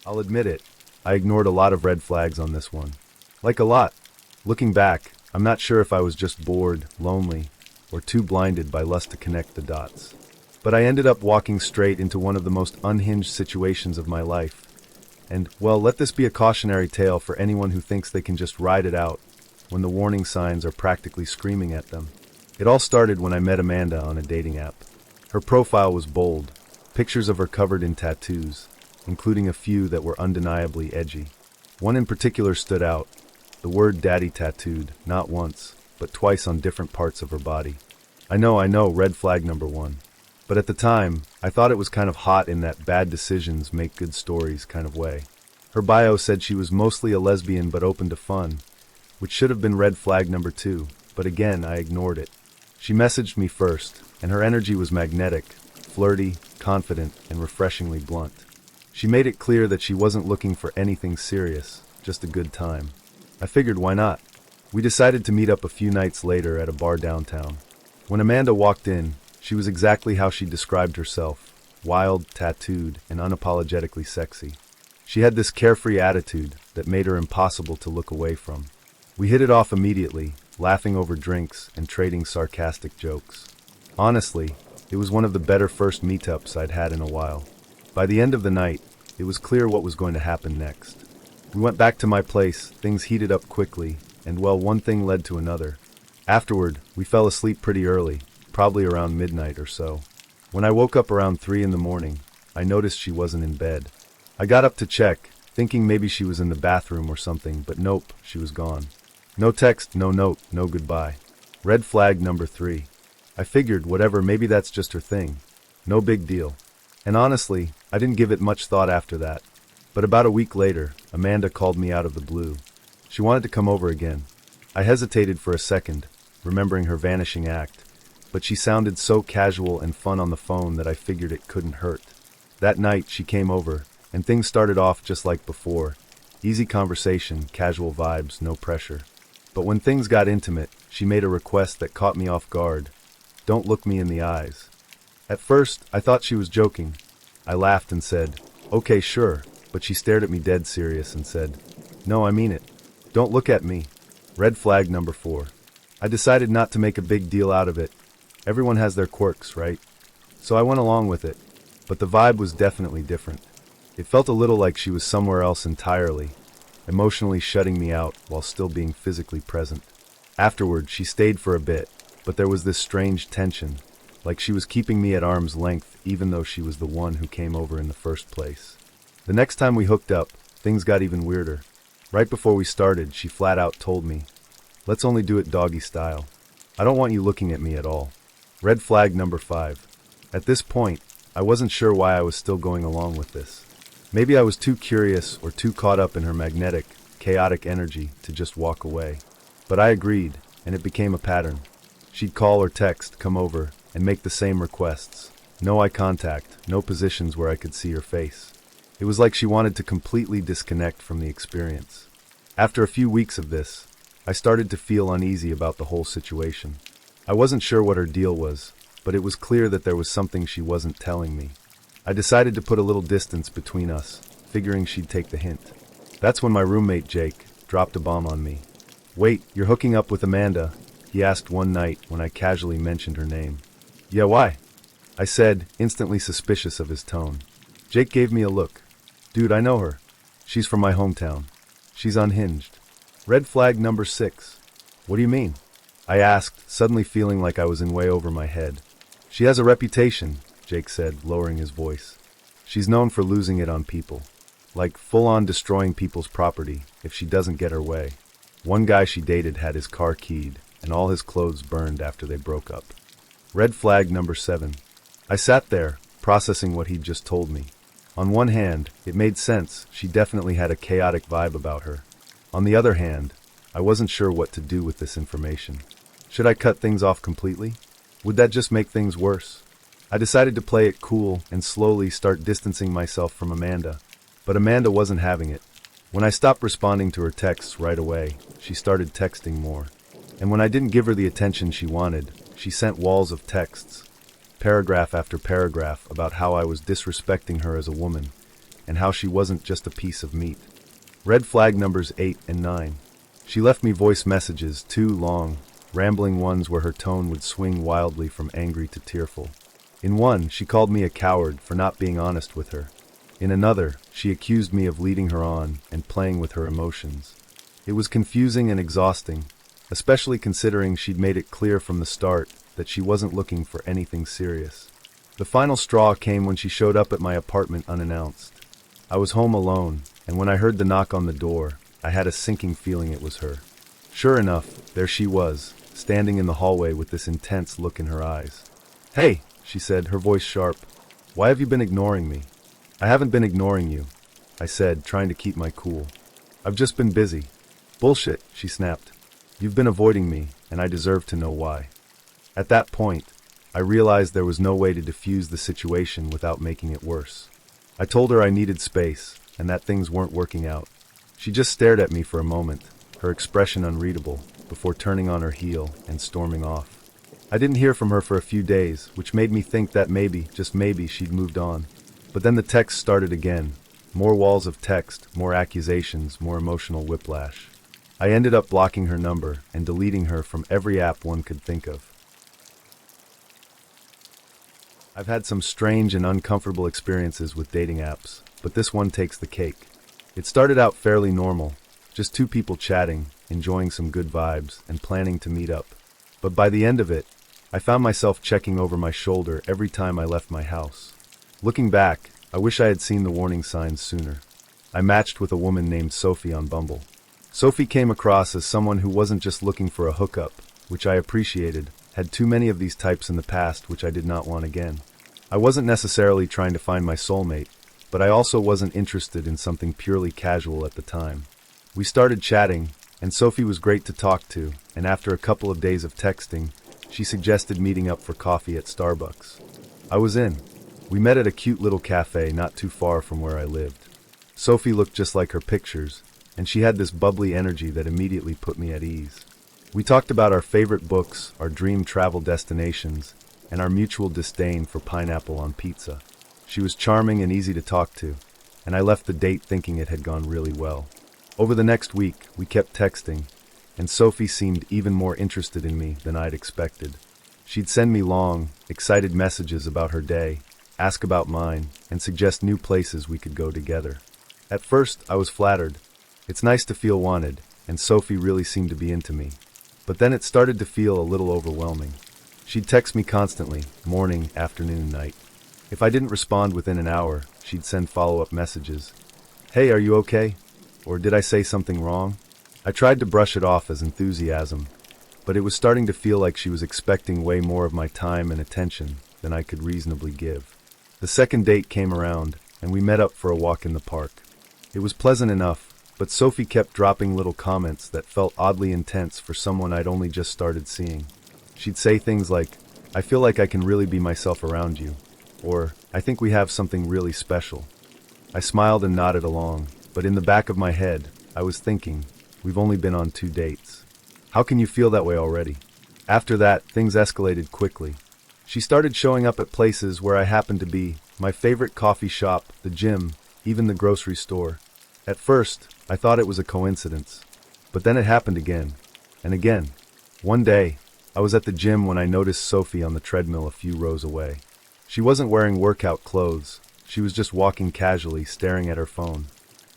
I'll admit it, I ignored a lot of red flags on this one. Like a lot. Looking back, I'm not sure if I was just bored, lonely, or too blinded by lust to connect the dots. But I ended up walking straight into one of the most unhinged situations of my life, And, well, let this be a cautionary tale for anyone who thinks they can just ride it out when the warning signs are practically screaming at them. It all started when I met Amanda on a dating app. Her profile was bold, pictures of her covered in tattoos, including a few that were undeniably edgy. One in particular stood out, the word daddy tattooed, not once, but twice on different parts of her body. I know, red flag number one. But at the time, I thought it was kind of hot in that bad decisions make good stories kind of way. Her bio said she was mostly a lesbian but open to fun, which should have been red flag number two, but again, I ignored it. She messaged me first, and her energy was magnetic, flirty, confident, and refreshingly blunt. She made it clear that she wasn't looking for anything serious, just a good time. I figured why not? We decided to meet up a few nights later at a bar downtown. When Amanda walked in, she was exactly how she described herself, wild, tattooed, and unapologetically sexy. She had this carefree attitude that made her impossible to look away from. We hit it off immediately, laughing over drinks and trading sarcastic jokes. Honestly, it was one of the better first meetups I'd had in a while. By the end of the night, it was clear what was going to happen next. We went back to my place, things heated up quickly, and well, one thing led to another. Afterward, we fell asleep pretty early, probably around midnight or so. When I woke up around 3 in the morning, I noticed she wasn't in bed. I got up to check, thinking maybe she was in the bathroom or something, but nope, she was gone. No text, no note, no goodbye. Red flag number 3. I figured, whatever, maybe that's just her thing. No big deal. And honestly, I didn't give it much thought after that. But about a week later, Amanda called me out of the blue. She wanted to come over again. I hesitated for a second, remembering her vanishing act, but she sounded so casual and fun on the phone that I figured it couldn't hurt. That night, she came over, and things started off just like before. Easy conversation, casual vibes, no pressure. But when things got intimate, she made a request that caught me off guard. Don't look me in the eyes. At first, I thought she was joking. I laughed and said, okay, sure, but she stared at me dead serious and said, no, I mean it. Don't look at me. Red flag number 4. I decided not to make a big deal out of it. Everyone has their quirks, right? So I went along with it. But the vibe was definitely different. It felt a little like she was somewhere else entirely, emotionally shutting me out while still being physically present. Afterward, she stayed for a bit, but there was this strange tension, like she was keeping me at arm's length even though she was the one who came over in the first place. The next time we hooked up, things got even weirder. Right before we started, she flat out told me, let's only do it doggy style. I don't want you looking at me at all. Red flag number 5. At this point, I wasn't sure why I was still going along with this. Maybe I was too curious or too caught up in her magnetic, chaotic energy to just walk away. But I agreed, and it became a pattern. She'd call or text, come over, and make the same requests. No eye contact, no positions where I could see her face. It was like she wanted to completely disconnect from the experience. After a few weeks of this, I started to feel uneasy about the whole situation. I wasn't sure what her deal was, but it was clear that there was something she wasn't telling me. I decided to put a little distance between us, figuring she'd take the hint. That's when my roommate Jake dropped a bomb on me. Wait, you're hooking up with Amanda? He asked one night when I casually mentioned her name. Yeah, why? I said, instantly suspicious of his tone. Jake gave me a look. Dude, I know her. She's from my hometown. She's unhinged. Red flag number 6. What do you mean? I asked, suddenly feeling like I was in way over my head. She has a reputation, Jake said, lowering his voice. She's known for losing it on people. Like full-on destroying people's property if she doesn't get her way. One guy she dated had his car keyed and all his clothes burned after they broke up. Red flag number 7. I sat there, processing what he'd just told me. On one hand, it made sense. She definitely had a chaotic vibe about her. On the other hand, I wasn't sure what to do with this information. Should I cut things off completely? Would that just make things worse? I decided to play it cool and slowly start distancing myself from Amanda. But Amanda wasn't having it. When I stopped responding to her texts right away, she started texting more. And when I didn't give her the attention she wanted, she sent walls of texts, paragraph after paragraph, about how I was disrespecting her as a woman, and how she wasn't just a piece of meat. Red flag numbers 8 and 9. She left me voice messages, 2 long, rambling ones where her tone would swing wildly from angry to tearful. In one, she called me a coward for not being honest with her. In another, she accused me of leading her on and playing with her emotions. It was confusing and exhausting, especially considering she'd made it clear from the start that she wasn't looking for anything serious. The final straw came when she showed up at my apartment unannounced. I was home alone, and when I heard the knock on the door, I had a sinking feeling it was her. Sure enough, there she was, standing in the hallway with this intense look in her eyes. "Hey," she said, her voice sharp. "Why have you been ignoring me?" "I haven't been ignoring you," I said, trying to keep my cool. "I've just been busy." "Bullshit," she snapped. "You've been avoiding me, and I deserve to know why." At that point, I realized there was no way to diffuse the situation without making it worse. I told her I needed space, and that things weren't working out. She just stared at me for a moment, her expression unreadable, before turning on her heel and storming off. I didn't hear from her for a few days, which made me think that maybe, just maybe, she'd moved on. But then the text started again. More walls of text, more accusations, more emotional whiplash. I ended up blocking her number and deleting her from every app one could think of. I've had some strange and uncomfortable experiences with dating apps, but this one takes the cake. It started out fairly normal, just two people chatting, enjoying some good vibes, and planning to meet up. But by the end of it, I found myself checking over my shoulder every time I left my house. Looking back, I wish I had seen the warning signs sooner. I matched with a woman named Sophie on Bumble. Sophie came across as someone who wasn't just looking for a hookup, which I appreciated, had too many of these types in the past which I did not want again. I wasn't necessarily trying to find my soulmate, but I also wasn't interested in something purely casual at the time. We started chatting, and Sophie was great to talk to, and after a couple of days of texting, she suggested meeting up for coffee at Starbucks. I was in. We met at a cute little cafe not too far from where I lived. Sophie looked just like her pictures, and she had this bubbly energy that immediately put me at ease. We talked about our favorite books, our dream travel destinations, and our mutual disdain for pineapple on pizza. She was charming and easy to talk to, and I left the date thinking it had gone really well. Over the next week, we kept texting, and Sophie seemed even more interested in me than I'd expected. She'd send me long, excited messages about her day, ask about mine, and suggest new places we could go together. At first, I was flattered. It's nice to feel wanted, and Sophie really seemed to be into me. But then it started to feel a little overwhelming. She'd text me constantly, morning, afternoon, night. If I didn't respond within an hour, she'd send follow-up messages. "Hey, are you okay? Or did I say something wrong?" I tried to brush it off as enthusiasm, but it was starting to feel like she was expecting way more of my time and attention than I could reasonably give. The second date came around, and we met up for a walk in the park. It was pleasant enough, but Sophie kept dropping little comments that felt oddly intense for someone I'd only just started seeing. She'd say things like, "I feel like I can really be myself around you," or, "I think we have something really special." I smiled and nodded along, but in the back of my head, I was thinking, we've only been on 2 dates. How can you feel that way already? After that, things escalated quickly. She started showing up at places where I happened to be, my favorite coffee shop, the gym, even the grocery store. At first, I thought it was a coincidence. But then it happened again, and again. One day, I was at the gym when I noticed Sophie on the treadmill a few rows away. She wasn't wearing workout clothes. She was just walking casually, staring at her phone.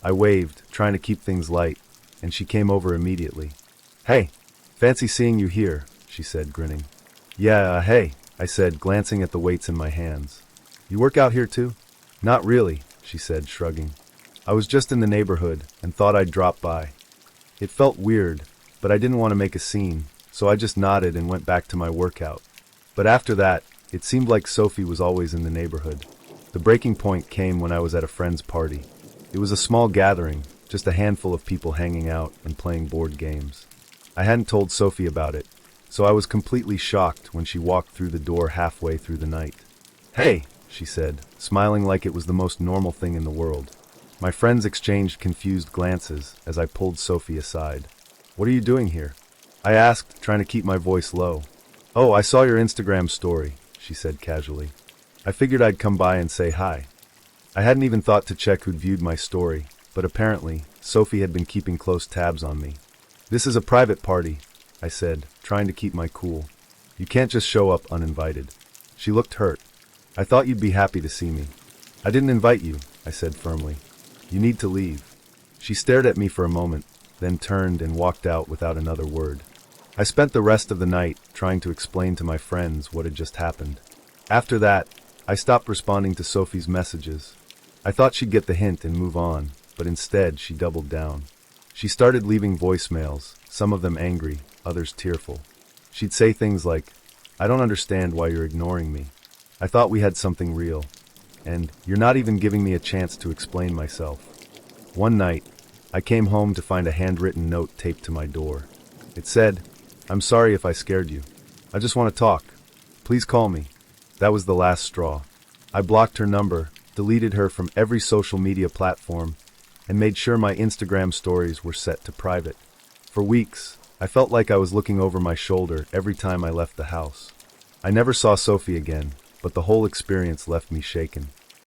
I waved, trying to keep things light, and she came over immediately. "Hey, fancy seeing you here," she said, grinning. "Yeah, hey," I said, glancing at the weights in my hands. "You work out here too?" "Not really," she said, shrugging. "I was just in the neighborhood and thought I'd drop by." It felt weird, but I didn't want to make a scene, so I just nodded and went back to my workout. But after that, it seemed like Sophie was always in the neighborhood. The breaking point came when I was at a friend's party. It was a small gathering, just a handful of people hanging out and playing board games. I hadn't told Sophie about it, so I was completely shocked when she walked through the door halfway through the night. "Hey," she said, smiling like it was the most normal thing in the world. My friends exchanged confused glances as I pulled Sophie aside. "What are you doing here?" I asked, trying to keep my voice low. "Oh, I saw your Instagram story," she said casually. "I figured I'd come by and say hi." I hadn't even thought to check who'd viewed my story, but apparently, Sophie had been keeping close tabs on me. "This is a private party," I said, trying to keep my cool. "You can't just show up uninvited." She looked hurt. "I thought you'd be happy to see me." "I didn't invite you," I said firmly. You need to leave. She stared at me for a moment, then turned and walked out without another word. I spent the rest of the night trying to explain to my friends what had just happened. After that, I stopped responding to Sophie's messages. I thought she'd get the hint and move on, but instead she doubled down. She started leaving voicemails, some of them angry, others tearful. She'd say things like, "I don't understand why you're ignoring me. I thought we had something real. And you're not even giving me a chance to explain myself." One night, I came home to find a handwritten note taped to my door. It said, "I'm sorry if I scared you. I just want to talk. Please call me." That was the last straw. I blocked her number, deleted her from every social media platform, and made sure my Instagram stories were set to private. For weeks, I felt like I was looking over my shoulder every time I left the house. I never saw Sophie again, but the whole experience left me shaken.